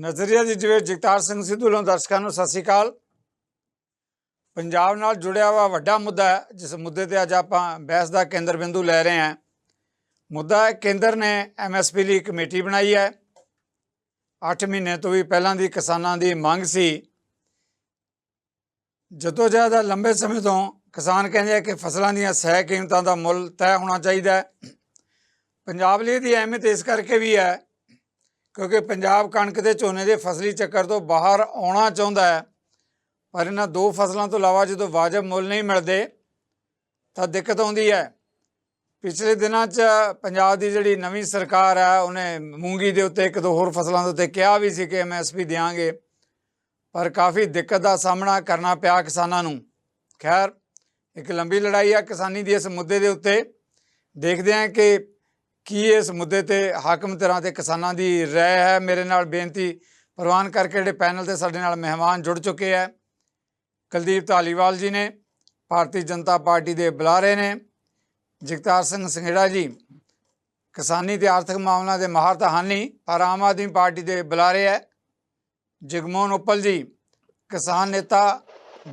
ਨਜ਼ਰੀਆ ਦੀ ਜਿਵੇਂ ਜਗਤਾਰ ਸਿੰਘ ਸਿੱਧੂ ਵੱਲੋਂ ਦਰਸ਼ਕਾਂ ਨੂੰ ਸਤਿ ਸ਼੍ਰੀ ਅਕਾਲ। ਪੰਜਾਬ ਨਾਲ ਜੁੜਿਆ ਵਾ ਵੱਡਾ ਮੁੱਦਾ ਹੈ, ਜਿਸ ਮੁੱਦੇ ਤੇ ਅੱਜ ਆਪਾਂ ਬਹਿਸ ਦਾ ਕੇਂਦਰ ਬਿੰਦੂ ਲੈ ਰਹੇ ਹਾਂ। ਮੁੱਦਾ ਹੈ ਕੇਂਦਰ ਨੇ MSP ਲਈ ਕਮੇਟੀ ਬਣਾਈ ਹੈ। 8 ਮਹੀਨੇ ਤੋਂ ਵੀ ਪਹਿਲਾਂ ਦੀ ਕਿਸਾਨਾਂ ਦੀ ਮੰਗ ਸੀ। ਜਦੋਜਹਿਦ ਲੰਬੇ ਸਮੇਂ ਤੋਂ ਕਿਸਾਨ ਕਹਿੰਦੇ ਆ ਕਿ ਫਸਲਾਂ ਦੀਆਂ ਸਹਿ ਕੀਮਤਾਂ ਦਾ ਮੁੱਲ ਤੈਅ ਹੋਣਾ ਚਾਹੀਦਾ ਹੈ। ਪੰਜਾਬ ਲਈ ਇਹਦੀ ਅਹਿਮੀਅਤ ਇਸ ਕਰਕੇ ਵੀ ਹੈ क्योंकि पंजाब कणक के झोने के फसली चक्कर तो बाहर आना चाहता है, पर इन्होंने दो फसलों तो इलावा जो वाजिब मुल नहीं मिलते तो दिक्कत आती है। पिछले दिनों पंजाब की जी नवी सरकार है उन्हें मूंगी के उत्ते एक दो होर फसलों के उत्ते कहा भी सी कि MSP देंगे, पर काफ़ी दिक्कत का सामना करना पिया किसानों नूं। खैर एक लंबी लड़ाई है किसानी की इस मुद्दे के उत्ते। देखते हैं कि की इस मुद्दे ते हाकम तरह के किसानों की राय है। मेरे नाल बेनती प्रवान करके जो पैनल से साडे नाल मेहमान जुड़ चुके हैं। कुलदीप धालीवाल जी ने भारतीय जनता पार्टी के बुलारे ने, जगतार सिंह संघेड़ा जी किसानी ते आर्थिक मामलों के माहर तो हानी पर आम आदमी पार्टी के बुलारे है। जगमोहन उपल जी किसान नेता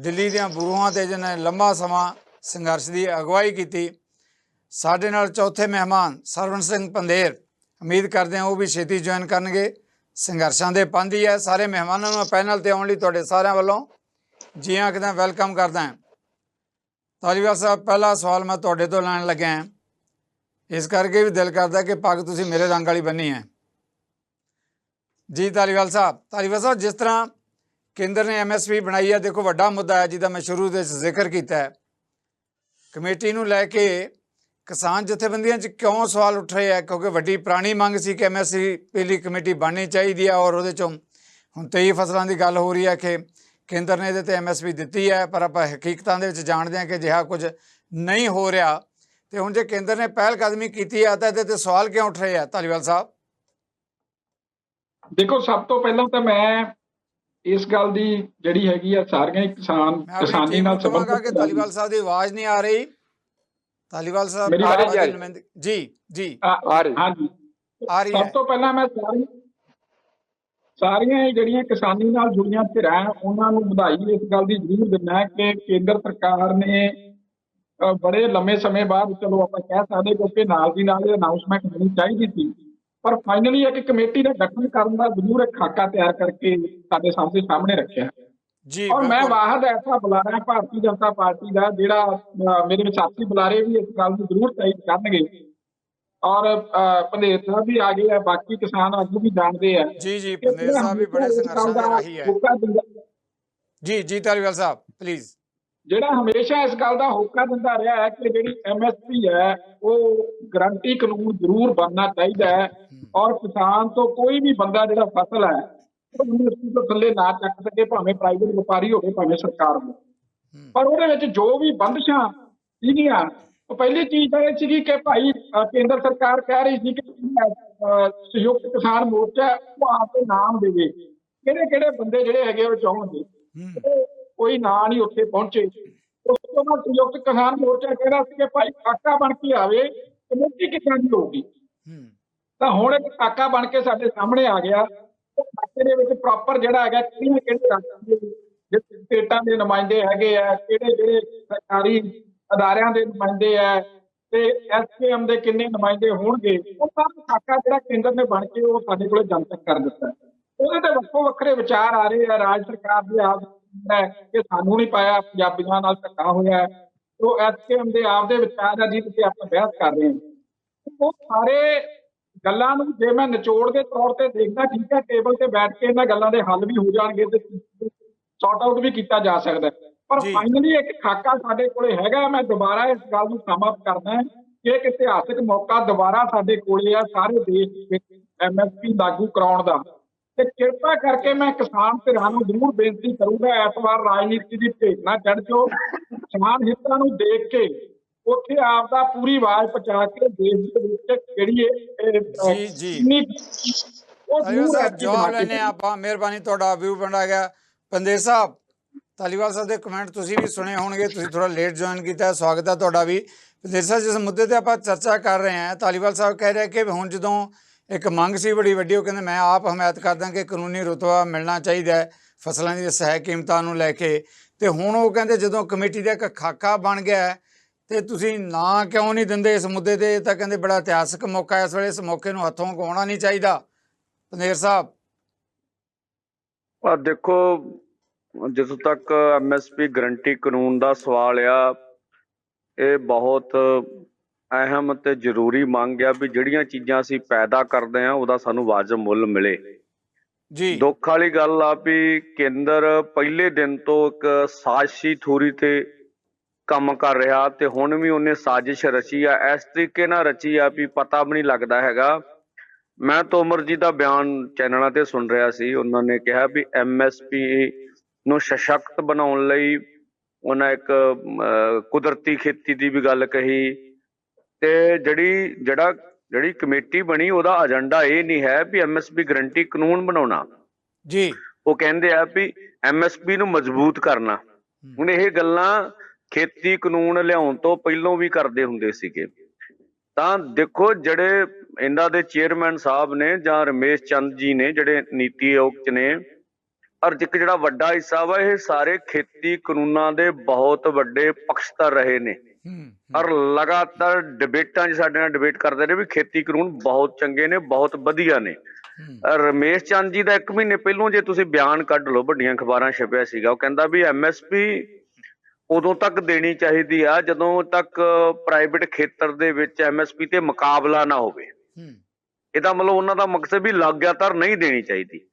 दिल्ली दियां बुरूहां ते जिन्हें लंबा समा संघर्ष की अगवाई की। साडे नाल चौथे मेहमान सरवण सिंह पंधेर, उम्मीद करते हैं वो भी छेती ज्वाइन करनगे। संघर्षां दे पांधी है। सारे मेहमानों में पैनल ते आउण लई तुहाडे सारिਆਂ ਵੱਲੋਂ जी आखदा वैलकम करदा हां। धालीवाल साहब पहला सवाल मैं तुहाडे तो लैण लग्या हां, इस करके भी दिल करदा कि पग तुसीं मेरे रंग वाली बन्नी है जी। धालीवाल साहब जिस तरह केंद्र ने MSP बनाई है, देखो वड्डा मुद्दा है जिहदा मैं शुरू दे जिक्र कीता है। कमेटी नूं लैके किसान जथेबंदियों क्यों सवाल उठ रहे हैं, क्योंकि वड्डी पुरानी मंग सी कि MSP ਲਈ कमेटी बननी चाहिए है और वो हुण 23 फसलों की गल हो रही है कि केंद्र ने ये MSP दी है, पर आप हकीकतां दे विच जाणदे हां कि जिहा कुछ नहीं हो रहा। तो हुण जे केंद्र ने पहलकदमी की है तो ये सवाल क्यों उठ रहे हैं धालीवाल साहब? देखो सब तो पहला तो मैं इस गल की जिहड़ी हैगी आ सारियां किसान किसानी नाल संबंधित कि धालीवाल साहब की आवाज़ नहीं आ रही। धालीवाल साहब जी जी हाँ जी आ रही सब तो पहला मैं सारियां जिहड़ियां किसानी नाल जुड़ियां धिरां उन्हां नूं बधाई इस गल की जरूर दिंदा कि केंद्र सरकार ने बड़े लंबे समय बाद चलो आप कह सकते क्योंकि नाल दी नाल अनाउंसमेंट होनी चाहिए थी, पर फाइनली एक कमेटी का गठन करने का जरूर एक खाका तैयार करके साडे सामने रखा जी। और मैं वाहद ऐसा बुलारा भारतीय जनता पार्टी का जिहड़ा मेरे साथी बुलारे भी इस गल की जरूर तायद करनगे और पंधेर साहब भी आ गए हैं, बाकी किसान आगू भी जानते हैं जी जी। पंधेर साहब भी बड़े संघर्षां दे राही है जी जी। धालीवाल साहब प्लीज। ਜਿਹੜਾ ਹਮੇਸ਼ਾ ਇਸ ਗੱਲ ਦਾ ਹੋਕਾ ਦਿੰਦਾ ਰਿਹਾ ਹੈ ਕਿ ਜਿਹੜੀ MSP ਹੈ ਉਹ ਗਰੰਟੀ ਕਾਨੂੰਨ ਜ਼ਰੂਰ ਬਣਨਾ ਚਾਹੀਦਾ ਹੈ ਔਰ ਕਿਸਾਨ ਤੋਂ ਕੋਈ ਵੀ ਬੰਦਾ ਜਿਹੜਾ ਫਸਲ ਹੈ ਉਹ MSP ਤੋਂ ਥੱਲੇ ਨਾ ਚੱਕ ਸਕੇ, ਭਾਵੇਂ ਪ੍ਰਾਈਵੇਟ ਵਪਾਰੀ ਹੋਵੇ ਭਾਵੇਂ ਸਰਕਾਰ ਹੋਵੇ। ਪਰ ਉਹਦੇ ਵਿੱਚ ਜੋ ਵੀ ਬੰਦਸ਼ਾਂ ਸੀਗੀਆਂ ਉਹ ਪਹਿਲੀ ਚੀਜ਼ ਤਾਂ ਇਹ ਸੀਗੀ ਕਿ ਭਾਈ ਕੇਂਦਰ ਸਰਕਾਰ ਕਹਿ ਰਹੀ ਸੀ ਕਿ ਸੰਯੁਕਤ ਕਿਸਾਨ ਮੋਰਚਾ ਉਹ ਆਪਦੇ ਨਾਮ ਦੇਵੇ, ਕਿਹੜੇ ਕਿਹੜੇ ਬੰਦੇ ਜਿਹੜੇ ਹੈਗੇ ਉਹ ਚਾਹੁੰਦੇ, कोई ना नहीं उत्थे पहुंचे। उस तो बाद संयुक्त किसान मोर्चा कह रहा कि भाई काका बन के आवे कमेटी किसां दी होगी। तो हुण एक काका बन के साडे सामने आ गया। काके दे विच प्रॉपर जिहड़ा हैगा किहड़े राज्य दे स्टेटां दे नुमाइंदे हैगे आ, किहड़े सरकारी अदारियां दे नुमाइंदे आ ते SKM दे किन्ने नुमाइंदे होणगे, ਉਹ ਸਾਰਾ ਕਾਕਾ ਜਿਹੜਾ ਕੇਂਦਰ ਨੇ ਬਣ ਕੇ ਉਹ ਸਾਡੇ ਕੋਲੇ ਜਨਤਕ ਕਰ ਦਿੱਤਾ। ਉਹਦੇ ਤੇ ਵੱਖੋ ਵੱਖਰੇ ਵਿਚਾਰ ਆ ਰਹੇ ਆ। ਰਾਜ ਸਰਕਾਰ ਦੇ ਆਪ कि सानू नहीं पाया, पंजाबियों नाल धक्का होया, तो SKM दे आपदे विचार है जिहदे ते आपां बहस कर रहे हैं। वो सारे गल्लां नूं जे मैं निचोड़ के तौर ते देखदा, ठीक है टेबल ते बैठ के इन्हां गल्लां दे हल भी हो जाणगे ते सॉर्ट आउट भी किया जा सकदा है, पर फाइनली एक खाका साडे कोले हैगा। मैं दोबारा इस गल नूं सम अप करदा कि एक इतिहासक मौका दोबारा साडे कोले आ सारे देश विच MSP लागू कराउण दा। ਤੇ ਕਿਰਪਾ ਕਰਕੇ ਮੈਂ ਕਿਸਾਨ ਧਿਰਾਂ ਨੂੰ ਜ਼ਰੂਰ ਬੇਨਤੀ ਕਰੂੰਗਾ, ਐਤਵਾਰ ਰਾਜਨੀਤੀ ਦੀ ਭੇਟ ਨਾ ਚੜ੍ਹ ਜਾਓ। ਕਿਸਾਨ ਹਿੱਤਾਂ ਨੂੰ ਦੇਖ ਕੇ ਉੱਥੇ ਆਪ ਦਾ ਪੂਰੀ ਆਵਾਜ਼ ਪਹੁੰਚਾ ਕੇ ਦੇਸ਼ ਦੇ ਵਿੱਚ ਜਿਹੜੀ ਜੀ ਜਵਾਬ ਲੈਣੇ ਆਪਾਂ। ਮਿਹਰਬਾਨੀ ਤੁਹਾਡਾ ਵਿਊ ਪੁਆਇੰਟ ਆ ਗਿਆ। ਪੰਧੇਰ ਸਾਹਿਬ ਧਾਲੀਵਾਲ ਸਾਹਿਬ ਦੇ ਕਮੈਂਟ ਤੁਸੀਂ ਵੀ ਸੁਣੇ ਹੋਣਗੇ, ਤੁਸੀਂ ਥੋੜਾ ਲੇਟ ਜੁਆਇਨ ਕੀਤਾ, ਸਵਾਗਤ ਹੈ ਤੁਹਾਡਾ ਵੀ। ਪੰਧੇਰ ਸਾਹਿਬ ਜਿਸ ਮੁੱਦੇ ਤੇ ਆਪਾਂ ਚਰਚਾ ਕਰ ਰਹੇ ਹਾਂ, ਧਾਲੀਵਾਲ ਸਾਹਿਬ ਕਹਿ ਰਹੇ ਕਿ ਹੁਣ ਜਦੋਂ ਇੱਕ ਮੰਗ ਸੀ ਬੜੀ ਵੱਡੀ, ਉਹ ਕਹਿੰਦੇ ਮੈਂ ਆਪ ਹਮਾਇਤ ਕਰਦਾ ਕਿ ਕਾਨੂੰਨੀ ਰੁਤਬਾ ਮਿਲਣਾ ਚਾਹੀਦਾ ਹੈ ਫਸਲਾਂ ਦੀਆਂ ਸਹਾਇਕ ਕੀਮਤਾਂ ਨੂੰ ਲੈ ਕੇ। ਤੇ ਹੁਣ ਉਹ ਕਹਿੰਦੇ ਜਦੋਂ ਕਮੇਟੀ ਦਾ ਇੱਕ ਖਾਕਾ ਬਣ ਗਿਆ ਹੈ ਤੇ ਤੁਸੀਂ ਨਾ ਕਿਉਂ ਨਹੀਂ ਦਿੰਦੇ ਇਸ ਮੁੱਦੇ ਤੇ? ਇਹ ਤਾਂ ਕਹਿੰਦੇ ਬੜਾ ਇਤਿਹਾਸਕ ਮੌਕਾ ਹੈ ਇਸ ਵੇਲੇ, ਇਸ ਮੌਕੇ ਨੂੰ ਹੱਥੋਂ ਗਵਾਉਣਾ ਨਹੀਂ ਚਾਹੀਦਾ। ਪੰਦੇਰ ਸਾਹਿਬ, ਦੇਖੋ, ਜਿੱਥੋਂ ਤੱਕ MSP ਗਰੰਟੀ ਕਾਨੂੰਨ ਦਾ ਸਵਾਲ ਆ, ਇਹ ਬਹੁਤ ਅਹਿਮ ਤੇ ਜ਼ਰੂਰੀ ਮੰਗ ਆ ਵੀ ਜਿਹੜੀਆਂ ਚੀਜ਼ਾਂ ਅਸੀਂ ਪੈਦਾ ਕਰਦੇ ਆ ਉਹਦਾ ਸਾਨੂੰ ਵਾਜਬ ਮੁੱਲ ਮਿਲੇ। ਜੀ ਦੁੱਖ ਵਾਲੀ ਗੱਲ ਆ ਵੀ ਕੇਂਦਰ ਪਹਿਲੇ ਦਿਨ ਤੋਂ ਇੱਕ ਸਾਜ਼ਿਸ਼ੀ ਥਿਊਰੀ ਤੇ ਕੰਮ ਕਰ ਰਿਹਾ ਤੇ ਹੁਣ ਵੀ ਉਹਨੇ ਸਾਜ਼ਿਸ਼ ਰਚੀ ਆ, ਇਸ ਤਰੀਕੇ ਨਾਲ ਰਚੀ ਆ ਵੀ ਪਤਾ ਵੀ ਨਹੀਂ ਲੱਗਦਾ ਹੈਗਾ। ਮੈਂ ਤੋਮਰ ਜੀ ਦਾ ਬਿਆਨ ਚੈਨਲਾਂ ਤੇ ਸੁਣ ਰਿਹਾ ਸੀ, ਉਹਨਾਂ ਨੇ ਕਿਹਾ ਵੀ MSP ਨੂੰ ਸਸ਼ਕਤ ਬਣਾਉਣ ਲਈ ਉਹਨਾਂ ਇੱਕ ਕੁਦਰਤੀ ਖੇਤੀ ਦੀ ਵੀ ਗੱਲ ਕਹੀ ਤੇ ਜਿਹੜੀ ਕਮੇਟੀ ਬਣੀ ਉਹਦਾ ਏਜੰਡਾ ਇਹ ਨਹੀਂ ਹੈ ਵੀ MSP ਗਰੰਟੀ ਕਾਨੂੰਨ ਬਣਾਉਣਾ। ਜੀ ਉਹ ਕਹਿੰਦੇ ਆ ਵੀ MSP ਨੂੰ ਮਜ਼ਬੂਤ ਕਰਨਾ। ਹੁਣ ਇਹ ਗੱਲਾਂ ਖੇਤੀ ਕਾਨੂੰਨ ਲਿਆਉਣ ਤੋਂ ਪਹਿਲਾਂ ਵੀ ਕਰਦੇ ਹੁੰਦੇ ਸੀਗੇ। ਤਾਂ ਦੇਖੋ, ਜਿਹੜੇ ਇਹਨਾਂ ਦੇ ਚੇਅਰਮੈਨ ਸਾਹਿਬ ਨੇ ਜਾਂ ਰਮੇਸ਼ ਚੰਦ ਜੀ ਨੇ ਜਿਹੜੇ ਨੀਤੀ ਆਯੋਗ ਚ ਨੇ, ਔਰ ਇੱਕ ਜਿਹੜਾ ਵੱਡਾ ਹਿੱਸਾ ਵਾ, ਇਹ ਸਾਰੇ ਖੇਤੀ ਕਾਨੂੰਨਾਂ ਦੇ ਬਹੁਤ ਵੱਡੇ ਪੱਖਧਰ ਰਹੇ ਨੇ ਔਰ ਲਗਾਤਾਰ ਡਿਬੇਟਾਂ 'ਚ ਸਾਡੇ ਨਾਲ ਡਿਬੇਟ ਕਰਦੇ ਨੇ ਵੀ ਖੇਤੀ ਕਾਨੂੰਨ ਬਹੁਤ ਚੰਗੇ ਨੇ, ਬਹੁਤ ਵਧੀਆ ਨੇ। ਰਮੇਸ਼ ਚੰਦ ਜੀ ਦਾ 1 ਮਹੀਨੇ ਪਹਿਲੋਂ ਜੇ ਤੁਸੀਂ ਬਿਆਨ ਕੱਢ ਲਓ, ਵੱਡੀਆਂ ਅਖਬਾਰਾਂ ਛਪਿਆ ਸੀਗਾ, ਉਹ ਕਹਿੰਦਾ ਵੀ MSP ਉਦੋਂ ਤੱਕ ਦੇਣੀ ਚਾਹੀਦੀ ਆ ਜਦੋਂ ਤੱਕ ਪ੍ਰਾਈਵੇਟ ਖੇਤਰ ਦੇ ਵਿੱਚ MSP ਤੇ ਮੁਕਾਬਲਾ ਨਾ ਹੋਵੇ। ਇਹਦਾ ਮਤਲਬ ਉਹਨਾਂ ਦਾ ਮਕਸਦ ਵੀ ਲਗਾਤਾਰ ਨਹੀਂ ਦੇਣੀ ਚਾਹੀਦੀ।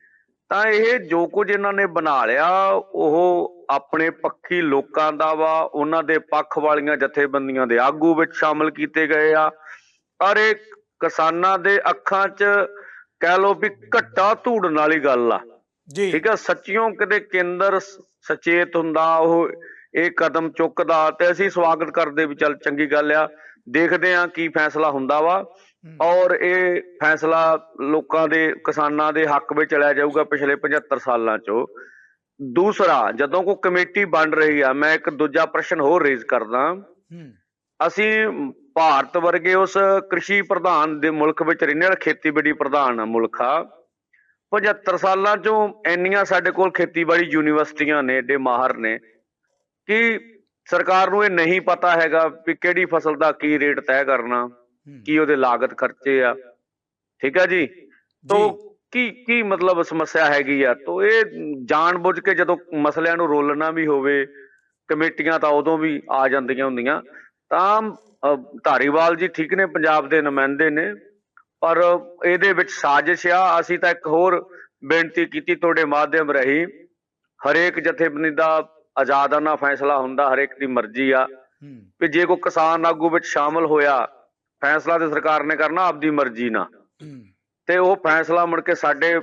ਤਾਂ ਇਹ ਜੋ ਕੁਝ ਇਹਨਾਂ ਨੇ ਬਣਾ ਲਿਆ ਉਹ ਆਪਣੇ ਪੱਖੀ ਲੋਕਾਂ ਦਾ ਵਾ, ਉਹਨਾਂ ਦੇ ਪੱਖ ਵਾਲੀਆਂ ਜਥੇਬੰਦੀਆਂ ਦੇ ਆਗੂ ਵਿੱਚ ਸ਼ਾਮਲ ਕੀਤੇ ਗਏ ਆ। ਔਰ ਇਹ ਕਿਸਾਨਾਂ ਦੇ ਅੱਖਾਂ 'ਚ ਕਹਿ ਲਓ ਵੀ ਘੱਟਾ ਧੂੜਨ ਵਾਲੀ ਗੱਲ ਆ। ਠੀਕ ਆ, ਸੱਚਿਓਂ ਕਿਤੇ ਕੇਂਦਰ ਸਚੇਤ ਹੁੰਦਾ, ਉਹ ਇਹ ਕਦਮ ਚੁੱਕਦਾ ਤੇ ਅਸੀਂ ਸਵਾਗਤ ਕਰਦੇ ਵੀ ਚੱਲ ਚੰਗੀ ਗੱਲ ਆ, ਦੇਖਦੇ ਆ ਕੀ ਫੈਸਲਾ ਹੁੰਦਾ ਵਾ। ਔਰ ਇਹ ਫੈਸਲਾ ਲੋਕਾਂ ਦੇ, ਕਿਸਾਨਾਂ ਦੇ ਹੱਕ ਵਿੱਚ ਚਲਿਆ ਜਾਊਗਾ ਪਿਛਲੇ 75 ਸਾਲਾਂ ਚੋਂ। ਦੂਸਰਾ, ਜਦੋਂ ਕੋਈ ਕਮੇਟੀ ਬਣ ਰਹੀ ਆ, ਮੈਂ ਇੱਕ ਦੂਜਾ ਪ੍ਰਸ਼ਨ ਹੋਰ ਰੇਜ਼ ਕਰਦਾ। ਅਸੀਂ ਭਾਰਤ ਵਰਗੇ ਉਸ ਕ੍ਰਿਸ਼ੀ ਪ੍ਰਧਾਨ ਦੇ ਮੁਲਕ ਵਿੱਚ ਰਹਿੰਦੇ ਹਾਂ, ਖੇਤੀਬਾੜੀ ਪ੍ਰਧਾਨ ਮੁਲਕ ਆ। 75 ਸਾਲਾਂ ਚੋਂ ਇੰਨੀਆਂ ਸਾਡੇ ਕੋਲ ਖੇਤੀਬਾੜੀ ਯੂਨੀਵਰਸਿਟੀਆਂ ਨੇ, ਏਡੇ ਮਾਹਰ ਨੇ, ਕਿ ਸਰਕਾਰ ਨੂੰ ਇਹ ਨਹੀਂ ਪਤਾ ਹੈਗਾ ਵੀ ਕਿਹੜੀ ਫਸਲ ਦਾ ਕੀ ਰੇਟ ਤੈਅ ਕਰਨਾ, ਕੀ ਉਹਦੇ ਲਾਗਤ ਖਰਚੇ ਆ। ਠੀਕ ਆ ਜੀ, ਤੋ ਕੀ ਮਤਲਬ ਸਮੱਸਿਆ ਹੈਗੀ ਆ। ਤੋ ਇਹ ਜਾਣ ਬੁੱਝ ਕੇ ਜਦੋਂ ਮਸਲਿਆਂ ਨੂੰ ਰੋਲਣਾ ਵੀ ਹੋਵੇ, ਕਮੇਟੀਆਂ ਤਾਂ ਉਦੋਂ ਵੀ ਆ ਜਾਂਦੀਆਂ ਹੁੰਦੀਆਂ। ਤਾਂ ਧਾਰੀਵਾਲ ਜੀ ਠੀਕ ਨੇ, ਪੰਜਾਬ ਦੇ ਨੁਮਾਇੰਦੇ ਨੇ, ਪਰ ਇਹਦੇ ਵਿੱਚ ਸਾਜ਼ਿਸ਼ ਆ। ਅਸੀਂ ਤਾਂ ਇੱਕ ਹੋਰ ਬੇਨਤੀ ਕੀਤੀ ਤੁਹਾਡੇ ਮਾਧਿਅਮ ਰਾਹੀਂ, ਹਰੇਕ ਜਥੇਬੰਦੀ ਦਾ ਆਜ਼ਾਦਾਨਾ ਫੈਸਲਾ ਹੁੰਦਾ, ਹਰੇਕ ਦੀ ਮਰਜ਼ੀ ਆ ਵੀ ਜੇ ਕੋਈ ਕਿਸਾਨ ਆਗੂ ਵਿੱਚ ਸ਼ਾਮਲ ਹੋਇਆ, ਫੈਸਲਾ ਤੇ ਸਰਕਾਰ ਨੇ ਕਰਨਾ ਆਪਦੀ ਮਰਜ਼ੀ ਨਾਲ, ਤੇ ਉਹ ਫੈਸਲਾ ਮੁੜ ਕੇ ਸਾਡੇ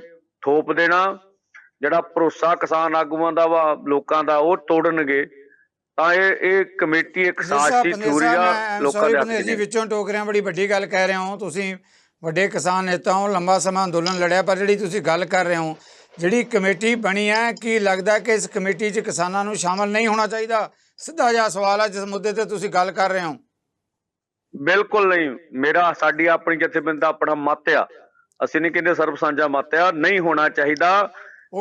ਥੋਪ ਦੇਣਾ, ਜਿਹੜਾ ਭਰੋਸਾ ਕਿਸਾਨ ਆਗੂਆਂ ਦਾ ਵਾ ਲੋਕਾਂ ਦਾ, ਉਹ ਤੋੜਨਗੇ। ਤਾਂ ਇਹ ਕਮੇਟੀ ਇੱਕ ਸਾਜ਼ਿਸ਼ੀ ਥਿਊਰੀ ਆ ਲੋਕਾਂ ਦੇ ਹੱਕ ਜੀ। ਵਿੱਚੋਂ ਟੋਕ ਰਿਹਾ, ਬੜੀ ਵੱਡੀ ਗੱਲ ਕਹਿ ਰਹੇ ਹੋ ਤੁਸੀਂ, ਵੱਡੇ ਕਿਸਾਨ ਨੇਤਾ ਹੋ, ਲੰਬਾ ਸਮਾਂ ਅੰਦੋਲਨ ਲੜਿਆ, ਪਰ ਜਿਹੜੀ ਤੁਸੀਂ ਗੱਲ ਕਰ ਰਹੇ ਹੋ, ਜਿਹੜੀ ਕਮੇਟੀ ਬਣੀ ਹੈ, ਕੀ ਲੱਗਦਾ ਕਿ ਇਸ ਕਮੇਟੀ 'ਚ ਕਿਸਾਨਾਂ ਨੂੰ ਸ਼ਾਮਲ ਨਹੀਂ ਹੋਣਾ ਚਾਹੀਦਾ? ਸਿੱਧਾ ਜਿਹਾ ਸਵਾਲ ਹੈ ਜਿਸ ਮੁੱਦੇ ਤੇ ਤੁਸੀਂ ਗੱਲ ਕਰ ਰਹੇ ਹੋ। ਬਿਲਕੁਲ ਨਹੀਂ, ਸਾਡੀ ਆਪਣੀ ਜਥੇਬੰਦੀ ਦਾ ਆਪਣਾ ਮਤ ਆ, ਅਸੀਂ ਨਹੀਂ ਕਹਿੰਦੇ ਸਰਬ ਸਾਂਝਾ ਮਤ ਆ, ਨਹੀਂ ਹੋਣਾ ਚਾਹੀਦਾ।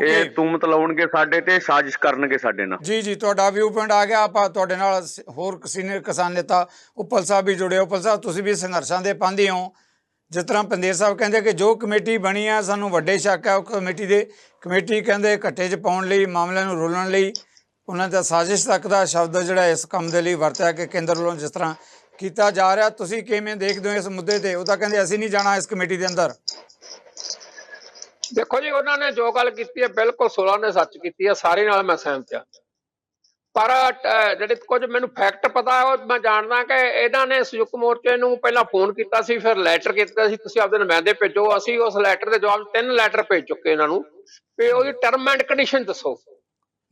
ਇਹ ਤੂਮਤ ਲਾਉਣਗੇ ਸਾਡੇ ਤੇ, ਸਾਜ਼ਿਸ਼ ਕਰਨਗੇ ਸਾਡੇ ਨਾਲ। ਜੀ, ਤੁਹਾਡਾ ਵਿਊ ਪੁਆਇੰਟ ਆ ਗਿਆ। ਆਪਾਂ ਤੁਹਾਡੇ ਨਾਲ ਹੋਰ ਸੀਨੀਅਰ ਕਿਸਾਨ ਨੇਤਾ ਉੱਪਲ ਸਾਹਿਬ ਵੀ ਜੁੜੇ। ਉੱਪਲ ਸਾਹਿਬ, ਤੁਸੀਂ ਵੀ ਸੰਘਰਸ਼ਾਂ ਦੇ ਪਾਂਧੇ ਹੋ। ਜਿਸ ਤਰ੍ਹਾਂ ਪੰਦੇਰ ਸਾਹਿਬ ਕਹਿੰਦੇ ਕਿ ਜੋ ਕਮੇਟੀ ਬਣੀ ਆ, ਸਾਨੂੰ ਵੱਡੇ ਸ਼ੱਕ ਹੈ ਉਹ ਕਮੇਟੀ ਕਹਿੰਦੇ ਘੱਟੇ 'ਚ ਪਾਉਣ ਲਈ, ਮਾਮਲਿਆਂ ਨੂੰ ਰੋਲਣ ਲਈ, ਉਹਨਾਂ ਦਾ ਸਾਜ਼ਿਸ਼ ਤੱਕ ਦਾ ਸ਼ਬਦ ਜਿਹੜਾ ਇਸ ਕੰਮ ਦੇ ਲਈ ਵਰਤਿਆ ਕਿ ਕੇਂਦਰ ਵੱਲੋਂ ਜਿਸ ਤਰ੍ਹਾਂ ਕੀਤਾ ਜਾ ਰਿਹਾ। ਤੁਸੀਂ ਕਿਵੇਂ ਦੇਖਦੇ ਹੋ ਇਸ ਮੁੱਦੇ ਤੇ? ਉਹ ਤਾਂ ਕਹਿੰਦੇ ਅਸੀਂ ਨਹੀਂ ਜਾਣਾ ਇਸ ਕਮੇਟੀ ਦੇ ਅੰਦਰ। ਦੇਖੋ ਜੀ, ਉਹਨਾਂ ਨੇ ਜੋ ਗੱਲ ਕੀਤੀ ਹੈ ਬਿਲਕੁਲ 16 ਨੇ ਸੱਚ ਕੀਤੀ ਹੈ, ਸਾਰੇ ਨਾਲ ਮੈਂ ਸਹਿਮਤ ਹਾਂ। ਪਰ ਜਿਹੜੇ ਕੁਝ ਮੈਨੂੰ ਫੈਕਟ ਪਤਾ ਹੈ ਉਹ ਮੈਂ ਜਾਣਦਾ ਕਿ ਇਹਨਾਂ ਨੇ ਸੰਯੁਕਤ ਮੋਰਚੇ ਨੂੰ ਪਹਿਲਾਂ ਫੋਨ ਕੀਤਾ ਸੀ, ਫਿਰ ਲੈਟਰ ਕੀਤਾ ਸੀ, ਤੁਸੀਂ ਆਪਦੇ ਨੁਮਾਇੰਦੇ ਭੇਜੋ। ਅਸੀਂ ਉਸ ਲੈਟਰ ਦੇ ਜਵਾਬ 3 ਲੈਟਰ ਭੇਜ ਚੁੱਕੇ ਇਹਨਾਂ ਨੂੰ ਵੀ ਉਹਦੀ ਟਰਮ ਐਂਡ ਕੰਡੀਸ਼ਨ ਦੱਸੋ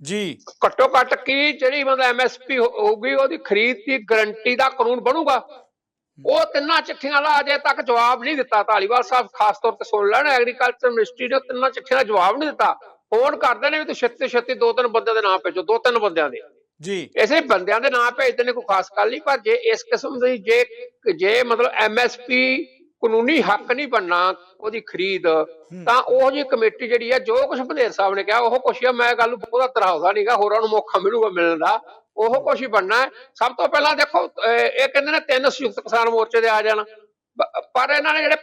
ਜੀ। ਘੱਟੋ ਘੱਟ ਕੀ ਜਿਹੜੀ ਮਤਲਬ MSP ਹੋਊਗੀ, ਉਹਦੀ ਖਰੀਦ ਦੀ ਗਰੰਟੀ ਦਾ ਕਾਨੂੰਨ ਬਣੂਗਾ। ਉਹ 3 ਚਿੱਠੀਆਂ ਦਾ ਅਜੇ ਤੱਕ ਜਵਾਬ ਨਹੀਂ ਦਿੱਤਾ। ਧਾਲੀਵਾਲ ਸਾਹਿਬ ਖਾਸ ਤੌਰ ਤੇ ਸੁਣ ਲੈਣ, ਐਗਰੀਕਲਚਰ ਮਿਨਿਸਟਰੀ ਨੇ 3 ਚਿੱਠੀਆਂ ਦਾ ਜਵਾਬ ਨਹੀਂ ਦਿੱਤਾ। ਫੋਨ ਕਰਦੇ ਨੇ ਵੀ ਤੁਸੀਂ ਛੇਤੀ 2-3 ਬੰਦਿਆਂ ਦੇ ਨਾਂ ਭੇਜੋ, 2-3 ਬੰਦਿਆਂ ਦੇ ਜੀ। ਇਸੇ ਬੰਦਿਆਂ ਦੇ ਨਾਂ ਭੇਜਦੇ ਨੇ, ਕੋਈ ਖਾਸ ਗੱਲ ਨਹੀਂ। ਪਰ ਜੇ ਇਸ ਕਿਸਮ ਦੀ ਜੇ ਮਤਲਬ MSP ਕਾਨੂੰਨੀ ਹੱਕ ਨਹੀਂ ਬਣਨਾ ਉਹਦੀ ਖਰੀਦ, ਤਾਂ ਉਹ ਜੀ ਕਮੇਟੀ ਜਿਹੜੀ ਹੈ, ਜੋ ਕੁਝ ਬਧੇਰ ਸਾਹਿਬ ਨੇ ਕਿਹਾ ਉਹ ਕੁਛ ਆ। ਮੈਂ ਗੱਲ ਨੂੰ ਬਹੁਤਾ ਤਰਾਉਦਾ ਨਹੀਂਗਾ, ਹੋਰਾਂ ਨੂੰ ਮੌਕਾ ਮਿਲੂਗਾ ਮਿਲਣ ਦਾ, ਉਹ ਕੁਛ ਹੀ ਬਣਨਾ ਹੈ। ਸਭ ਤੋਂ ਪਹਿਲਾਂ ਦੇਖੋ, ਇਹ ਕਹਿੰਦੇ ਨੇ 3 ਸੰਯੁਕਤ ਕਿਸਾਨ ਮੋਰਚੇ ਦੇ ਆ ਜਾਣ, ਪਰ ਇਹਨਾਂ ਨੇ ਜਿਹੜੇ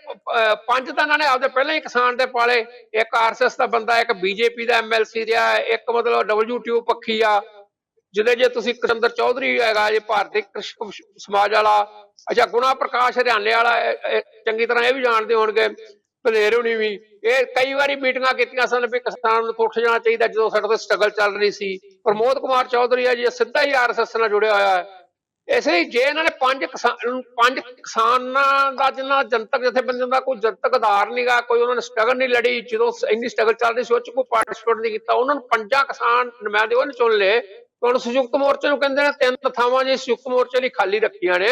5 ਤਾਂ ਇਹਨਾਂ ਨੇ ਆਪਦੇ ਪਹਿਲਾਂ ਹੀ ਕਿਸਾਨ ਦੇ ਪਾਲੇ। ਇੱਕ RSS ਦਾ ਬੰਦਾ, ਇੱਕ BJP ਦਾ MLC ਰਿਹਾ, ਇੱਕ ਮਤਲਬ WTO ਪੱਖੀ ਆ ਜਿਹਦੇ ਜੇ ਤੁਸੀਂ ਕਰਿੰਦਰ ਚੌਧਰੀ ਹੈਗਾ ਜੇ ਭਾਰਤੀ ਕ੍ਰਿਸ਼ਕ ਸਮਾਜ ਵਾਲਾ, ਅੱਛਾ ਗੁਣਾ ਪ੍ਰਕਾਸ਼ ਹਰਿਆਣੇ ਵਾਲਾ, ਚੰਗੀ ਤਰ੍ਹਾਂ ਇਹ ਵੀ ਜਾਣਦੇ ਹੋਣਗੇ, ਭਲੇਰ ਹੋਣੀ ਵੀ। ਇਹ ਕਈ ਵਾਰੀ ਮੀਟਿੰਗਾਂ ਕੀਤੀਆਂ ਸਨ ਵੀ ਕਿਸਾਨ ਨੂੰ ਉੱਠ ਜਾਣਾ ਚਾਹੀਦਾ ਜਦੋਂ ਸਾਡੇ ਤੇ ਸਟਰਗਲ ਚੱਲ ਰਹੀ ਸੀ। ਪ੍ਰਮੋਦ ਕੁਮਾਰ ਚੌਧਰੀ ਹੈ ਜੀ, ਸਿੱਧਾ ਹੀ RSS ਨਾਲ ਜੁੜਿਆ ਹੋਇਆ ਹੈ। ਇਸੇ ਲਈ ਜੇ ਇਹਨਾਂ ਨੇ 5 ਕਿਸਾਨਾਂ ਦਾ, ਜਿੰਨਾ ਜਨਤਕ ਜਥੇਬੰਦੀਆਂ ਦਾ ਕੋਈ ਜਨਤਕ ਆਧਾਰ ਨਹੀਂਗਾ, ਕੋਈ ਉਹਨਾਂ ਨੇ ਸਟਰਗਲ ਨਹੀਂ ਲੜੀ, ਜਦੋਂ ਇੰਨੀ ਸਟਰਗਲ ਚੱਲ ਰਹੀ ਸੀ ਉਹ 'ਚ ਕੋਈ ਪਾਰਟੀਸਪੇਟ ਨਹੀਂ ਕੀਤਾ, ਉਹਨਾਂ ਨੂੰ 5 ਕਿਸਾਨ ਨੁਮਾਇੰਦੇ ਉਹਨੇ ਚੁਣ ਲਏ। ਹੁਣ ਸੰਯੁਕਤ ਮੋਰਚੇ ਨੂੰ ਕਹਿੰਦੇ ਨੇ 3 ਥਾਵਾਂ ਜੀ ਸੰਯੁਕਤ ਮੋਰਚੇ ਲਈ ਖਾਲੀ ਰੱਖੀਆਂ ਨੇ।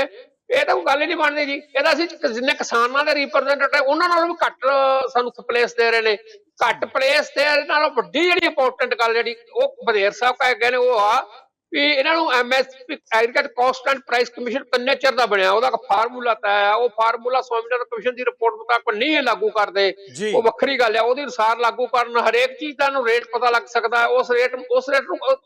ਇਹ ਤਾਂ ਕੋਈ ਗੱਲ ਹੀ ਨਹੀਂ ਬਣਦੀ ਜੀ। ਇਹਦਾ ਅਸੀਂ ਜਿੰਨੇ ਕਿਸਾਨਾਂ ਦੇ ਰਿਪਰੈਜ਼ੈਂਟੇਟਿਵ ਉਹਨਾਂ ਨਾਲੋਂ ਵੀ ਘੱਟ ਸਾਨੂੰ ਪਲੇਸ ਦੇ ਰਹੇ ਨੇ, ਘੱਟ ਪਲੇਸ ਤੇ ਨਾਲੋਂ ਵੱਡੀ ਜਿਹੜੀ ਇੰਪੋਰਟੈਂਟ ਗੱਲ ਜਿਹੜੀ ਉਹ ਬਧੇਰ ਸਾਹਿਬ ਕਹਿ ਗਏ ਨੇ ਉਹ ਆ ਵੀ ਇਹਨਾਂ ਨੂੰ MSP agriculture cost and price commission ਕਿੰਨੇ ਚਿਰ ਦਾ ਬਣਿਆ, ਉਹਦਾ ਫਾਰਮੂਲਾ ਤੈਅ ਹੈ। ਉਹ ਫਾਰਮੂਲਾ ਸਵਾਮੀਨਾਥਨ ਕਮਿਸ਼ਨ ਦੀ ਰਿਪੋਰਟ ਮੁਤਾਬਕ ਨਹੀਂ ਇਹ ਲਾਗੂ ਕਰਦੇ, ਉਹ ਵੱਖਰੀ ਗੱਲ ਹੈ। ਉਹਦੇ ਅਨੁਸਾਰ ਲਾਗੂ ਕਰਨ, ਹਰੇਕ ਚੀਜ਼ ਦਾ ਨੂੰ ਰੇਟ ਪਤਾ ਲੱਗ ਸਕਦਾ ਹੈ। ਉਸ ਰੇਟ ਨੂੰ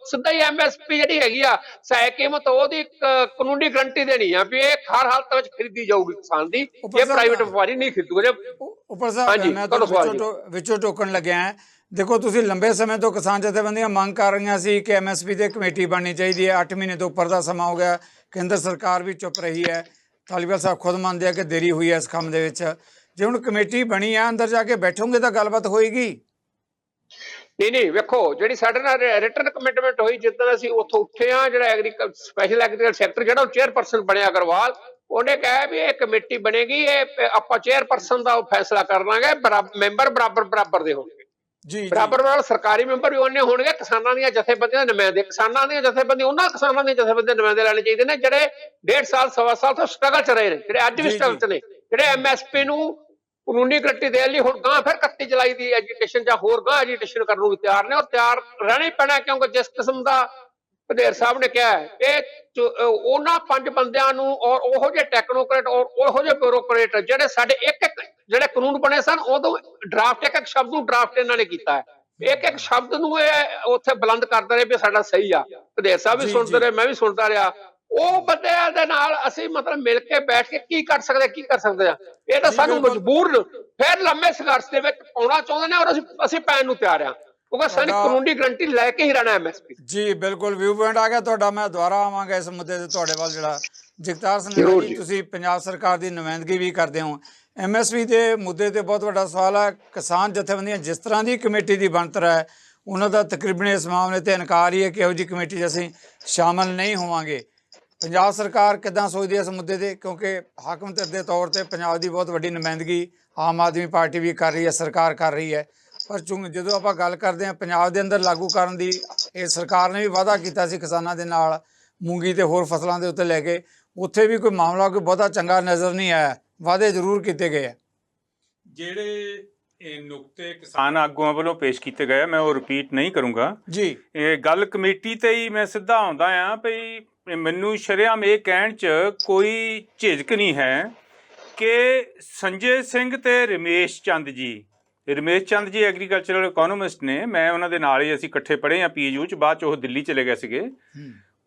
ਸਿੱਧਾ ਹੀ MSP ਜਿਹੜੀ ਹੈਗੀ ਆ ਸਹਾਇਕ ਕੀਮਤ, ਉਹਦੀ ਕਾਨੂੰਨੀ ਗਰੰਟੀ ਦੇਣੀ ਆ ਵੀ ਇਹ ਹਰ ਹਾਲਤ ਵਿੱਚ ਖਰੀਦੀ ਜਾਊਗੀ ਕਿਸਾਨ ਦੀ, ਇਹ ਪ੍ਰਾਈਵੇਟ ਵਪਾਰੀ ਨਹੀਂ ਖਰੀਦੂਗੇ। ਉੱਪਰ ਸਾਹਿਬ ਮੈਂ ਤੁਹਾਨੂੰ ਵਿੱਚੋਂ ਟੋਕਣ ਲੱਗਿਆ, ਦੇਖੋ ਤੁਸੀਂ ਲੰਬੇ ਸਮੇਂ ਤੋਂ ਕਿਸਾਨ ਜਥੇਬੰਦੀਆਂ ਮੰਗ ਕਰ ਰਹੀਆਂ ਸੀ ਕਿ MSP ਤੇ ਕਮੇਟੀ ਬਣਨੀ ਚਾਹੀਦੀ ਹੈ। 8 ਮਹੀਨੇ ਤੋਂ ਉੱਪਰ ਦਾ ਸਮਾਂ ਹੋ ਗਿਆ, ਕੇਂਦਰ ਸਰਕਾਰ ਵੀ ਚੁੱਪ ਰਹੀ ਹੈ, ਧਾਲੀਵਾਲ ਸਾਹਿਬ ਖੁਦ ਮੰਨਦੇ ਆ ਕਿ ਦੇਰੀ ਹੋਈ ਹੈ ਇਸ ਕੰਮ ਦੇ ਵਿੱਚ। ਜੇ ਹੁਣ ਕਮੇਟੀ ਬਣੀ ਆ, ਅੰਦਰ ਜਾ ਕੇ ਬੈਠੋਗੇ ਤਾਂ ਗੱਲਬਾਤ ਹੋਏਗੀ। ਨਹੀਂ ਵੇਖੋ, ਜਿਹੜੀ ਸਾਡੇ ਨਾਲ ਰਿਟਰਨ ਕਮਿਟਮੈਂਟ ਹੋਈ ਜਿੱਦਾਂ ਅਸੀਂ ਉੱਥੋਂ ਉੱਠੇ ਆ, ਜਿਹੜਾ ਸਪੈਸ਼ਲ ਐਗਰੀਕਲਚਰ ਸੈਕਟਰ ਜਿਹੜਾ ਉਹ ਚੇਅਰਪਰਸਨ ਬਣਿਆ ਅਗਰਵਾਲ, ਉਹਨੇ ਕਿਹਾ ਵੀ ਇਹ ਕਮੇਟੀ ਬਣੇਗੀ, ਇਹ ਆਪਾਂ ਚੇਅਰਪਰਸਨ ਦਾ ਫੈਸਲਾ ਕਰ ਲਾਂਗੇ, ਮੈਂਬਰ ਬਰਾਬਰ ਦੇ ਹੋਣਗੇ ਜੀ, ਬਰਾਬਰ ਨਾਲ ਸਰਕਾਰੀ ਮੈਂਬਰ ਵੀ ਉਹਨੇ ਹੋਣਗੇ, ਕਿਸਾਨਾਂ ਦੀਆਂ ਜਥੇਬੰਦੀਆਂ ਦੇ ਨੁਮਾਇੰਦੇ, ਕਿਸਾਨਾਂ ਦੀਆਂ ਜਥੇਬੰਦੀਆਂ ਉਹਨਾਂ ਕਿਸਾਨਾਂ ਦੀਆਂ ਜਥੇਬੰਦੀਆਂ ਦੇ ਨੁਮਾਇੰਦੇ ਲੈਣੇ ਚਾਹੀਦੇ ਨੇ ਜਿਹੜੇ 1.5 ਸਾਲ 1.25 ਸਾਲ ਤੋਂ ਸਟਰਗਲ ਚ ਰਹੇ ਨੇ, ਜਿਹੜੇ ਅੱਜ ਵੀ ਸਟਰਗਲ ਚ ਨੇ, ਜਿਹੜੇ MSP ਨੂੰ ਕਾਨੂੰਨੀ ਗਰੰਟੀ ਦੇਣ ਲਈ ਹੁਣ ਗਾਂ ਫਿਰ 31 ਜੁਲਾਈ ਦੀ ਐਜੀਟੇਸ਼ਨ ਜਾਂ ਹੋਰ ਗਾਂ ਐਜੀਟੇਸ਼ਨ ਕਰਨ ਨੂੰ ਵੀ ਤਿਆਰ ਨੇ, ਔਰ ਤਿਆਰ ਰਹਿਣਾ ਹੀ ਪੈਣਾ, ਕਿਉਂਕਿ ਜਿਸ ਕਿਸਮ ਦਾ ਬਧੇਰ ਸਾਹਿਬ ਨੇ ਕਿਹਾ ਹੈ, ਇਹ ਉਹਨਾਂ 5 ਬੰਦਿਆਂ ਨੂੰ ਔਰ ਉਹੋ ਜਿਹੇ ਟੈਕਨੋਕ੍ਰੇਟ ਔਰ ਉਹੋ ਜਿਹੇ ਬਿਊਰੋਕਰੇਟ ਜਿਹੜੇ ਸਾਡੇ ਇੱਕ ਜਿਹੜੇ ਕਾਨੂੰਨ ਬਣੇ ਸਨ ਉਦੋਂ ਡਰਾਫਟ ਇੱਕ ਸ਼ਬਦ ਨੂੰ ਡਰਾਫਟ ਇਹਨਾਂ ਨੇ ਕੀਤਾ ਹੈ, ਇੱਕ ਸ਼ਬਦ ਨੂੰ ਇਹ ਉੱਥੇ ਬੁਲੰਦ ਕਰਦੇ ਰਹੇ ਵੀ ਸਾਡਾ ਸਹੀ ਆ। ਬਧੇਰ ਸਾਹਿਬ ਵੀ ਸੁਣਦੇ ਰਹੇ, ਮੈਂ ਵੀ ਸੁਣਦਾ ਰਿਹਾ। ਉਹ ਬੰਦਿਆਂ ਦੇ ਨਾਲ ਅਸੀਂ ਮਤਲਬ ਮਿਲ ਕੇ ਬੈਠ ਕੇ ਕੀ ਕਰ ਸਕਦੇ ਆ, ਇਹ ਤਾਂ ਸਾਨੂੰ ਮਜਬੂਰ ਫਿਰ ਲੰਮੇ ਸੰਘਰਸ਼ ਦੇ ਵਿੱਚ ਪਾਉਣਾ ਚਾਹੁੰਦੇ ਨੇ, ਔਰ ਅਸੀਂ ਪੈਣ ਨੂੰ ਤਿਆਰ ਆ, ਕਿਉਂਕਿ ਸਾਡੀ ਕਾਨੂੰਨੀ ਗਰੰਟੀ ਲੈ ਕੇ ਹੀ ਰਹਿਣਾ MSP। ਜੀ ਬਿਲਕੁਲ, ਵਿਊ ਪੁਆਇੰਟ ਆ ਗਿਆ ਤੁਹਾਡਾ। ਮੈਂ ਦੁਬਾਰਾ ਆਵਾਂਗਾ ਇਸ ਮੁੱਦੇ ਤੇ ਤੁਹਾਡੇ ਵੱਲ। ਜਿਹੜਾ ਜਗਤਾਰ ਸਿੰਘ ਜੀ, ਤੁਸੀਂ ਪੰਜਾਬ ਸਰਕਾਰ ਦੀ ਨੁਮਾਇੰਦਗੀ ਵੀ ਕਰਦੇ ਹੋ, MSP ਦੇ ਮੁੱਦੇ ਤੇ ਬਹੁਤ ਵੱਡਾ ਸਵਾਲ ਹੈ। ਕਿਸਾਨ ਜਥੇਬੰਦੀਆਂ ਜਿਸ ਤਰ੍ਹਾਂ ਦੀ ਕਮੇਟੀ ਦੀ ਬਣਤਰ ਹੈ, ਉਹਨਾਂ ਦਾ ਤਕਰੀਬਨ ਇਸ ਮਾਮਲੇ ਤੇ ਇਨਕਾਰ ਹੀ ਹੈ ਕਿ ਇਹੋ ਜਿਹੀ ਕਮੇਟੀ 'ਚ ਅਸੀਂ ਸ਼ਾਮਲ ਨਹੀਂ ਹੋਵਾਂਗੇ। ਪੰਜਾਬ ਸਰਕਾਰ ਕਿੱਦਾਂ ਸੋਚਦੀ ਹੈ ਇਸ ਮੁੱਦੇ ਤੇ, ਕਿਉਂਕਿ ਹਾਕਮ ਧਿਰ ਦੇ ਤੌਰ ਤੇ ਪੰਜਾਬ ਦੀ ਬਹੁਤ ਵੱਡੀ ਨੁਮਾਇੰਦਗੀ ਆਮ ਆਦਮੀ ਪਾਰਟੀ ਵੀ ਕਰ ਰਹੀ ਹੈ, ਸਰਕਾਰ ਕਰ ਰਹੀ ਹੈ, ਪਰ ਜਦੋਂ ਆਪਾਂ ਗੱਲ ਕਰਦੇ ਹਾਂ ਪੰਜਾਬ ਦੇ ਅੰਦਰ ਲਾਗੂ ਕਰਨ ਦੀ, ਇਹ ਸਰਕਾਰ ਨੇ ਵੀ ਵਾਅਦਾ ਕੀਤਾ ਸੀ ਕਿਸਾਨਾਂ ਦੇ ਨਾਲ ਮੂੰਗੀ ਤੇ ਹੋਰ ਫਸਲਾਂ ਦੇ ਉੱਤੇ ਲੈ ਕੇ, ਉੱਥੇ ਵੀ ਕੋਈ ਮਾਮਲਾ ਕੋਈ ਬਹੁਤਾ ਚੰਗਾ ਨਜ਼ਰ ਨਹੀਂ ਆਇਆ। ਵਾਅਦੇ ਜ਼ਰੂਰ ਕੀਤੇ ਗਏ ਆ। ਜਿਹੜੇ ਇਹ ਨੁਕਤੇ ਕਿਸਾਨ ਆਗੂਆਂ ਵੱਲੋਂ ਪੇਸ਼ ਕੀਤੇ ਗਏ, ਮੈਂ ਉਹ ਰਿਪੀਟ ਨਹੀਂ ਕਰੂੰਗਾ ਜੀ। ਇਹ ਗੱਲ ਕਮੇਟੀ ਤੇ ਹੀ ਮੈਂ ਸਿੱਧਾ ਆਉਂਦਾ ਆ ਭਈ ਮੈਨੂੰ ਸ਼ਰੇਆਮ ਇਹ ਕਹਿਣ 'ਚ ਕੋਈ ਝਿਜਕ ਨਹੀਂ ਹੈ ਕਿ ਸੰਜੇ ਸਿੰਘ ਤੇ ਰਮੇਸ਼ ਚੰਦ ਜੀ ਐਗਰੀਕਲਚਰਲ ਇਕੋਨੋਮਿਸਟ ਨੇ, ਮੈਂ ਉਹਨਾਂ ਦੇ ਨਾਲ ਹੀ ਅਸੀਂ ਇਕੱਠੇ ਪੜ੍ਹੇ ਆ PU 'ਚ, ਬਾਅਦ 'ਚ ਉਹ ਦਿੱਲੀ ਚਲੇ ਗਏ ਸੀਗੇ।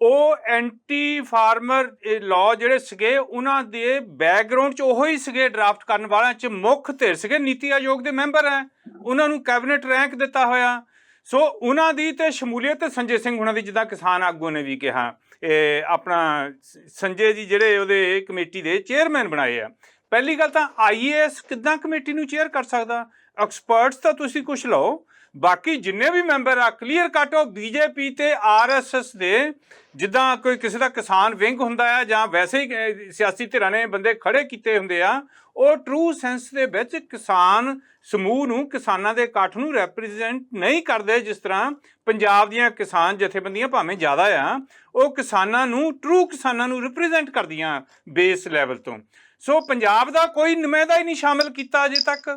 ਉਹ ਐਂਟੀ ਫਾਰਮਰ ਲਾਅ ਜਿਹੜੇ ਸੀਗੇ ਉਹਨਾਂ ਦੇ ਬੈਕਗਰਾਊਂਡ 'ਚ ਉਹੀ ਸੀਗੇ, ਡਰਾਫਟ ਕਰਨ ਵਾਲਿਆਂ 'ਚ ਮੁੱਖ ਧਿਰ ਸੀਗੇ, ਨੀਤੀ ਆਯੋਗ ਦੇ ਮੈਂਬਰ ਹੈ, ਉਹਨਾਂ ਨੂੰ ਕੈਬਨਿਟ ਰੈਂਕ ਦਿੱਤਾ ਹੋਇਆ। ਸੋ ਉਹਨਾਂ ਦੀ ਤੇ ਸ਼ਮੂਲੀਅਤ ਸੰਜੇ ਸਿੰਘ ਹੁਣਾਂ ਦੀ, ਜਿੱਦਾਂ ਕਿਸਾਨ ਆਗੂ ਨੇ ਵੀ ਕਿਹਾ, ਇਹ ਆਪਣਾ ਸੰਜੇ ਜੀ ਜਿਹੜੇ ਉਹਦੇ ਕਮੇਟੀ ਦੇ ਚੇਅਰਮੈਨ ਬਣਾਏ ਆ। ਪਹਿਲੀ ਗੱਲ ਤਾਂ IAS ਕਿੱਦਾਂ ਕਮੇਟੀ ਨੂੰ ਚੇਅਰ ਕਰ ਸਕਦਾ? ਐਕਸਪਰਟਸ ਤਾਂ ਤੁਸੀਂ ਕੁਛ ਲਓ, ਬਾਕੀ ਜਿੰਨੇ ਵੀ ਮੈਂਬਰ ਆ ਕਲੀਅਰ ਕੱਟ ਉਹ BJP ਤੇ RSS ਦੇ, ਜਿੱਦਾਂ ਕੋਈ ਕਿਸੇ ਦਾ ਕਿਸਾਨ ਵਿੰਗ ਹੁੰਦਾ ਆ ਜਾਂ ਵੈਸੇ ਹੀ ਸਿਆਸੀ ਧਿਰਾਂ ਨੇ ਬੰਦੇ ਖੜੇ ਕੀਤੇ ਹੁੰਦੇ ਆ, ਉਹ ਟਰੂ ਸੈਂਸ ਦੇ ਵਿੱਚ ਕਿਸਾਨ ਸਮੂਹ ਨੂੰ, ਕਿਸਾਨਾਂ ਦੇ ਇਕੱਠ ਨੂੰ ਰੈਪਰੈਜ਼ੈਂਟ ਨਹੀਂ ਕਰਦੇ। ਜਿਸ ਤਰ੍ਹਾਂ ਪੰਜਾਬ ਦੀਆਂ ਕਿਸਾਨ ਜਥੇਬੰਦੀਆਂ ਭਾਵੇਂ ਜ਼ਿਆਦਾ ਆ, ਉਹ ਕਿਸਾਨਾਂ ਨੂੰ, ਟਰੂ ਕਿਸਾਨਾਂ ਨੂੰ ਰਿਪਰੈਜ਼ੈਂਟ ਕਰਦੀਆਂ ਬੇਸ ਲੈਵਲ ਤੋਂ। ਸੋ ਪੰਜਾਬ ਦਾ ਕੋਈ ਨੁਮਾਇੰਦਾ ਹੀ ਨਹੀਂ ਸ਼ਾਮਿਲ ਕੀਤਾ ਅਜੇ ਤੱਕ,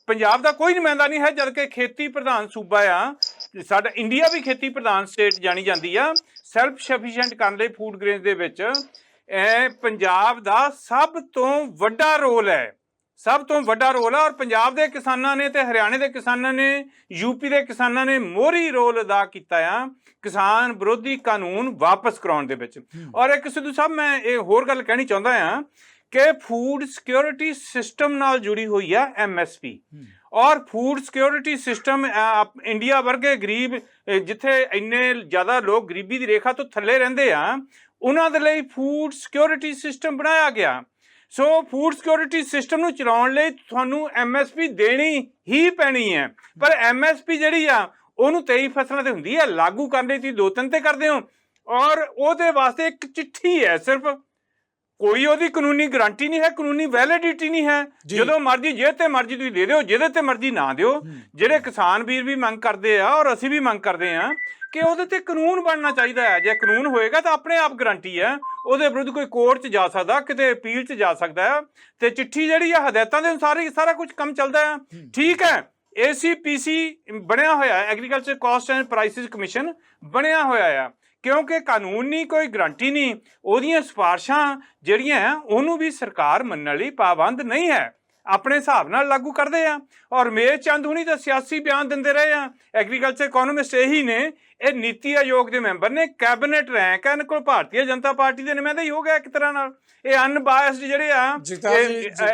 ਪੰਜਾਬ ਦਾ ਕੋਈ ਨੁਮਾਇੰਦਾ ਨਹੀਂ ਹੈ, ਜਦ ਕਿ ਖੇਤੀ ਪ੍ਰਧਾਨ ਸੂਬਾ ਆ ਸਾਡਾ। ਇੰਡੀਆ ਵੀ ਖੇਤੀ ਪ੍ਰਧਾਨ ਸਟੇਟ ਜਾਣੀ ਜਾਂਦੀ ਆ, ਸੈਲਫ ਸਫੀਸ਼ੀਐਂਟ ਕਰਨ ਲਈ ਫੂਡ ਗ੍ਰੇਨਸ ਦੇ ਵਿੱਚ ਇਹ ਪੰਜਾਬ ਦਾ ਸਭ ਤੋਂ ਵੱਡਾ ਰੋਲ ਹੈ। ਸਭ ਤੋਂ ਵੱਡਾ ਰੋਲ ਆ। ਔਰ ਪੰਜਾਬ ਦੇ ਕਿਸਾਨਾਂ ਨੇ ਤੇ ਹਰਿਆਣੇ ਦੇ ਕਿਸਾਨਾਂ ਨੇ, ਯੂਪੀ ਦੇ ਕਿਸਾਨਾਂ ਨੇ ਮੋਹਰੀ ਰੋਲ ਅਦਾ ਕੀਤਾ ਆ ਕਿਸਾਨ ਵਿਰੋਧੀ ਕਾਨੂੰਨ ਵਾਪਸ ਕਰਾਉਣ ਦੇ ਵਿੱਚ। ਔਰ ਇੱਕ ਸਿੱਧੂ ਸਾਹਿਬ ਮੈਂ ਇਹ ਹੋਰ ਗੱਲ ਕਹਿਣੀ ਚਾਹੁੰਦਾ ਆ ਕਿ ਫੂਡ ਸਿਕਿਉਰਿਟੀ ਸਿਸਟਮ ਨਾਲ ਜੁੜੀ ਹੋਈ ਆ MSP। ਔਰ ਫੂਡ ਸਿਕਿਉਰਿਟੀ ਸਿਸਟਮ ਇੰਡੀਆ ਵਰਗੇ ਗਰੀਬ ਜਿੱਥੇ ਇੰਨੇ ਜ਼ਿਆਦਾ ਲੋਕ ਗਰੀਬੀ ਦੀ ਰੇਖਾ ਤੋਂ ਥੱਲੇ ਰਹਿੰਦੇ ਆ, ਉਹਨਾਂ ਦੇ ਲਈ ਫੂਡ ਸਿਕਿਉਰਿਟੀ ਸਿਸਟਮ ਬਣਾਇਆ ਗਿਆ। ਸੋ ਫੂਡ ਸਿਕਿਉਰਿਟੀ ਸਿਸਟਮ ਨੂੰ ਚਲਾਉਣ ਲਈ ਤੁਹਾਨੂੰ MSP ਦੇਣੀ ਹੀ ਪੈਣੀ ਹੈ। ਪਰ MSP ਜਿਹੜੀ ਆ ਉਹਨੂੰ 23 ਫਸਲਾਂ ਤੇ ਹੁੰਦੀ ਹੈ, ਲਾਗੂ ਕਰਨ ਲਈ ਤੁਸੀਂ 2-3 ਤੇ ਕਰਦੇ ਹੋ। ਔਰ ਉਹਦੇ ਵਾਸਤੇ ਇੱਕ ਚਿੱਠੀ ਹੈ ਸਿਰਫ, ਕੋਈ ਉਹਦੀ ਕਾਨੂੰਨੀ ਗਾਰੰਟੀ ਨਹੀਂ ਹੈ, ਕਾਨੂੰਨੀ ਵੈਲਿਡਿਟੀ ਨਹੀਂ ਹੈ। ਜਦੋਂ ਮਰਜ਼ੀ ਜੇ ਤੇ ਮਰਜ਼ੀ ਤੁਸੀਂ ਦੇ ਦਿਓ, ਜਿਹਦੇ ਤੇ ਮਰਜ਼ੀ ਨਾ ਦਿਓ। ਜਿਹੜੇ ਕਿਸਾਨ ਵੀਰ ਵੀ ਮੰਗ ਕਰਦੇ ਆ ਔਰ ਅਸੀਂ ਵੀ ਮੰਗ ਕਰਦੇ ਆ ਕਿ ਉਹਦੇ ਤੇ ਕਾਨੂੰਨ ਬਣਨਾ ਚਾਹੀਦਾ ਹੈ। ਜੇ ਕਾਨੂੰਨ ਹੋਏਗਾ ਤਾਂ ਆਪਣੇ ਆਪ ਗਾਰੰਟੀ ਹੈ, ਉਹਦੇ ਵਿਰੁੱਧ ਕੋਈ ਕੋਰਟ 'ਚ ਜਾ ਸਕਦਾ, ਕਿਤੇ ਅਪੀਲ 'ਚ ਜਾ ਸਕਦਾ ਹੈ। ਤੇ ਚਿੱਠੀ ਜਿਹੜੀ ਆ ਹਦਾਇਤਾਂ ਦੇ ਅਨੁਸਾਰ ਹੀ ਸਾਰਾ ਕੁਝ ਕੰਮ ਚੱਲਦਾ ਹੈ। ਠੀਕ ਹੈ, ACPC ਬਣਿਆ ਹੋਇਆ, agriculture cost and prices commission ਬਣਿਆ ਹੋਇਆ ਆ, ਕਿਉਂਕਿ ਕਾਨੂੰਨੀ ਕੋਈ ਗਰੰਟੀ ਨਹੀਂ। ਉਹਦੀਆਂ ਸਿਫਾਰਸ਼ਾਂ ਜਿਹੜੀਆਂ ਉਹਨੂੰ ਵੀ ਸਰਕਾਰ ਮੰਨਣ ਲਈ ਪਾਬੰਦ ਨਹੀਂ ਹੈ, ਆਪਣੇ ਹਿਸਾਬ ਨਾਲ ਲਾਗੂ ਕਰਦੇ ਆ। ਔਰ ਰਮੇਸ਼ ਚੰਦ ਹੁਣੀ ਤਾਂ ਸਿਆਸੀ ਬਿਆਨ ਦਿੰਦੇ ਰਹੇ ਆ, ਐਗਰੀਕਲਚਰ ਇਕੋਨੋਮਿਸਟ ਇਹੀ ਨੇ, ਇਹ ਨੀਤੀ ਆਯੋਗ ਦੇ ਮੈਂਬਰ ਨੇ, ਕੈਬਨਿਟ ਰੈਂਕ ਹੈ ਇਹਨਾਂ ਕੋਲ, ਭਾਰਤੀ ਜਨਤਾ ਪਾਰਟੀ ਦੇ ਨੁਮਾਇੰਦੇ ਹੀ ਹੋ ਗਿਆ ਇੱਕ ਤਰ੍ਹਾਂ ਨਾਲ। ਇਹ ਅਨਬਾਇਸਡ ਜਿਹੜੇ ਆ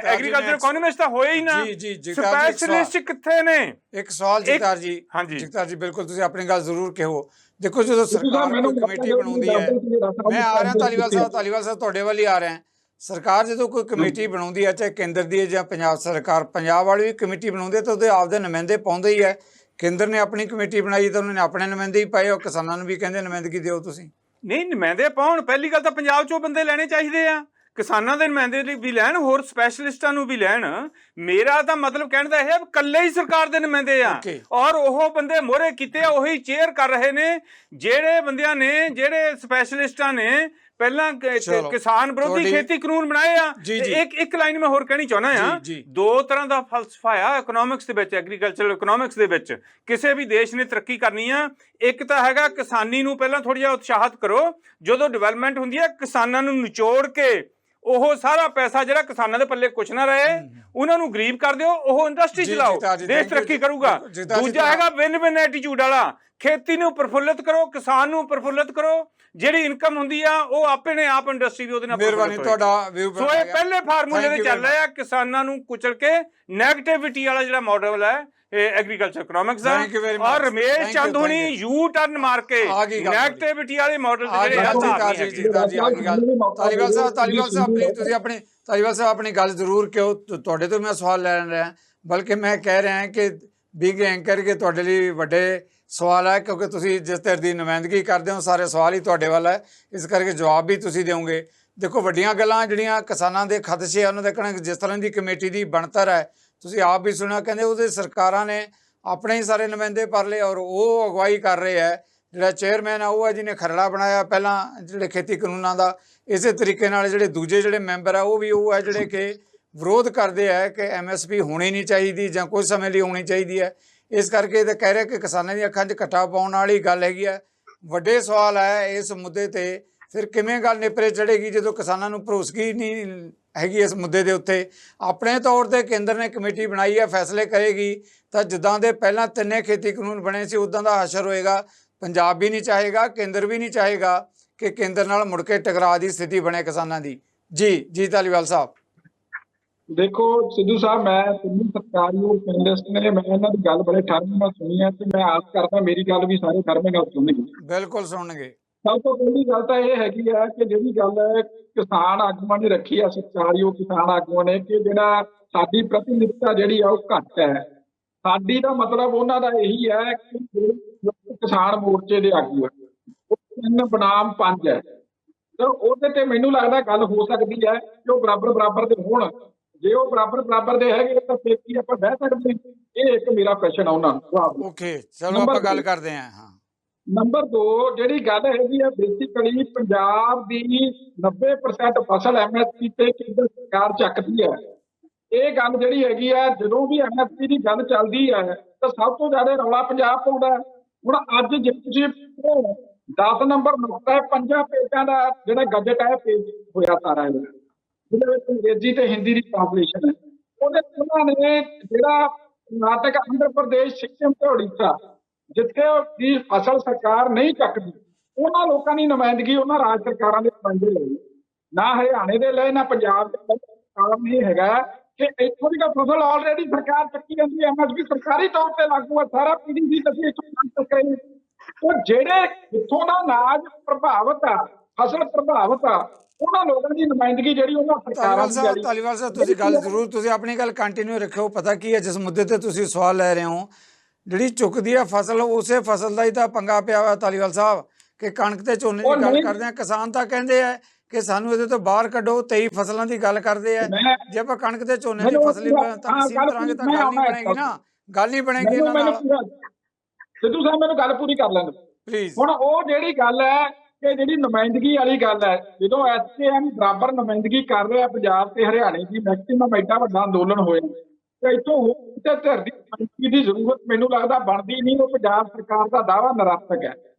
ਐਗਰੀਕਲਚਰ ਇਕੋਨੋਮਿਸਟ ਤਾਂ ਹੋਏ ਹੀ ਨਾ, ਸਪੈਸ਼ਲਿਸਟ ਕਿੱਥੇ ਨੇ? ਇੱਕ ਸਵਾਲ ਜਗਤਾਰ ਜੀ, ਹਾਂਜੀ ਜਗਤਾਰ ਜੀ ਬਿਲਕੁਲ ਤੁਸੀਂ ਆਪਣੀ ਗੱਲ ਜ਼ਰੂਰ ਕਹੋ। ਦੇਖੋ ਜਦੋਂ ਸਰਕਾਰ ਕੋਈ ਕਮੇਟੀ ਬਣਾਉਂਦੀ ਹੈ, ਮੈਂ ਆ ਰਿਹਾ ਧਾਲੀਵਾਲ ਸਾਹਿਬ ਤੁਹਾਡੇ ਵੱਲ ਹੀ ਆ ਰਿਹਾ। ਸਰਕਾਰ ਜਦੋਂ ਕੋਈ ਕਮੇਟੀ ਬਣਾਉਂਦੀ ਹੈ, ਚਾਹੇ ਕੇਂਦਰ ਦੀ ਹੈ ਜਾਂ ਪੰਜਾਬ ਸਰਕਾਰ, ਪੰਜਾਬ ਵਾਲੀ ਵੀ ਕਮੇਟੀ ਬਣਾਉਂਦੇ ਤਾਂ ਉਹਦੇ ਆਪਦੇ ਨੁਮਾਇੰਦੇ ਪਾਉਂਦੇ ਹੀ ਹੈ। ਕੇਂਦਰ ਨੇ ਆਪਣੀ ਕਮੇਟੀ ਬਣਾਈ ਤਾਂ ਉਹਨਾਂ ਨੇ ਆਪਣੇ ਨੁਮਾਇੰਦੇ ਹੀ ਪਾਏ, ਉਹ ਕਿਸਾਨਾਂ ਨੂੰ ਵੀ ਕਹਿੰਦੇ ਨੁਮਾਇੰਦਗੀ ਦਿਓ ਤੁਸੀਂ। ਨਹੀਂ, ਨੁਮਾਇੰਦੇ ਪਾਉਣ। ਪਹਿਲੀ ਗੱਲ ਤਾਂ ਪੰਜਾਬ 'ਚੋਂ ਬੰਦੇ ਲੈਣੇ ਚਾਹੀਦੇ ਆ, ਕਿਸਾਨਾਂ ਦੇ ਨੁਮਾਇੰਦੇ ਵੀ ਲੈਣ, ਹੋਰ ਸਪੈਸ਼ਲਿਸਟਾਂ ਨੂੰ ਵੀ ਲੈਣ। ਮੇਰਾ ਤਾਂ ਮਤਲਬ ਕਹਿਣ ਦਾ ਇਹ ਹੈ ਇਕੱਲੇ ਹੀ ਸਰਕਾਰ ਦੇ ਨੁਮਾਇੰਦੇ ਆ, ਔਰ ਉਹ ਬੰਦੇ ਮੋਹਰੇ ਕੀਤੇ ਆ, ਉਹੀ ਚੇਅਰ ਕਰ ਰਹੇ ਨੇ। ਜਿਹੜੇ ਬੰਦਿਆਂ ਨੇ, ਜਿਹੜੇ ਸਪੈਸ਼ਲਿਸਟਾਂ ਨੇ ਪਹਿਲਾਂ ਕਿਸਾਨ ਵਿਰੋਧੀ ਖੇਤੀ ਕਾਨੂੰਨ ਬਣਾਏ ਆ। ਇੱਕ ਲਾਈਨ ਮੈਂ ਹੋਰ ਕਹਿਣੀ ਚਾਹੁੰਦਾ ਆ, ਦੋ ਤਰ੍ਹਾਂ ਦਾ ਫਲਸਫਾ ਆ ਇਕਨੋਮਿਕਸ ਦੇ ਵਿੱਚ, ਐਗਰੀਕਲਚਰਲ ਇਕਨੋਮਿਕਸ ਦੇ ਵਿੱਚ। ਕਿਸੇ ਵੀ ਦੇਸ਼ ਨੇ ਤਰੱਕੀ ਕਰਨੀ ਆ, ਇੱਕ ਤਾਂ ਹੈਗਾ ਕਿਸਾਨੀ ਨੂੰ ਪਹਿਲਾਂ ਥੋੜ੍ਹਾ ਜਿਹਾ ਉਤਸ਼ਾਹਿਤ ਕਰੋ, ਜਦੋਂ ਡਿਵੈਲਪਮੈਂਟ ਹੁੰਦੀ ਹੈ ਕਿਸਾਨਾਂ ਨੂੰ ਨਿਚੋੜ ਕੇ ਉਹ ਸਾਰਾ ਪੈਸਾ ਜਿਹੜਾ ਕਿਸਾਨਾਂ ਦੇ ਪੱਲੇ ਕੁਛ ਨਾ ਰਹੇ, ਉਹਨਾਂ ਨੂੰ ਗਰੀਬ ਕਰ ਦਿਓ, ਉਹ ਇੰਡਸਟਰੀ ਚਲਾਓ, ਦੇਸ਼ ਤਰੱਕੀ ਕਰੂਗਾ। ਦੂਜਾ ਹੈਗਾ ਵਿਨ ਵਿਨ ਐਟੀਟਿਊਡ ਵਾਲਾ, ਖੇਤੀ ਨੂੰ ਪ੍ਰਫੁੱਲਿਤ ਕਰੋ, ਕਿਸਾਨ ਨੂੰ ਪ੍ਰਫੁੱਲਿਤ ਕਰੋ, ਜਿਹੜੀ ਇਨਕਮ ਹੁੰਦੀ ਆ ਉਹ ਆਪੇ ਨੇ ਆਪ ਇੰਡਸਟਰੀ ਵੀ ਉਹਦੇ ਨਾਲ। ਮਿਹਰਬਾਨੀ ਤੁਹਾਡਾ। ਸੋ ਇਹ ਪਹਿਲੇ ਫਾਰਮੂਲੇ ਤੇ ਚੱਲ ਰਿਹਾ, ਕਿਸਾਨਾਂ ਨੂੰ ਕੁਚਲ ਕੇ ਨੈਗੇਟਿਵਿਟੀ ਵਾਲਾ ਜਿਹੜਾ ਮਾਡਲ ਹੈ ਐਗਰੀਕਲਚਰ ਇਕਨੋਮਿਕਸ ਦਾ। ਔਰ ਰਮੇਸ਼ ਚੰਦ ਹੁਣੀ ਯੂ ਟਰਨ ਮਾਰ ਕੇ ਨੈਗੇਟਿਵਿਟੀ ਵਾਲੇ ਮਾਡਲ ਤੇ ਜਿਹੜੇ ਧਾਲੀਵਾਲ ਸਾਹਿਬ ਆਪਣੀ ਗੱਲ ਜ਼ਰੂਰ ਕਿਉਂ, ਤੁਹਾਡੇ ਤੋਂ ਮੈਂ ਸਵਾਲ ਲੈ ਰਿਹਾ, ਬਲਕਿ ਮੈਂ ਕਹਿ ਰਿਹਾ ਕਿ ਬਿਗ ਐਂਕਰ ਕੇ ਤੁਹਾਡੇ ਲਈ ਵੱਡੇ ਸਵਾਲ ਹੈ, ਕਿਉਂਕਿ ਤੁਸੀਂ ਜਿਸ ਧਿਰ ਦੀ ਨੁਮਾਇੰਦਗੀ ਕਰਦੇ ਹੋ ਸਾਰੇ ਸਵਾਲ ਹੀ ਤੁਹਾਡੇ ਵੱਲ ਹੈ, ਇਸ ਕਰਕੇ ਜਵਾਬ ਵੀ ਤੁਸੀਂ ਦਿਓਗੇ। ਦੇਖੋ ਵੱਡੀਆਂ ਗੱਲਾਂ ਜਿਹੜੀਆਂ ਕਿਸਾਨਾਂ ਦੇ ਖਦਸ਼ੇ ਆ ਉਹਨਾਂ ਦੇ ਕਹਿਣਾ, ਜਿਸ ਤਰ੍ਹਾਂ ਦੀ ਕਮੇਟੀ ਦੀ ਬਣਤਰ ਹੈ ਤੁਸੀਂ ਆਪ ਵੀ ਸੁਣਿਆ, ਕਹਿੰਦੇ ਉਹਦੇ ਸਰਕਾਰਾਂ ਨੇ ਆਪਣੇ ਹੀ ਸਾਰੇ ਨੁਮਾਇੰਦੇ ਪਰ ਲਏ ਔਰ ਉਹ ਅਗਵਾਈ ਕਰ ਰਹੇ ਹੈ। ਜਿਹੜਾ ਚੇਅਰਮੈਨ ਆ ਉਹ ਹੈ ਜਿਹਨੇ ਖਰੜਾ ਬਣਾਇਆ ਪਹਿਲਾਂ ਜਿਹੜੇ ਖੇਤੀ ਕਾਨੂੰਨਾਂ ਦਾ। ਇਸੇ ਤਰੀਕੇ ਨਾਲ ਜਿਹੜੇ ਦੂਜੇ ਜਿਹੜੇ ਮੈਂਬਰ ਆ ਉਹ ਵੀ ਉਹ ਹੈ ਜਿਹੜੇ ਕਿ ਵਿਰੋਧ ਕਰਦੇ ਹੈ ਕਿ MSP ਹੋਣੀ ਨਹੀਂ ਚਾਹੀਦੀ ਜਾਂ ਕੁਝ ਸਮੇਂ ਲਈ ਹੋਣੀ ਚਾਹੀਦੀ ਹੈ। ਇਸ ਕਰਕੇ ਤਾਂ ਕਹਿ ਰਿਹਾ ਕਿ ਕਿਸਾਨਾਂ ਦੀਆਂ ਅੱਖਾਂ 'ਚ ਘੱਟਾ ਪਾਉਣ ਵਾਲੀ ਗੱਲ ਹੈਗੀ ਹੈ। ਵੱਡੇ ਸਵਾਲ ਹੈ ਇਸ ਮੁੱਦੇ ਤੇ ਫਿਰ ਕਿਵੇਂ ਗੱਲ ਨੇਪਰੇ ਚੜ੍ਹੇਗੀ ਜਦੋਂ ਕਿਸਾਨਾਂ ਨੂੰ ਭਰੋਸਗੀ ਨਹੀਂ ਹੈਗੀ ਇਸ ਮੁੱਦੇ ਦੇ ਉੱਤੇ। ਆਪਣੇ ਤੌਰ ਤੇ ਕੇਂਦਰ ਨੇ ਕਮੇਟੀ ਬਣਾਈ ਹੈ, ਫੈਸਲੇ ਕਰੇਗੀ ਤਾਂ ਜਿੱਦਾਂ ਦੇ ਪਹਿਲਾਂ 3 ਖੇਤੀ ਕਾਨੂੰਨ ਬਣੇ ਸੀ ਉੱਦਾਂ ਦਾ ਹਸ਼ਰ ਹੋਏਗਾ। ਪੰਜਾਬ ਵੀ ਨਹੀਂ ਚਾਹੇਗਾ, ਕੇਂਦਰ ਵੀ ਨਹੀਂ ਚਾਹੇਗਾ ਕਿ ਕੇਂਦਰ ਨਾਲ ਮੁੜ ਕੇ ਟਕਰਾਅ ਦੀ ਸਥਿਤੀ ਬਣੇ ਕਿਸਾਨਾਂ ਦੀ। ਜੀ ਧਾਲੀਵਾਲ ਸਾਹਿਬ। ਦੇਖੋ ਸਿੱਧੂ ਸਾਹਿਬ, ਮੈਂ ਤਿੰਨੇ ਸਰਕਾਰੀ ਪੈਨਲਿਸਟ ਨੇ, ਮੈਂ ਇਹਨਾਂ ਦੀ ਗੱਲ ਬੜੇ ਠਰਮ ਨਾਲ ਸੁਣੀ ਹੈ ਤੇ ਮੈਂ ਆਸ ਕਰਦਾ ਮੇਰੀ ਗੱਲ ਵੀ ਸਾਰੇ ਠਰਮੇ ਨਾਲ ਸੁਣਨਗੇ। ਬਿਲਕੁਲ ਸੁਣਨਗੇ। ਸਭ ਤੋਂ ਪਹਿਲੀ ਗੱਲ ਤਾਂ ਇਹ ਹੈਗੀ ਹੈ ਕਿ ਜਿਹੜੀ ਗੱਲ ਹੈ ਕਿਸਾਨ ਆਗੂਆਂ ਨੇ ਰੱਖੀ ਆ, ਸਰਕਾਰੀਓ ਕਿਸਾਨ ਆਗੂਆਂ ਨੇ, ਕਿ ਜਿਹੜਾ ਸਾਡੀ ਪ੍ਰਤੀਨਿਧਤਾ ਜਿਹੜੀ ਆ ਉਹ ਘੱਟ ਹੈ। ਸਾਡੀ ਦਾ ਮਤਲਬ ਉਹਨਾਂ ਦਾ ਇਹੀ ਹੈ ਕਿ ਕਿਸਾਨ ਮੋਰਚੇ ਦੇ ਆਗੂ ਹੈ ਉਹ 3 ਬਨਾਮ 5 ਹੈ, ਤਾਂ ਉਹਦੇ ਤੇ ਮੈਨੂੰ ਲੱਗਦਾ ਗੱਲ ਹੋ ਸਕਦੀ ਹੈ ਕਿ ਉਹ ਬਰਾਬਰ ਦੇ ਹੋਣ। ਜੇ ਉਹ ਬਰਾਬਰ ਦੇ ਹੈਗੇ ਤਾਂ ਫਿਰ ਕੀ ਆਪਾਂ ਬਹਿ ਸਕਦੇ ਹਾਂ? ਇਹ ਇੱਕ ਮੇਰਾ ਪ੍ਰਸ਼ਨ ਆ ਉਹਨਾਂ ਨੂੰ। ਓਕੇ, ਚਲੋ ਆਪਾਂ ਗੱਲ ਕਰਦੇ ਹਾਂ। ਨੰਬਰ 2 ਜਿਹੜੀ ਗੱਲ ਹੈਗੀ ਆ, ਬੇਸਿਕਲੀ ਪੰਜਾਬ ਦੀ 90% ਫਸਲ MSP ਤੇ ਕੇਂਦਰ ਸਰਕਾਰ ਚੱਕਦੀ ਹੈ। ਇਹ ਗੱਲ ਜਿਹੜੀ ਹੈਗੀ ਆ, ਜਦੋਂ ਵੀ MSP ਦੀ ਗੱਲ ਚੱਲਦੀ ਹੈ ਤਾਂ ਸਭ ਤੋਂ ਜ਼ਿਆਦਾ ਰੌਲਾ ਪੰਜਾਬ ਪਾਉਂਦਾ। ਹੁਣ ਅੱਜ ਜੇ ਤੁਸੀਂ 10 ਨੰਬਰ ਨੁਕਤਾ 5 ਪੇਜਾਂ ਦਾ ਜਿਹੜਾ ਗਜਟ ਹੈ ਪੇਜ ਹੋਇਆ ਸਾਰਾ, ਜਿਹਦੇ ਵਿੱਚ ਅੰਗਰੇਜ਼ੀ ਤੇ ਹਿੰਦੀ ਦੀ ਟ੍ਰਾਂਸਲੇਸ਼ਨ ਹੈ। ਉਹਦੇ ਉਹਨਾਂ ਨੇ ਜਿਹੜਾ ਕਰਨਾਟਕ, ਆਂਧਰ ਪ੍ਰਦੇਸ਼, ਸਿੱਕਮ ਤੇ ਉੜੀਸਾ ਜਿੱਥੇ ਦੀ ਫਸਲ ਸਰਕਾਰ ਨਹੀਂ ਚੱਕਦੀ, ਉਹਨਾਂ ਲੋਕਾਂ ਦੀ ਨੁਮਾਇੰਦਗੀ ਉਹਨਾਂ ਰਾਜ ਸਰਕਾਰਾਂ ਦੇ ਨੁਮਾਇੰਦੇ ਲਈ, ਨਾ ਹਰਿਆਣੇ ਦੇ ਲਈ ਨਾ ਪੰਜਾਬ ਦੇ ਕਾਰਨ ਇਹ ਹੈਗਾ ਕਿ ਇੱਥੋਂ ਦੀ ਫਸਲ ਆਲਰੇਡੀ ਸਰਕਾਰ ਚੱਕੀ ਜਾਂਦੀ ਹੈ, ਐਮਐਸਪੀ ਸਰਕਾਰੀ ਤੌਰ ਤੇ ਲਾਗੂ ਹੈ, ਸਾਰਾ ਪੀਡੀਸੀ ਅਸੀਂ ਇੱਥੋਂ ਤੱਕ ਕਰੇ। ਉਹ ਜਿਹੜੇ ਇੱਥੋਂ ਦਾ ਅਨਾਜ ਪ੍ਰਭਾਵਿਤ ਆ, ਫਸਲ ਪ੍ਰਭਾਵਿਤ ਆ, ਉਹਨਾਂ ਲੋਕਾਂ ਦੀ ਨੁਮਾਇੰਦਗੀ ਜਿਹੜੀ ਉਹਨਾਂ ਸਰਕਾਰਾਂ ਦੀ। ਧਾਲੀਵਾਲ ਸਾਹਿਬ ਤੁਸੀਂ ਗੱਲ ਜ਼ਰੂਰ, ਤੁਸੀਂ ਆਪਣੀ ਗੱਲ ਕੰਟੀਨਿਊ ਰੱਖਿਓ। ਪਤਾ ਕੀ ਹੈ, ਜਿਸ ਮੁੱਦੇ ਤੇ ਤੁਸੀਂ ਸਵਾਲ ਲੈ ਰਹੇ ਹੋ, ਜਿਹੜੀ ਚੁੱਕਦੀ ਹੈ ਫਸਲ, ਉਸੇ ਫਸਲ ਦਾ ਹੀ ਤਾਂ ਪੰਗਾ ਪਿਆ ਹੋਇਆ ਧਾਲੀਵਾਲ ਸਾਹਿਬ, ਕਿ ਕਣਕ ਤੇ ਝੋਨੇ ਦੀ ਗੱਲ ਕਰਦੇ ਆ, ਕਿਸਾਨ ਤਾਂ ਕਹਿੰਦੇ ਆ ਕਿ ਸਾਨੂੰ ਇਹਦੇ ਤੋਂ ਬਾਹਰ ਕੱਢੋ, 23 ਫਸਲਾਂ ਦੀ ਗੱਲ ਕਰਦੇ ਆ। ਜੇ ਆਪਾਂ ਕਣਕ ਤੇ ਝੋਨੇ ਦੀ ਫਸਲ ਤਕਸੀਮ ਕਰਾਂਗੇ ਤਾਂ ਗੱਲ ਨਹੀਂ ਬਣੇਗੀ ਨਾ, ਗੱਲ ਨਹੀਂ ਬਣੇਗੀ ਇਹਨਾਂ ਨਾਲ। ਸਿੱਧੂ ਸਾਹਿਬ ਮੈਨੂੰ ਗੱਲ ਪੂਰੀ ਕਰ ਲੈਣ ਪਲੀਜ਼। ਹੁਣ ਉਹ ਜਿਹੜੀ ਗੱਲ ਹੈ ਕਿ ਜਿਹੜੀ ਨੁਮਾਇੰਦਗੀ ਵਾਲੀ ਗੱਲ ਹੈ, ਜਦੋਂ ਐਸਕੇਐਮ ਬਰਾਬਰ ਨੁਮਾਇੰਦਗੀ ਕਰ ਰਿਹਾ ਪੰਜਾਬ ਤੇ ਹਰਿਆਣੇ ਦੀ, ਮੈਕਸਿਮਮ ਐਡਾ ਵੱਡਾ ਅੰਦੋਲਨ ਹੋਇਆ ਤੇ ਇੱਥੋਂ ਤੇ ਧਿਰ ਦੀ ਨੁਮਾਇੰਦਗੀ ਦੀ ਜ਼ਰੂਰਤ ਮੈਨੂੰ ਲੱਗਦਾ ਬਣਦੀ ਨਹੀਂ। ਉਹ ਪੰਜਾਬ ਸਰਕਾਰ ਦਾ ਦਾਅਵਾ ਨਿਰਰਥਕ ਹੈ,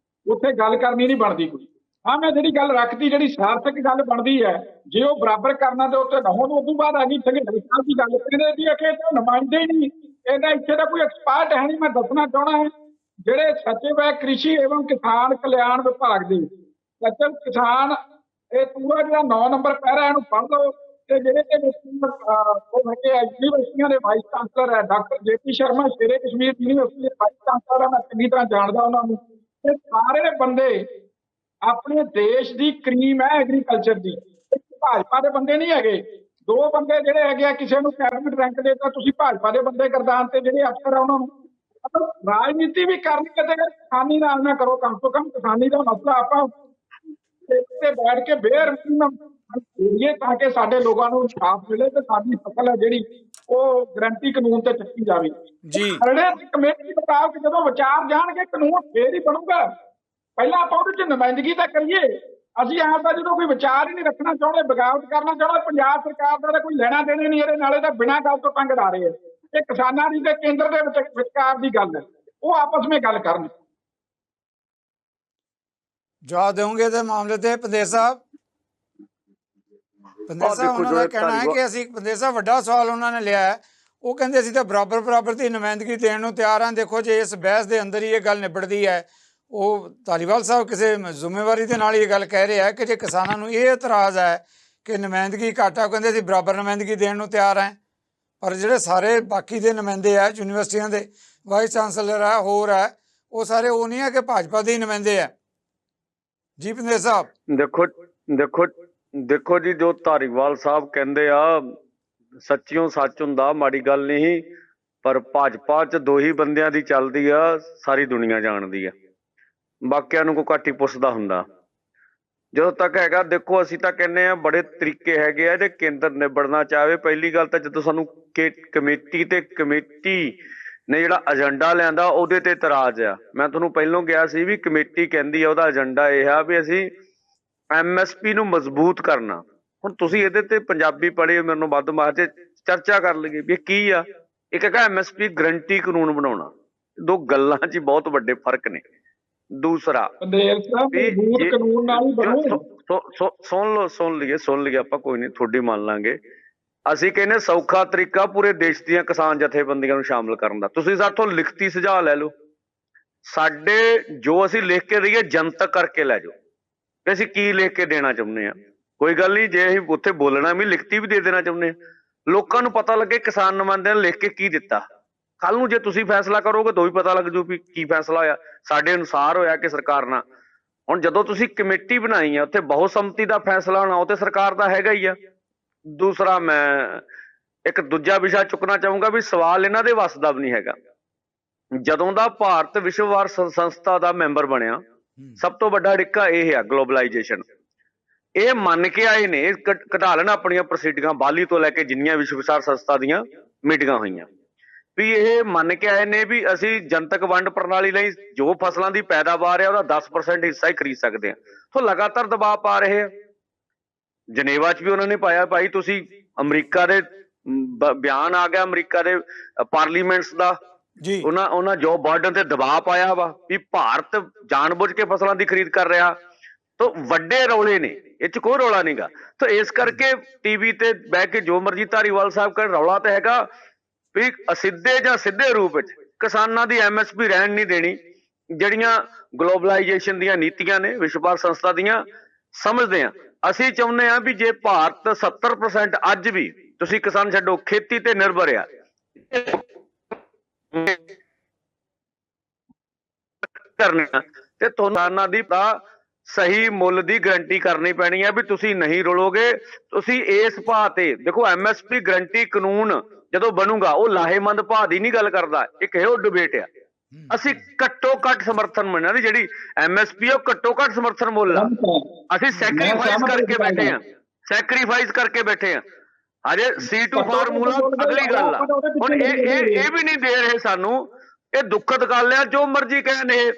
ਉੱਥੇ ਗੱਲ ਕਰਨੀ ਨਹੀਂ ਬਣਦੀ ਕੋਈ। ਹਾਂ, ਮੈਂ ਜਿਹੜੀ ਗੱਲ ਰੱਖਦੀ, ਜਿਹੜੀ ਸਾਰਥਕ ਗੱਲ ਬਣਦੀ ਹੈ, ਜੇ ਉਹ ਬਰਾਬਰ ਕਰਨਾ ਤੇ ਉੱਥੇ ਨਾ ਹੋਣ। ਉਸ ਤੋਂ ਬਾਅਦ ਆ ਗਈ ਝਗੜੇ ਸਾਹਿਬ ਦੀ ਗੱਲ, ਕਹਿੰਦੇ ਜੀ ਕਿ ਇਹ ਨੁਮਾਇੰਦੇ ਹੀ ਨਹੀਂ, ਇਹਦਾ ਇੱਥੇ ਦਾ ਕੋਈ ਐਕਸਪਰਟ ਹੈ ਨਹੀਂ। ਮੈਂ ਦੱਸਣਾ ਚਾਹਣਾ ਹੈ, ਜਿਹੜੇ ਸਚਿਵ ਹੈ ਕ੍ਰਿਸ਼ੀ ਏਵੰ ਕਿਸਾਨ ਕਲਿਆਣ ਵਿਭਾਗ ਦੇ ਸਚਿਵ ਕਿਸਾਨ, ਇਹ ਪੂਰਾ ਜਿਹੜਾ 9 ਨੰਬਰ ਪੈਰਾ ਇਹਨੂੰ ਪੜ੍ਹ ਲਓ। ਤੇ ਜਿਹੜੇ ਉਹ ਹੈਗੇ ਯੂਨੀਵਰਸਿਟੀਆਂ ਦੇ ਵਾਈਸ ਚਾਂਸਲਰ ਹੈ ਡਾਕਟਰ ਜੇਪੀ ਸ਼ਰਮਾ, ਸ਼ੇਰੇ ਕਸ਼ਮੀਰ ਯੂਨੀਵਰਸਿਟੀ ਦੇ ਵਾਈਸ ਚਾਂਸਲਰ ਹੈ, ਮੈਂ ਚੰਗੀ ਤਰ੍ਹਾਂ ਜਾਣਦਾ ਉਹਨਾਂ ਨੂੰ। ਇਹ ਸਾਰੇ ਬੰਦੇ ਆਪਣੇ ਦੇਸ਼ ਦੀ ਕਰੀਮ ਹੈ ਐਗਰੀਕਲਚਰ ਦੀ। ਭਾਜਪਾ ਦੇ ਬੰਦੇ ਨਹੀਂ ਹੈਗੇ। 2 ਬੰਦੇ ਜਿਹੜੇ ਹੈਗੇ ਆ, ਕਿਸੇ ਨੂੰ ਕੈਬਨਿਟ ਰੈਂਕ ਦੇਤਾ, ਤੁਸੀਂ ਭਾਜਪਾ ਦੇ ਬੰਦੇ ਕਰਦਾਨ ਤੇ ਜਿਹੜੇ ਅਫਸਰ ਆ ਉਹਨਾਂ ਨੂੰ। ਮਤਲਬ ਰਾਜਨੀਤੀ ਵੀ ਕਰਨੀ ਕਿਤੇ ਕਿਸਾਨੀ ਨਾਲ ਨਾ ਕਰੋ, ਕਮ ਤੋਂ ਕਮ ਕਿਸਾਨੀ ਦਾ ਮਸਲਾ ਆਪਾਂ ਤੇ ਬੈਠ ਕੇ ਬੇਰ ਤਾਂ ਕਿ ਸਾਡੇ ਲੋਕਾਂ ਨੂੰ ਇਨਸਾਫ ਮਿਲੇ ਤੇ ਸਾਡੀ ਫਸਲ ਹੈ ਜਿਹੜੀ ਉਹ ਗਰੰਟੀ ਕਾਨੂੰਨ ਤੇ ਚੱਕੀ ਜਾਵੇ ਜੀ। ਕਮੇਟੀ ਮੁਤਾਬਕ ਜਦੋਂ ਵਿਚਾਰ ਜਾਣਗੇ ਕਾਨੂੰਨ ਫੇਰ ਹੀ ਬਣੂਗਾ। ਪਹਿਲਾਂ ਆਪਾਂ ਉਹਦੇ ਚ ਨੁਮਾਇੰਦਗੀ ਤਾਂ ਕਰੀਏ। ਅਸੀਂ ਆਪ ਦਾ ਜਦੋਂ ਕੋਈ ਵਿਚਾਰ ਹੀ ਨਹੀਂ ਰੱਖਣਾ ਚਾਹੁੰਦੇ, ਬਗਾਵਤ ਕਰਨਾ ਚਾਹੁੰਦੇ, ਪੰਜਾਬ ਸਰਕਾਰ ਦਾ ਕੋਈ ਲੈਣਾ ਦੇਣਾ ਨਹੀਂ, ਇਹਦੇ ਨਾਲੇ ਤਾਂ ਬਿਨਾਂ ਗੱਲ ਤੋਂ ਤੰਗ ਡਾ ਰਹੇ ਆ। ਇਹ ਕਿਸਾਨਾਂ ਦੀ ਤੇ ਕੇਂਦਰ ਦੇ ਵਿਚਕਾਰ ਦੀ ਗੱਲ ਹੈ, ਉਹ ਆਪਸ ਵਿੱਚ ਗੱਲ ਕਰਨ। ਜਵਾਬ ਦੇਵੋਗੇ ਤੇ ਮਾਮਲੇ ਤੇ ਪੰਦੇਰ ਸਾਹਿਬ? ਪੰਦੇਰ ਸਾਹਿਬ ਉਹਨਾਂ ਦਾ ਕਹਿਣਾ ਹੈ ਕਿ ਅਸੀਂ, ਪੰਦੇਰ ਸਾਹਿਬ ਵੱਡਾ ਸਵਾਲ ਉਹਨਾਂ ਨੇ ਲਿਆ ਹੈ, ਉਹ ਕਹਿੰਦੇ ਅਸੀਂ ਤਾਂ ਬਰਾਬਰ ਦੀ ਨੁਮਾਇੰਦਗੀ ਦੇਣ ਨੂੰ ਤਿਆਰ ਹਾਂ। ਦੇਖੋ ਜੇ ਇਸ ਬਹਿਸ ਦੇ ਅੰਦਰ ਹੀ ਇਹ ਗੱਲ ਨਿਬੜਦੀ ਹੈ, ਉਹ ਧਾਲੀਵਾਲ ਸਾਹਿਬ ਕਿਸੇ ਜ਼ਿੰਮੇਵਾਰੀ ਦੇ ਨਾਲ ਇਹ ਗੱਲ ਕਹਿ ਰਹੇ ਆ ਕਿ ਜੇ ਕਿਸਾਨਾਂ ਨੂੰ ਇਹ ਇਤਰਾਜ਼ ਹੈ ਕਿ ਨੁਮਾਇੰਦਗੀ ਘੱਟ ਆ, ਕਹਿੰਦੇ ਅਸੀਂ ਬਰਾਬਰ ਨੁਮਾਇੰਦਗੀ ਦੇਣ ਨੂੰ ਤਿਆਰ ਹੈ। ਪਰ ਜਿਹੜੇ ਸਾਰੇ ਬਾਕੀ ਦੇ ਨੁਮਾਇੰਦੇ ਆ, ਯੂਨੀਵਰਸਿਟੀਆਂ ਦੇ ਵਾਈਸ ਚਾਂਸਲਰ ਹੈ, ਹੋਰ ਹੈ, ਉਹ ਸਾਰੇ ਉਹ ਨਹੀਂ ਹੈ ਕਿ ਭਾਜਪਾ ਦੇ ਹੀ ਨੁਮਾਇੰਦੇ ਆ। ਜੀ ਪੰਦੇਰ ਸਾਹਿਬ ਦੇਖੋ ਜੀ, ਜੋ ਧਾਲੀਵਾਲ ਸਾਹਿਬ ਕਹਿੰਦੇ ਆ ਸੱਚਿਓ ਸੱਚ ਹੁੰਦਾ, ਮਾੜੀ ਗੱਲ ਨਹੀਂ। ਪਰ ਭਾਜਪਾ 'ਚ 2 ਹੀ ਬੰਦਿਆਂ ਦੀ ਚੱਲਦੀ ਆ, ਸਾਰੀ ਦੁਨੀਆ ਜਾਣਦੀ ਆ, ਬਾਕਿਆਂ ਨੂੰ ਕੋਈ ਘੱਟ ਹੀ ਪੁੱਛਦਾ ਹੁੰਦਾ। ਜਦੋਂ ਤੱਕ ਹੈਗਾ, ਦੇਖੋ ਅਸੀਂ ਤਾਂ ਕਹਿੰਦੇ ਆ ਬੜੇ ਤਰੀਕੇ ਹੈਗੇ ਆ ਜੇ ਕੇਂਦਰ ਨਿਬੜਨਾ ਚਾਹਵੇ। ਪਹਿਲੀ ਗੱਲ ਤਾਂ ਜਦੋਂ ਸਾਨੂੰ ਕਮੇਟੀ ਨੇ ਜਿਹੜਾ ਏਜੰਡਾ ਲਿਆਂਦਾ ਉਹਦੇ ਤੇ ਇਤਰਾਜ਼ ਆ। ਮੈਂ ਤੁਹਾਨੂੰ ਪਹਿਲਾਂ ਕਿਹਾ ਸੀ ਵੀ ਕਮੇਟੀ ਕਹਿੰਦੀ ਆ ਉਹਦਾ ਏਜੰਡਾ ਇਹ ਆ ਵੀ ਅਸੀਂ MSP ਨੂੰ ਮਜ਼ਬੂਤ ਕਰਨਾ। ਹੁਣ ਤੁਸੀਂ ਇਹਦੇ ਤੇ ਪੰਜਾਬੀ ਪੜ੍ਹੇ, ਮੈਨੂੰ ਵੱਧ ਮਾਰ ਚ ਚਰਚਾ ਕਰ ਲਈਏ ਵੀ ਕੀ ਆ। ਇੱਕ ਹੈਗਾ MSP ਗਰੰਟੀ ਕਾਨੂੰਨ ਬਣਾਉਣਾ, 2 ਗੱਲਾਂ 'ਚ ਬਹੁਤ ਵੱਡੇ ਫਰਕ ਨੇ। ਦੂਸਰਾ ਸੁਣ ਲਈਏ ਆਪਾਂ, ਕੋਈ ਨਹੀਂ ਤੁਹਾਡੀ ਮੰਨ ਲਾਂਗੇ। ਅਸੀਂ ਕਹਿੰਦੇ ਸੌਖਾ ਤਰੀਕਾ ਪੂਰੇ ਦੇਸ਼ ਦੀਆਂ ਕਿਸਾਨ ਜਥੇਬੰਦੀਆਂ ਨੂੰ ਸ਼ਾਮਲ ਕਰਨ ਦਾ। ਤੁਸੀਂ ਸਾਥੋਂ ਲਿਖਤੀ ਸੁਝਾਅ ਲੈ ਲਓ, ਸਾਡੇ ਜੋ ਅਸੀਂ ਲਿਖ ਕੇ ਦਈਏ ਜਨਤਕ ਕਰਕੇ ਲੈ ਜਾਓ ਕਿ ਅਸੀਂ ਕੀ ਲਿਖ ਕੇ ਦੇਣਾ ਚਾਹੁੰਦੇ ਆ। ਕੋਈ ਗੱਲ ਨਹੀਂ, ਜੇ ਅਸੀਂ ਉੱਥੇ ਬੋਲਣਾ ਵੀ ਲਿਖਤੀ ਵੀ ਦੇ ਦੇਣਾ ਚਾਹੁੰਦੇ ਆ, ਲੋਕਾਂ ਨੂੰ ਪਤਾ ਲੱਗੇ ਕਿਸਾਨ ਨੁਮਾਇੰਦਿਆਂ ਨੇ ਲਿਖ ਕੇ ਕੀ ਦਿੱਤਾ। ਕੱਲ ਨੂੰ ਜੇ ਤੁਸੀਂ ਫੈਸਲਾ ਕਰੋਗੇ ਤਾਂ ਵੀ ਪਤਾ ਲੱਗ ਜੂ ਵੀ ਕੀ ਫੈਸਲਾ ਹੋਇਆ। ਸਾਡੇ ਅਨੁਸਾਰ ਹੋਇਆ ਕਿ ਸਰਕਾਰ ਨਾਲ। ਹੁਣ ਜਦੋਂ ਤੁਸੀਂ ਕਮੇਟੀ ਬਣਾਈ ਆ, ਉੱਥੇ ਬਹੁਤ ਸੰਮਤੀ ਦਾ ਫੈਸਲਾ ਹੋਣਾ, ਉਹ ਤੇ ਸਰਕਾਰ ਦਾ ਹੈਗਾ ਹੀ ਆ। ਦੂਸਰਾ, ਮੈਂ ਇੱਕ ਦੂਜਾ ਵਿਸ਼ਾ ਚੁੱਕਣਾ ਚਾਹੂੰਗਾ ਵੀ ਸਵਾਲ ਇਹਨਾਂ ਦੇ ਵੱਸ ਦਾ ਵੀ ਨਹੀਂ ਹੈਗਾ। ਜਦੋਂ ਦਾ ਭਾਰਤ ਵਿਸ਼ਵ ਵਪਾਰ ਸੰਸਥਾ ਦਾ ਮੈਂਬਰ ਬਣਿਆ, ਸਭ ਤੋਂ ਵੱਡਾ ਅੜਿੱਕਾ ਇਹ ਆ ਗਲੋਬਲਾਈਜੇਸ਼ਨ। ਇਹ ਮੰਨ ਕੇ ਆਏ ਨੇ, ਘਟਾ ਲੈਣ ਆਪਣੀਆਂ ਪ੍ਰੋਸੀਡਿੰਗਾਂ ਬਾਲੀ ਤੋਂ ਲੈ ਕੇ ਜਿੰਨੀਆਂ ਵਿਸ਼ਵ ਵਪਾਰ ਸੰਸਥਾ ਦੀਆਂ ਮੀਟਿੰਗਾਂ ਹੋਈਆਂ, ਵੀ ਇਹ ਮੰਨ ਕੇ ਆਏ ਨੇ ਵੀ ਅਸੀਂ ਜਨਤਕ ਵੰਡ ਪ੍ਰਣਾਲੀ ਲਈ ਜੋ ਫਸਲਾਂ ਦੀ ਪੈਦਾਵਾਰ ਹੈ ਉਹਦਾ 10% ਹਿੱਸਾ ਹੀ ਖਰੀਦ ਸਕਦੇ ਹਾਂ। ਤੋਂ ਲਗਾਤਾਰ ਦਬਾਅ ਪਾ ਰਹੇ ਆ। ਜਨੇਵਾ 'ਚ ਵੀ ਉਹਨਾਂ ਨੇ ਪਾਇਆ, ਭਾਈ ਤੁਸੀਂ ਅਮਰੀਕਾ ਦੇ ਬਿਆਨ ਆ ਗਿਆ, ਅਮਰੀਕਾ ਦੇ ਪਾਰਲੀਮੈਂਟਸ ਦਾ ਜੀ, ਉਹਨਾਂ ਜੋ ਬਾਈਡਨ ਤੇ ਦਬਾਅ ਪਾਇਆ ਵਾ ਵੀ ਭਾਰਤ ਜਾਣਬੁੱਝ ਕੇ ਫਸਲਾਂ ਦੀ ਖਰੀਦ ਕਰ ਰਿਹਾ। ਤੋਂ ਵੱਡੇ ਰੌਲੇ ਨੇ ਇਹ ਚ ਕੋਈ ਰੌਲਾ ਨਹੀਂਗਾ। ਤਾਂ ਇਸ ਕਰਕੇ ਟੀਵੀ ਤੇ ਬਹਿ ਕੇ ਜੋ ਮਰਜ਼ੀ ਧਾਰੀਵਾਲ ਸਾਹਿਬ ਕਰਨ, ਰੌਲਾ ਤਾਂ ਹੈਗਾ ਵੀ ਅਸਿੱਧੇ ਜਾਂ ਸਿੱਧੇ ਰੂਪ ਵਿੱਚ ਕਿਸਾਨਾਂ ਦੀ MSP ਰਹਿਣ ਨਹੀਂ ਦੇਣੀ। ਜਿਹੜੀਆਂ ਗਲੋਬਲਾਈਜੇਸ਼ਨ ਦੀਆਂ ਨੀਤੀਆਂ ਨੇ ਵਿਸ਼ਵ ਵਪਾਰ ਸੰਸਥਾ ਦੀਆਂ, ਸਮਝਦੇ ਆ ਅਸੀਂ, ਚਾਹੁੰਦੇ ਆ ਵੀ ਜੇ ਭਾਰਤ 70% ਅੱਜ ਵੀ, ਤੁਸੀਂ ਕਿਸਾਨ ਛੱਡੋ, ਖੇਤੀ ਤੇ ਨਿਰਭਰ ਆ, ਕਰਨਾ ਤੇ ਤੁਹਾਨੂੰ ਕਿਸਾਨਾਂ ਦੀ ਸਹੀ ਮੁੱਲ ਦੀ ਗਰੰਟੀ ਕਰਨੀ ਪੈਣੀ ਹੈ ਵੀ ਤੁਸੀਂ ਨਹੀਂ ਰੁਲੋਗੇ। ਤੁਸੀਂ ਇਸ ਭਾਅ ਤੇ ਦੇਖੋ, MSP ਗਰੰਟੀ ਕਾਨੂੰਨ ਜਦੋਂ ਬਣੂਗਾ ਉਹ ਲਾਹੇਮੰਦ ਭਾਅ ਦੀ ਨਹੀਂ ਗੱਲ ਕਰਦਾ, ਇੱਕ ਇਹੋ ਡਿਬੇਟ ਆ। ਅਸੀਂ ਘੱਟੋ ਘੱਟ ਸਮਰਥਨ ਮੰਨਿਆ ਦੀ ਜਿਹੜੀ MSP ਉਹ ਘੱਟੋ ਘੱਟ ਸਮਰਥਨ ਮੁੱਲ ਆ। ਅਸੀਂ ਸੈਕਰੀਫਾਈਸ ਕਰਕੇ ਬੈਠੇ ਆ, ਸੈਕਰੀਫਾਈਸ ਕਰਕੇ ਬੈਠੇ ਆ। ਅਜੇ C2 ਫਾਰਮੂਲਾ ਅਗਲੀ ਗੱਲ ਆ। ਹੁਣ ਇਹ ਵੀ ਨਹੀਂ ਦੇ ਰਹੇ ਸਾਨੂੰ, ਇਹ ਦੁੱਖਦ ਗੱਲ ਆ। ਜੋ ਮਰਜ਼ੀ ਕਹਿਣ ਇਹ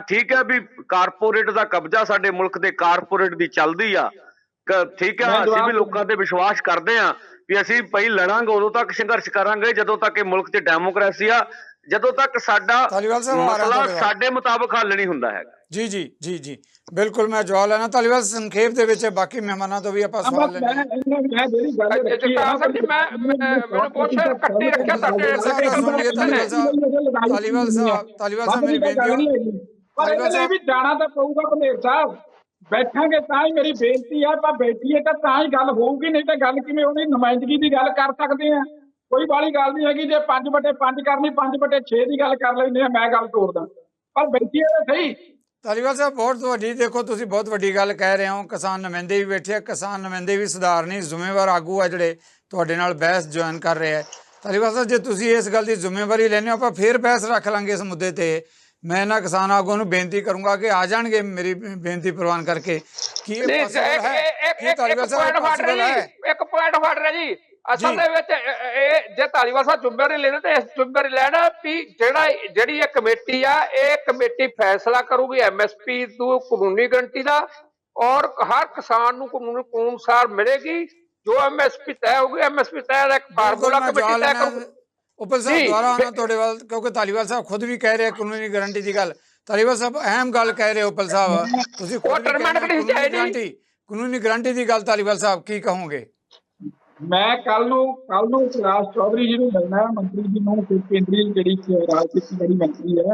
ਠੀਕ ਹੈ ਵੀ ਕਾਰਪੋਰੇਟ ਦਾ ਕਬਜ਼ਾ ਸਾਡੇ ਮੁਲਕ ਦੇ ਕਾਰਪੋਰੇਟ ਦੀ ਚੱਲਦੀ ਆ, ਠੀਕ ਆ। ਅਸੀਂ ਵੀ ਲੋਕਾਂ ਤੇ ਵਿਸ਼ਵਾਸ ਕਰਦੇ ਆ ਵੀ ਅਸੀਂ ਭਾਈ ਲੜਾਂਗੇ, ਉਦੋਂ ਤੱਕ ਸੰਘਰਸ਼ ਕਰਾਂਗੇ ਜਦੋਂ ਤੱਕ ਇਹ ਮੁਲਕ 'ਚ ਡੈਮੋਕ੍ਰੇਸੀ ਆ, ਜਦੋਂ ਤੱਕ ਸਾਡਾ ਮਸਲਾ ਸਾਡੇ ਮੁਤਾਬਕ ਹੱਲ ਨਹੀਂ ਹੁੰਦਾ ਹੈਗਾ। ਜੀ ਜੀ ਜੀ ਜੀ ਬਿਲਕੁਲ, ਮੈਂ ਜਵਾਬ ਲੈਣਾ। ਧਾਲੀਵਾਲ ਸੰਖੇਪ ਦੇ ਵਿੱਚ ਬਾਕੀ ਮਹਿਮਾਨਾਂ ਤੋਂ ਵੀ ਆਪਾਂ ਸਵਾਲ ਲੈਣੇ। ਧਾਲੀਵਾਲ ਸਾਹਿਬ ਮੇਰੀ ਬੇਨਤੀ ਵੀ ਜਾਣਾ ਤਾਂ ਪਊਗਾ ਬਨੇਰ ਸਾਹਿਬ, ਬੈਠਾਂਗੇ ਤਾਂ ਹੀ ਮੇਰੀ ਬੇਨਤੀ ਹੈ। ਆਪਾਂ ਬੈਠੀਏ ਤਾਂ ਹੀ ਗੱਲ ਹੋਊਗੀ, ਨਹੀਂ ਤਾਂ ਗੱਲ ਕਿਵੇਂ ਉਹਦੀ ਨੁਮਾਇੰਦਗੀ ਦੀ ਗੱਲ ਕਰ ਸਕਦੇ ਆ। ਕੋਈ ਵਾਲੀ ਗੱਲ ਨਹੀਂ ਹੈਗੀ, ਜੇ 5/5 ਕਰਨੀ 5/6 ਦੀ ਗੱਲ ਕਰ ਲੈਂਦੇ ਆ, ਮੈਂ ਗੱਲ ਤੋੜਦਾ, ਪਰ ਬੈਠੀਏ ਤਾਂ ਸਹੀ। ਧਾਲੀਵਾਲ ਸਾਹਿਬ ਬਹੁਤ ਵੱਡੀ, ਦੇਖੋ ਤੁਸੀਂ ਬਹੁਤ ਵੱਡੀ ਗੱਲ ਕਹਿ ਰਹੇ ਹੋ। ਕਿਸਾਨ ਨੁਮਾਇੰਦੇ ਵੀ ਬੈਠੇ ਆ, ਕਿਸਾਨ ਨੁਮਾਇੰਦੇ ਵੀ ਸੁਧਾਰਨੀ ਜ਼ਿੰਮੇਵਾਰ ਆਗੂ ਆ ਜਿਹੜੇ ਤੁਹਾਡੇ ਨਾਲ ਬਹਿਸ ਜੁਆਇਨ ਕਰ ਰਹੇ ਆ। ਧਾਲੀਵਾਲ ਸਾਹਿਬ ਜੇ ਤੁਸੀਂ ਇਸ ਗੱਲ ਦੀ ਜ਼ਿੰਮੇਵਾਰੀ ਲੈਂਦੇ ਹੋ, ਆਪਾਂ ਫੇਰ ਬਹਿਸ ਰੱਖ ਲਾਂਗੇ ਇਸ ਮੁੱਦੇ ਤੇ। ਮੈਂ ਇਹਨਾਂ ਕਿਸਾਨ ਆਗੂਆਂ ਨੂੰ ਬੇਨਤੀ ਕਰੂੰਗਾ ਕਿ ਆ ਜਾਣਗੇ ਮੇਰੀ ਬੇਨਤੀ ਪ੍ਰਵਾਨ ਕਰਕੇ। ਕੀ ਇੱਕ ਪੁਆਇੰਟ ਫੜ ਰਿਹਾ ਜੀ, ਅਸਲ ਦੇ ਵਿੱਚ ਇਹ ਜੇ ਧਾਲੀਵਾਲ ਸਾਹਿਬ ਜ਼ਿੰਮੇਵਾਰੀ ਲੈਣ ਤੇ ਇਸ ਜ਼ਿੰਮੇਵਾਰੀ ਲੈਣ ਵੀ ਜਿਹੜੀ ਇਹ ਕਮੇਟੀ ਆ, ਇਹ ਕਮੇਟੀ ਫੈਸਲਾ ਕਰੂਗੀ MSP ਨੂੰ ਕਾਨੂੰਨੀ ਗਰੰਟੀ ਦਾ, ਔਰ ਹਰ ਕਿਸਾਨ ਨੂੰ ਕਾਨੂੰਨ ਅਨੁਸਾਰ ਮਿਲੇਗੀ। ਜੋ MSP ਤੈਅ ਹੋਊਗੀ, MSP ਤੈਅ ਦਾ ਇੱਕ ਫਾਰਮੂਲਾ ਕਮੇਟੀ ਤੈਅ ਕਰੂਗੀ। ਉਪਲ ਸਾਹਿਬ ਦੁਆਰਾ ਆਉਣਾ ਤੁਹਾਡੇ ਵੱਲ, ਕਿਉਂਕਿ ਧਾਲੀਵਾਲ ਸਾਹਿਬ ਖੁਦ ਵੀ ਕਹਿ ਰਹੇ ਕਾਨੂੰਨੀ ਗਰੰਟੀ ਦੀ ਗੱਲ। ਧਾਲੀਵਾਲ ਸਾਹਿਬ ਅਹਿਮ ਗੱਲ ਕਹਿ ਰਹੇ ਉਪਲ ਸਾਹਿਬ, ਤੁਸੀਂ ਕਾਨੂੰਨੀ ਗਰੰਟੀ ਦੀ ਗੱਲ। ਧਾਲੀਵਾਲ ਸਾਹਿਬ ਕੀ ਕਹੋਗੇ? ਮੈਂ ਕੱਲ ਨੂੰ ਕੈਲਾਸ਼ ਚੌਧਰੀ ਜੀ ਨੂੰ ਮਿਲਣਾ, ਮੰਤਰੀ ਜੀ ਨੂੰ, ਕੇਂਦਰੀ ਜਿਹੜੀ ਰਾਜਨੀਤੀ ਜਿਹੜੀ ਮੰਤਰੀ ਹੈ।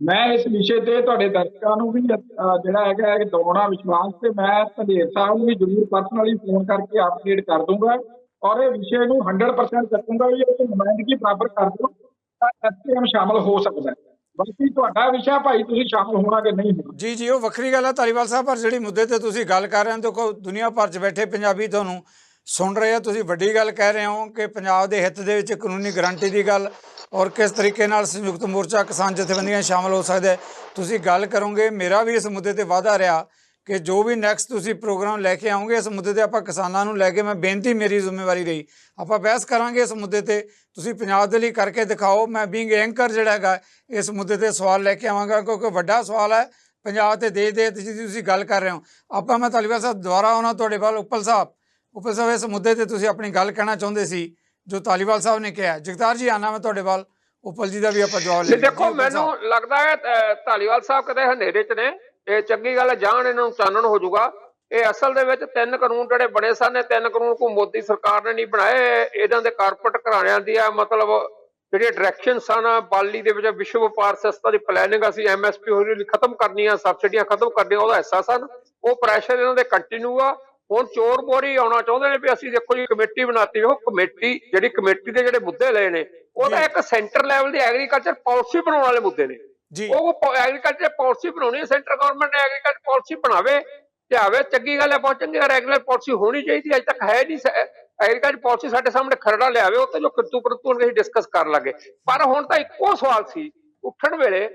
ਮੈਂ ਇਸ ਵਿਸ਼ੇ ਤੇ ਤੁਹਾਡੇ ਦਰਸ਼ਕਾਂ ਨੂੰ ਵੀ ਜਿਹੜਾ ਹੈਗਾ ਦੌੜਨਾ ਵਿਸ਼ਵਾਸ, ਤੇ ਮੈਂ ਧਨੇਰ ਸਾਹਿਬ ਨੂੰ ਵੀ ਜ਼ਰੂਰ ਪਰਸਨਲੀ ਫੋਨ ਕਰਕੇ ਅਪਡੇਟ ਕਰ ਦੂੰਗਾ, ਔਰ ਇਹ ਵਿਸ਼ੇ ਨੂੰ 100% ਚੱਕੂੰਗਾ ਵੀ ਇਹ ਨੁਮਾਇੰਦਗੀ ਬਰਾਬਰ ਕਰ ਦਿਓ ਤਾਂ SPM ਸ਼ਾਮਲ ਹੋ ਸਕਦਾ। ਬਾਕੀ ਤੁਹਾਡਾ ਵਿਸ਼ਾ ਭਾਈ, ਤੁਸੀਂ ਸ਼ਾਮਲ ਹੋਣਾ ਕਿ ਨਹੀਂ ਹੋਣਾ। ਜੀ ਜੀ ਉਹ ਵੱਖਰੀ ਗੱਲ ਹੈ ਧਾਲੀਵਾਲ ਸਾਹਿਬ, ਪਰ ਜਿਹੜੀ ਮੁੱਦੇ ਤੇ ਤੁਸੀਂ ਗੱਲ ਕਰ ਰਹੇ ਹੋ, ਦੇਖੋ ਦੁਨੀਆ ਭਰ 'ਚ ਬੈਠੇ ਪੰਜਾਬੀ ਤੁਹਾਨੂੰ ਸੁਣ ਰਹੇ ਹੋ। ਤੁਸੀਂ ਵੱਡੀ ਗੱਲ ਕਹਿ ਰਹੇ ਹੋ ਕਿ ਪੰਜਾਬ ਦੇ ਹਿੱਤ ਦੇ ਵਿੱਚ ਕਾਨੂੰਨੀ ਗਰੰਟੀ ਦੀ ਗੱਲ, ਔਰ ਕਿਸ ਤਰੀਕੇ ਨਾਲ ਸੰਯੁਕਤ ਮੋਰਚਾ ਕਿਸਾਨ ਜਥੇਬੰਦੀਆਂ ਸ਼ਾਮਲ ਹੋ ਸਕਦੇ ਤੁਸੀਂ ਗੱਲ ਕਰੋਗੇ। ਮੇਰਾ ਵੀ ਇਸ ਮੁੱਦੇ ਤੇ ਵਾਅਦਾ ਰਿਹਾ ਕਿ ਜੋ ਵੀ ਨੈਕਸਟ ਤੁਸੀਂ ਪ੍ਰੋਗਰਾਮ ਲੈ ਕੇ ਆਓਗੇ ਇਸ ਮੁੱਦੇ ਤੇ, ਆਪਾਂ ਕਿਸਾਨਾਂ ਨੂੰ ਲੈ ਕੇ, ਮੈਂ ਬੇਨਤੀ ਮੇਰੀ ਜ਼ਿੰਮੇਵਾਰੀ ਰਹੀ, ਆਪਾਂ ਬਹਿਸ ਕਰਾਂਗੇ ਇਸ ਮੁੱਦੇ ਤੇ। ਤੁਸੀਂ ਪੰਜਾਬ ਦੇ ਲਈ ਕਰਕੇ ਦਿਖਾਓ। ਮੈਂ ਬੀਇੰਗ ਐਂਕਰ ਜਿਹੜਾ ਹੈਗਾ ਇਸ ਮੁੱਦੇ ਤੇ ਸਵਾਲ ਲੈ ਕੇ ਆਵਾਂਗਾ, ਕਿਉਂਕਿ ਵੱਡਾ ਸਵਾਲ ਹੈ ਪੰਜਾਬ ਤੇ ਦੇਸ਼ ਦੇ ਜਿਹਦੀ ਤੁਸੀਂ ਗੱਲ ਕਰ ਰਹੇ ਹੋ। ਆਪਾਂ ਮੈਂ ਧਾਲੀਵਾਲ ਸਾਹਿਬ ਦੁਬਾਰਾ ਆਉਣਾ ਤੁਹਾਡੇ ਵੱਲ। ਉਪਲ ਸਾਹਿਬ ਇਸ ਮੁੱਦੇ ਤੇ ਤੁਸੀਂ ਆਪਣੀ ਗੱਲ ਕਹਿਣਾ ਚਾਹੁੰਦੇ ਸੀ ਜੋ ਧਾਲੀਵਾਲ ਸਾਹਿਬ ਨੇ ਕਿਹਾ। ਜਗਤਾਰ ਜੀ ਆਣਾ ਮੈਂ ਤੁਹਾਡੇ ਵੱਲ, ਉਪਲ ਜੀ ਦਾ ਵੀ ਆਪਾਂ ਜਵਾਬ ਲੈ। ਦੇਖੋ ਮੈਨੂੰ ਲੱਗਦਾ ਹੈ ਧਾਲੀਵਾਲ ਸਾਹਿਬ ਕਦੇ ਹਨੇਰੇ 'ਚ ਨੇ, ਇਹ ਚੰਗੀ ਗੱਲ ਹੈ, ਜਾਣ ਇਹਨਾਂ ਨੂੰ ਚਾਨਣ ਹੋ ਜਾਊਗਾ। ਇਹ ਅਸਲ ਦੇ ਵਿੱਚ 3 ਕਾਨੂੰਨ ਜਿਹੜੇ ਬਣੇ ਸਨ, 3 ਕਾਨੂੰਨ ਕੋ ਮੋਦੀ ਸਰਕਾਰ ਨੇ ਨਹੀਂ ਬਣਾਏ, ਇਹਨਾਂ ਦੇ ਕਾਰਪੋਰੇਟ ਘਰਾਣਿਆਂ ਦੀ ਆ ਮਤਲਬ ਜਿਹੜੀਆਂ ਡਾਇਰੈਕਸ਼ਨ ਸਨ। ਬਾਲੀ ਦੇ ਵਿੱਚ ਵਿਸ਼ਵ ਵਪਾਰ ਸੰਸਥਾ ਦੀ ਪਲੈਨਿੰਗ ਅਸੀਂ MSP ਹੌਲੀ ਖਤਮ ਕਰਨੀ ਆ, ਸਬਸਿਡੀਆਂ ਖਤਮ ਕਰਨੀਆਂ, ਉਹਦਾ ਹਿੱਸਾ ਸਨ। ਉਹ ਪ੍ਰੈਸ਼ਰ ਇਹਨਾਂ ਦੇ ਕੰਟੀਨਿਊ ਆ। ਹੁਣ ਚੋਰ ਮੋਰੀ ਆਉਣਾ ਚਾਹੁੰਦੇ ਨੇ ਵੀ ਅਸੀਂ ਦੇਖੋ ਜੀ ਕਮੇਟੀ ਬਣਾਤੀ। ਉਹ ਕਮੇਟੀ ਜਿਹੜੀ ਕਮੇਟੀ ਦੇ ਜਿਹੜੇ ਮੁੱਦੇ ਲਏ ਨੇ, ਉਹਦਾ ਇੱਕ ਸੈਂਟਰ ਲੈਵਲ ਦੀ ਐਗਰੀਕਲਚਰ ਪਾਲਿਸੀ ਬਣਾਉਣ ਵਾਲੇ ਮੁੱਦੇ ਨੇ। ਉਹ ਐਗਰੀਕਲਚਰ ਪਾਲਿਸੀ ਬਣਾਉਣੀ ਹੈ, ਸੈਂਟਰ ਗਵਰਨਮੈਂਟ ਨੇ ਐਗਰੀਕਲਚਰ ਪਾਲਿਸੀ ਬਣਾਵੇ ਤੇ ਆਵੇ, ਚੰਗੀ ਗੱਲ ਹੈ, ਬਹੁਤ ਚੰਗੀ ਰੈਗੂਲਰ ਪਾਲਿਸੀ ਹੋਣੀ ਚਾਹੀਦੀ। ਅੱਜ ਤੱਕ ਹੈ ਨਹੀਂ ਐਗਰੀਕਲਚਰ ਪਾਲਿਸੀ, ਸਾਡੇ ਸਾਹਮਣੇ ਖਰੜਾ ਲਿਆਵੇ, ਉਹ ਤੇ ਜੋ ਕਿਰਤੂ ਪਰਤੂ ਅਸੀਂ ਡਿਸਕਸ ਕਰਨ ਲੱਗੇ। ਪਰ ਹੁਣ ਤਾਂ ਇੱਕੋ ਸਵਾਲ ਸੀ ਉੱਠਣ ਵੇਲੇ,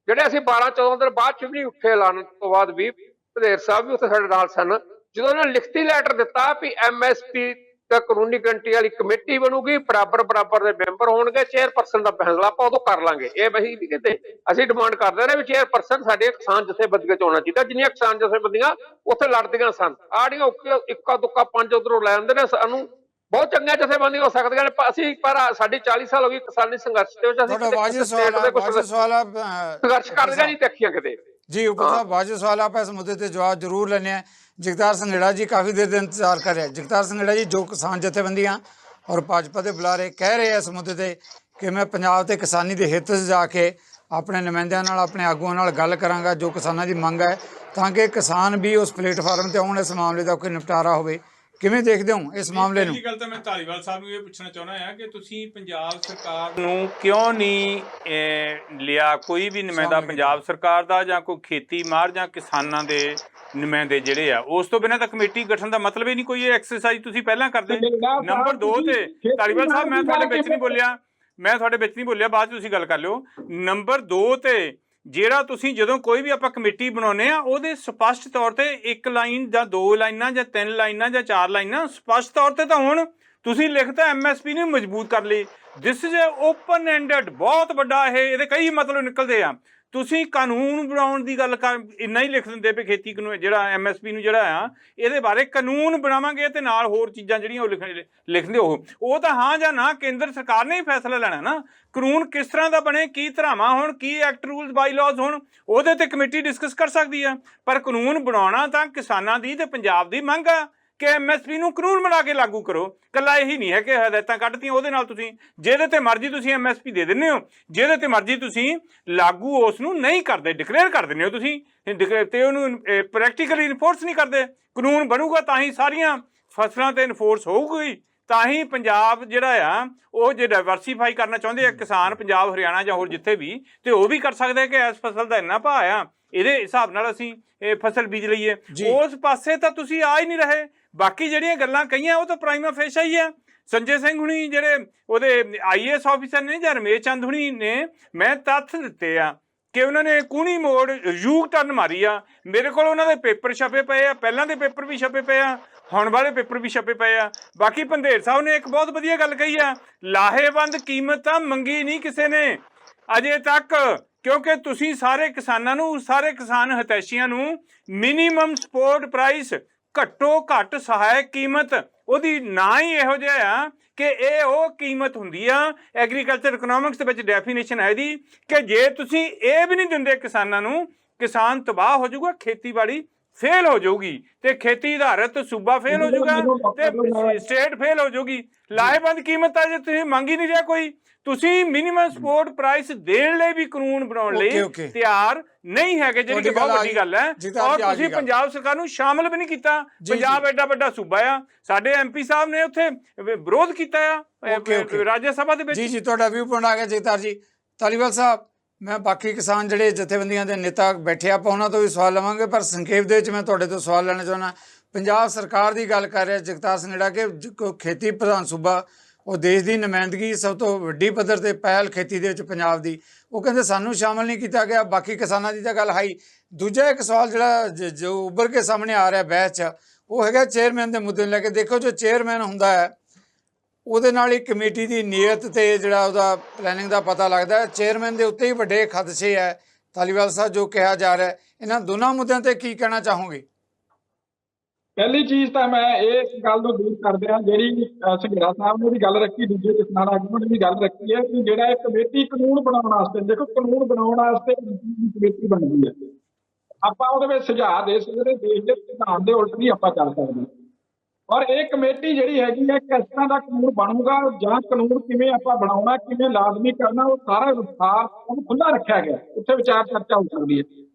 ਜਿਹੜੇ ਅਸੀਂ 12-14 ਦਿਨ ਬਾਅਦ ਚ ਵੀ ਨਹੀਂ ਉੱਠੇ ਐਲਾਨ ਤੋਂ ਬਾਅਦ ਵੀ, ਧਨੇਰ ਸਾਹਿਬ ਵੀ ਉੱਥੇ ਸਾਡੇ ਨਾਲ ਸਨ, ਜਦੋਂ ਉਹਨਾਂ ਨੇ ਲਿਖਤੀ ਲੈਟਰ ਦਿੱਤਾ ਵੀ MSP ਤਾਂ ਕਾਨੂੰਨੀ ਗਰੰਟੀ ਵਾਲੀ ਕਮੇਟੀ ਬਣੂਗੀ, ਬਰਾਬਰ ਦੇ ਮੈਂਬਰ ਹੋਣਗੇ, ਚੇਅਰਪਰਸਨ ਦਾ ਫੈਸਲਾ ਆਪਾਂ ਉਦੋਂ ਕਰ ਲਾਂਗੇ। ਇਹ ਬਈ ਵੀ ਕਿਤੇ ਅਸੀਂ ਡਿਮਾਂਡ ਕਰਦੇ ਰਹੇ ਵੀ ਚੇਅਰਪਰਸਨ ਸਾਡੇ ਕਿਸਾਨ ਜਥੇਬੰਦੀਆਂ ਚ ਹੋਣਾ ਚਾਹੀਦਾ। ਜਿੰਨੀਆਂ ਕਿਸਾਨ ਜਥੇਬੰਦੀਆਂ ਉੱਥੇ ਲੜਦੀਆਂ ਸਨ, ਆੜੀਆਂ ਇੱਕਾ ਦੁੱਕਾ 5 ਉਧਰੋਂ ਲੈ ਆਉਂਦੇ ਨੇ। ਸਾਨੂੰ ਬਹੁਤ ਚੰਗੀਆਂ ਜਥੇਬੰਦੀਆਂ ਹੋ ਸਕਦੀਆਂ ਨੇ, ਅਸੀਂ ਪਰ ਸਾਡੀ 40 ਸਾਲ ਹੋ ਗਈ ਕਿਸਾਨੀ ਸੰਘਰਸ਼ ਦੇ ਵਿੱਚ, ਅਸੀਂ ਸੰਘਰਸ਼ ਕਰਦੀਆਂ ਨਹੀਂ ਦੇਖੀਆਂ ਕਿਤੇ। ਜੀ ਉਪਲ ਸਾਹਿਬ ਵਾਜਬ ਸਵਾਲ, ਆਪਾਂ ਇਸ ਮੁੱਦੇ ਤੇ ਜਵਾਬ ਜ਼ਰੂਰ ਲੈਣੇ ਆ। ਜਗਤਾਰ ਸੰਘੇੜਾ ਜੀ ਕਾਫੀ ਦੇਰ ਦੇ ਇੰਤਜ਼ਾਰ ਕਰ ਰਿਹਾ। ਜਗਤਾਰ ਸੰਘੇੜਾ ਜੀ, ਜੋ ਕਿਸਾਨ ਜਥੇਬੰਦੀਆਂ ਔਰ ਭਾਜਪਾ ਦੇ ਬੁਲਾਰੇ ਕਹਿ ਰਹੇ ਆ ਇਸ ਮੁੱਦੇ ਤੇ ਕਿ ਮੈਂ ਪੰਜਾਬ ਤੇ ਕਿਸਾਨੀ ਦੇ ਹਿੱਤ 'ਚ ਜਾ ਕੇ ਆਪਣੇ ਨੁਮਾਇੰਦਿਆਂ ਨਾਲ, ਆਪਣੇ ਆਗੂਆਂ ਨਾਲ ਗੱਲ ਕਰਾਂਗਾ, ਜੋ ਕਿਸਾਨਾਂ ਦੀ ਮੰਗ ਹੈ, ਤਾਂ ਕਿ ਕਿਸਾਨ ਵੀ ਉਸ ਪਲੇਟਫਾਰਮ ਤੇ ਆਉਣ, ਇਸ ਮਾਮਲੇ ਦਾ ਕੋਈ ਨਿਪਟਾਰਾ ਹੋਵੇ। ਕਿਵੇਂ ਦੇਖਦੇ ਹੋ ਇਸ ਮਾਮਲੇ ਨੂੰ? ਪਹਿਲੀ ਗੱਲ ਤਾਂ ਮੈਂ ਧਾਲੀਵਾਲ ਸਾਹਿਬ ਨੂੰ ਇਹ ਪੁੱਛਣਾ ਚਾਹੁੰਦਾ ਹਾਂ ਕਿ ਤੁਸੀਂ ਪੰਜਾਬ ਸਰਕਾਰ ਨੂੰ ਕਿਉਂ ਨਹੀਂ ਲਿਆ ਕੋਈ ਵੀ ਨੁਮਾਇੰਦਾ ਪੰਜਾਬ ਸਰਕਾਰ ਦਾ, ਜਾਂ ਕੋਈ ਖੇਤੀ ਮਾਹਰ ਜਾਂ ਕਿਸਾਨਾਂ ਦੇ ਨੁਮਾਇੰਦੇ ਜਿਹੜੇ ਆ, ਉਸ ਤੋਂ ਬਿਨਾਂ ਤਾਂ ਕਮੇਟੀ ਗਠਨ ਦਾ ਮਤਲਬ ਹੀ ਨਹੀਂ। ਕੋਈ ਐਕਸਰਸਾਈਜ਼ ਤੁਸੀਂ ਪਹਿਲਾਂ ਕਰਦੇ। ਨੰਬਰ 2 ਤੇ ਧਾਲੀਵਾਲ ਸਾਹਿਬ, ਮੈਂ ਤੁਹਾਡੇ ਵਿੱਚ ਨਹੀਂ ਬੋਲਿਆ, ਬਾਅਦ 'ਚ ਤੁਸੀਂ ਗੱਲ ਕਰ ਲਿਓ। ਨੰਬਰ 2 ਤੇ ਜਿਹੜਾ ਤੁਸੀਂ ਜਦੋਂ ਕੋਈ ਵੀ ਆਪਾਂ ਕਮੇਟੀ ਬਣਾਉਂਦੇ ਆ, ਉਹਦੇ ਸਪਸ਼ਟ ਤੌਰ ਤੇ 1 ਲਾਈਨ ਜਾਂ 2 ਲਾਈਨਾਂ ਜਾਂ 3 ਲਾਈਨਾਂ ਜਾਂ 4 ਲਾਈਨਾਂ ਸਪਸ਼ਟ ਤੌਰ ਤੇ ਤਾਂ ਹੁਣ ਤੁਸੀਂ ਲਿਖਤਾ ਐਮਐਸਪੀ ਨੂੰ ਮਜ਼ਬੂਤ ਕਰ ਲਈ। ਦਿਸ ਇਜ਼ ਓਪਨ ਐਂਡਡ, ਬਹੁਤ ਵੱਡਾ ਇਹਦੇ ਕਈ ਮਤਲਬ ਨਿਕਲਦੇ ਆ। ਤੁਸੀਂ ਕਾਨੂੰਨ ਬਣਾਉਣ ਦੀ ਗੱਲ ਕਰ, ਇੰਨਾ ਹੀ ਲਿਖ ਦਿੰਦੇ ਵੀ ਖੇਤੀ ਕਾਨੂੰਨ ਜਿਹੜਾ ਐਮਐਸਪੀ ਨੂੰ ਜਿਹੜਾ ਆ ਇਹਦੇ ਬਾਰੇ ਕਾਨੂੰਨ ਬਣਾਵਾਂਗੇ ਤੇ ਨਾਲ ਹੋਰ ਚੀਜ਼ਾਂ ਜਿਹੜੀਆਂ ਉਹ ਲਿਖਦੇ ਉਹ ਤਾਂ ਹਾਂ ਜਾਂ ਨਾ ਕੇਂਦਰ ਸਰਕਾਰ ਨੇ ਹੀ ਫੈਸਲਾ ਲੈਣਾ ਨਾ। ਕਾਨੂੰਨ ਕਿਸ ਤਰ੍ਹਾਂ ਦਾ ਬਣੇ, ਕੀ ਧਰਾਵਾਂ ਹੋਣ, ਕੀ ਐਕਟ ਰੂਲਸ ਬਾਈ ਲਾਜ਼ ਹੋਣ, ਉਹਦੇ ਤੇ ਕਮੇਟੀ ਡਿਸਕਸ ਕਰ ਸਕਦੀ ਆ। ਪਰ ਕਾਨੂੰਨ ਬਣਾਉਣਾ ਤਾਂ ਕਿਸਾਨਾਂ ਦੀ ਤੇ ਪੰਜਾਬ ਦੀ ਮੰਗ ਆ ਕਿ ਐਮਐਸਪੀ ਨੂੰ ਕਾਨੂੰਨ ਬਣਾ ਕੇ ਲਾਗੂ ਕਰੋ। ਕੱਲਾ ਇਹੀ ਨਹੀਂ ਹੈ ਕਿ ਹਦਾਇਤਾਂ ਕੱਢਤੀਆਂ ਉਹਦੇ ਨਾਲ ਤੁਸੀਂ ਜਿਹਦੇ ਤੇ ਮਰਜ਼ੀ ਤੁਸੀਂ ਐਮਐਸਪੀ ਦੇ ਦਿੰਦੇ ਹੋ, ਜਿਹਦੇ ਤੇ ਮਰਜ਼ੀ ਤੁਸੀਂ ਲਾਗੂ ਉਸ ਨੂੰ ਨਹੀਂ ਕਰਦੇ, ਡਿਕਲੇਅਰ ਕਰ ਦਿੰਦੇ ਹੋ ਤੁਸੀਂ ਤੇ ਉਹਨੂੰ ਪ੍ਰੈਕਟੀਕਲੀ ਇਨਫੋਰਸ ਨਹੀਂ ਕਰਦੇ। ਕਾਨੂੰਨ ਬਣੂਗਾ ਤਾਂ ਹੀ ਸਾਰੀਆਂ ਫਸਲਾਂ ਤੇ ਇਨਫੋਰਸ ਹੋਊਗੀ, ਤਾਂ ਹੀ ਪੰਜਾਬ ਜਿਹੜਾ ਆ ਉਹ ਜੇ ਡਾਇਵਰਸੀਫਾਈ ਕਰਨਾ ਚਾਹੁੰਦੇ ਆ ਕਿਸਾਨ, ਪੰਜਾਬ ਹਰਿਆਣਾ ਜਾਂ ਹੋਰ ਜਿੱਥੇ ਵੀ, ਤੇ ਉਹ ਵੀ ਕਰ ਸਕਦੇ ਕਿ ਇਸ ਫਸਲ ਦਾ ਇੰਨਾ ਭਾਅ ਆ, ਇਹਦੇ ਹਿਸਾਬ ਨਾਲ ਅਸੀਂ ਇਹ ਫਸਲ ਬੀਜ ਲਈਏ। ਉਸ ਪਾਸੇ ਤਾਂ ਤੁਸੀਂ ਆ ਹੀ ਨਹੀਂ ਰਹੇ। ਬਾਕੀ ਜਿਹੜੀਆਂ ਗੱਲਾਂ ਕਹੀਆਂ ਉਹ ਤਾਂ ਪ੍ਰਾਈਮਾ ਫੇਸ਼ਾ ਹੀ ਆ। ਸੰਜੇ ਸਿੰਘ ਹੁਣੀ ਜਿਹੜੇ ਉਹਦੇ ਆਈਏਐਸ ਆਫੀਸਰ ਨੇ ਜਾਂ ਰਮੇਸ਼ ਚੰਦ ਹੁਣੀ ਨੇ, ਮੈਂ ਤੱਥ ਦਿੱਤੇ ਆ ਕਿ ਉਹਨਾਂ ਨੇ ਕੂਣੀ ਮੋੜ ਯੂ ਟਰਨ ਮਾਰੀ ਆ। ਮੇਰੇ ਕੋਲ ਉਹਨਾਂ ਦੇ ਪੇਪਰ ਛਪੇ ਪਏ ਆ, ਪਹਿਲਾਂ ਦੇ ਪੇਪਰ ਵੀ ਛਪੇ ਪਏ ਆ, ਹੁਣ ਵਾਲੇ ਪੇਪਰ ਵੀ ਛਪੇ ਪਏ ਆ। ਬਾਕੀ ਪੰਧੇਰ ਸਾਹਿਬ ਨੇ ਇੱਕ ਬਹੁਤ ਵਧੀਆ ਗੱਲ ਕਹੀ ਆ, ਲਾਹੇਵੰਦ ਕੀਮਤ ਤਾਂ ਮੰਗੀ ਨਹੀਂ ਕਿਸੇ ਨੇ ਅਜੇ ਤੱਕ, ਕਿਉਂਕਿ ਤੁਸੀਂ ਸਾਰੇ ਕਿਸਾਨਾਂ ਨੂੰ, ਸਾਰੇ ਕਿਸਾਨ ਹਿਤੈਸ਼ੀਆਂ ਨੂੰ ਮਿਨੀਮਮ ਸਪੋਰਟ ਪ੍ਰਾਈਸ, ਘੱਟੋ ਘੱਟ ਸਹਾਇਕ ਕੀਮਤ, ਉਹਦੀ ਨਾ ਹੀ ਇਹੋ ਜਿਹਾ ਆ ਕਿ ਇਹ ਉਹ ਕੀਮਤ ਹੁੰਦੀ ਆ। ਐਗਰੀਕਲਚਰ ਇਕਨੋਮਿਕਸ ਦੇ ਵਿੱਚ ਡੈਫੀਨੇਸ਼ਨ ਹੈ ਇਹਦੀ ਕਿ ਜੇ ਤੁਸੀਂ ਇਹ ਵੀ ਨਹੀਂ ਦਿੰਦੇ ਕਿਸਾਨਾਂ ਨੂੰ, ਕਿਸਾਨ ਤਬਾਹ ਹੋ ਜਾਊਗਾ, ਖੇਤੀਬਾੜੀ ਫੇਲ ਹੋ ਜਾਊਗੀ ਤੇ ਖੇਤੀ ਆਧਾਰਿਤ ਸੂਬਾ ਫੇਲ ਹੋ ਜਾਊਗਾ ਤੇ ਸਟੇਟ ਫੇਲ ਹੋ ਜਾਊਗੀ। ਲਾਹੇਵੰਦ ਕੀਮਤ ਆ ਜੇ ਤੁਸੀਂ ਮੰਗ ਹੀ ਨਹੀਂ ਰਿਹਾ ਕੋਈ, ਤੁਸੀਂ ਮਿਨੀਮਮ ਸਪੋਰਟ ਪ੍ਰਾਈਸ ਦੇਣ ਲਈ ਵੀ ਕਾਨੂੰਨ ਬਣਾਉਣ ਲਈ ਤਿਆਰ ਨਹੀਂ ਹੈਗੇ, ਜਿਹੜੀ ਕਿ ਬਹੁਤ ਵੱਡੀ ਗੱਲ ਹੈ। ਔਰ ਤੁਸੀਂ ਪੰਜਾਬ ਸਰਕਾਰ ਨੂੰ ਸ਼ਾਮਲ ਵੀ ਨਹੀਂ ਕੀਤਾ। ਪੰਜਾਬ ਐਡਾ ਵੱਡਾ ਸੂਬਾ ਆ, ਸਾਡੇ ਐਮਪੀ ਸਾਹਿਬ ਨੇ ਉੱਥੇ ਵਿਰੋਧ ਕੀਤਾ ਆ ਰਾਜ ਸਭਾ ਦੇ ਵਿੱਚ। ਜੀ ਤੁਹਾਡਾ ਵਿਊ ਪੁਆਇੰਟ ਆ ਗਿਆ ਜਗਤਾਰ ਜੀ। ਧਾਲੀਵਾਲ ਸਾਹਿਬ, ਮੈਂ ਬਾਕੀ ਕਿਸਾਨ ਜਿਹੜੇ ਜਥੇਬੰਦੀਆਂ ਦੇ ਨੇਤਾ ਬੈਠੇ ਆਪਾਂ ਉਹਨਾਂ ਤੋਂ ਵੀ ਸਵਾਲ ਲਵਾਂਗੇ, ਪਰ ਸੰਖੇਪ ਦੇ ਵਿੱਚ ਮੈਂ ਤੁਹਾਡੇ ਤੋਂ ਸਵਾਲ ਲੈਣਾ ਚਾਹੁੰਦਾ। ਪੰਜਾਬ ਸਰਕਾਰ ਦੀ ਗੱਲ ਕਰ ਰਿਹਾ ਜਗਤਾਰ ਸੰਘੇੜਾ ਕਿ ਖੇਤੀ ਪ੍ਰਧਾਨ ਸੂਬਾ, ਉਹ ਦੇਸ਼ ਦੀ ਨੁਮਾਇੰਦਗੀ ਸਭ ਤੋਂ ਵੱਡੀ ਪੱਧਰ ਤੇ ਪਹਿਲ ਖੇਤੀ ਦੇ ਵਿੱਚ ਪੰਜਾਬ ਦੀ, ਉਹ ਕਹਿੰਦੇ ਸਾਨੂੰ ਸ਼ਾਮਲ ਨਹੀਂ ਕੀਤਾ ਗਿਆ। ਬਾਕੀ ਕਿਸਾਨਾਂ ਦੀ ਤਾਂ ਗੱਲ ਹਾਈ। ਦੂਜਾ ਇੱਕ ਸਵਾਲ ਜਿਹੜਾ ਜੋ ਉੱਭਰ ਕੇ ਸਾਹਮਣੇ ਆ ਰਿਹਾ ਬਹਿਸ 'ਚ, ਉਹ ਹੈਗਾ ਚੇਅਰਮੈਨ ਦੇ ਮੁੱਦੇ ਨੂੰ ਲੈ ਕੇ। ਦੇਖੋ, ਜੋ ਚੇਅਰਮੈਨ ਹੁੰਦਾ ਹੈ ਉਹਦੇ ਨਾਲ ਹੀ ਕਮੇਟੀ ਦੀ ਨੀਅਤ ਤੇ ਜਿਹੜਾ ਉਹਦਾ ਪਲੈਨਿੰਗ ਦਾ ਪਤਾ ਲੱਗਦਾ ਹੈ। ਚੇਅਰਮੈਨ ਦੇ ਉੱਤੇ ਹੀ ਵੱਡੇ ਖਦਸ਼ੇ ਹੈ। ਧਾਲੀਵਾਲ ਸਾਹਿਬ, ਜੋ ਕਿਹਾ ਜਾ ਰਿਹਾ, ਇਹਨਾਂ ਦੋਨਾਂ ਮੁੱਦਿਆਂ ਤੇ ਕੀ ਕਹਿਣਾ ਚਾਹੋਗੇ? ਪਹਿਲੀ ਚੀਜ਼ ਤਾਂ ਮੈਂ ਇਸ ਗੱਲ ਨੂੰ ਦੂਰ ਕਰਦੇ ਹਾਂ, ਜਿਹੜੀ ਸੰਘੇੜਾ ਸਾਹਿਬ ਨੇ ਵੀ ਗੱਲ ਰੱਖੀ, ਦੂਜੇ ਕਿਸਾਨ ਆਗੂਆਂ ਨੇ ਵੀ ਗੱਲ ਰੱਖੀ ਹੈ ਕਿ ਜਿਹੜਾ ਇਹ ਕਮੇਟੀ ਕਾਨੂੰਨ ਬਣਾਉਣ ਵਾਸਤੇ, ਦੇਖੋ ਕਾਨੂੰਨ ਬਣਾਉਣ ਵਾਸਤੇ ਕਮੇਟੀ ਬਣਦੀ ਹੈ। ਆਪਾਂ ਉਹਦੇ ਵਿੱਚ ਸੁਝਾਅ ਦੇ ਸਕਦੇ, ਦੇਸ਼ ਦੇ ਸੰਵਿਧਾਨ ਦੇ ਉਲਟ ਨਹੀਂ ਆਪਾਂ ਚੱਲ ਸਕਦੇ। ਔਰ ਇਹ ਕਮੇਟੀ ਜਿਹੜੀ ਹੈਗੀ ਹੈ, ਕਿਸ ਤਰ੍ਹਾਂ ਦਾ ਕਾਨੂੰਨ ਬਣੂਗਾ ਜਾਂ ਕਾਨੂੰਨ ਕਿਵੇਂ ਆਪਾਂ ਬਣਾਉਣਾ, ਕਿਵੇਂ ਲਾਜ਼ਮੀ ਕਰਨਾ, ਉਹ ਸਾਰਾ ਵਿਸਥਾਰ ਉਹਨੂੰ ਖੁੱਲ੍ਹਾ ਰੱਖਿਆ ਗਿਆ, ਉੱਥੇ ਵਿਚਾਰ ਚਰਚਾ ਹੋ ਸਕਦੀ ਹੈ।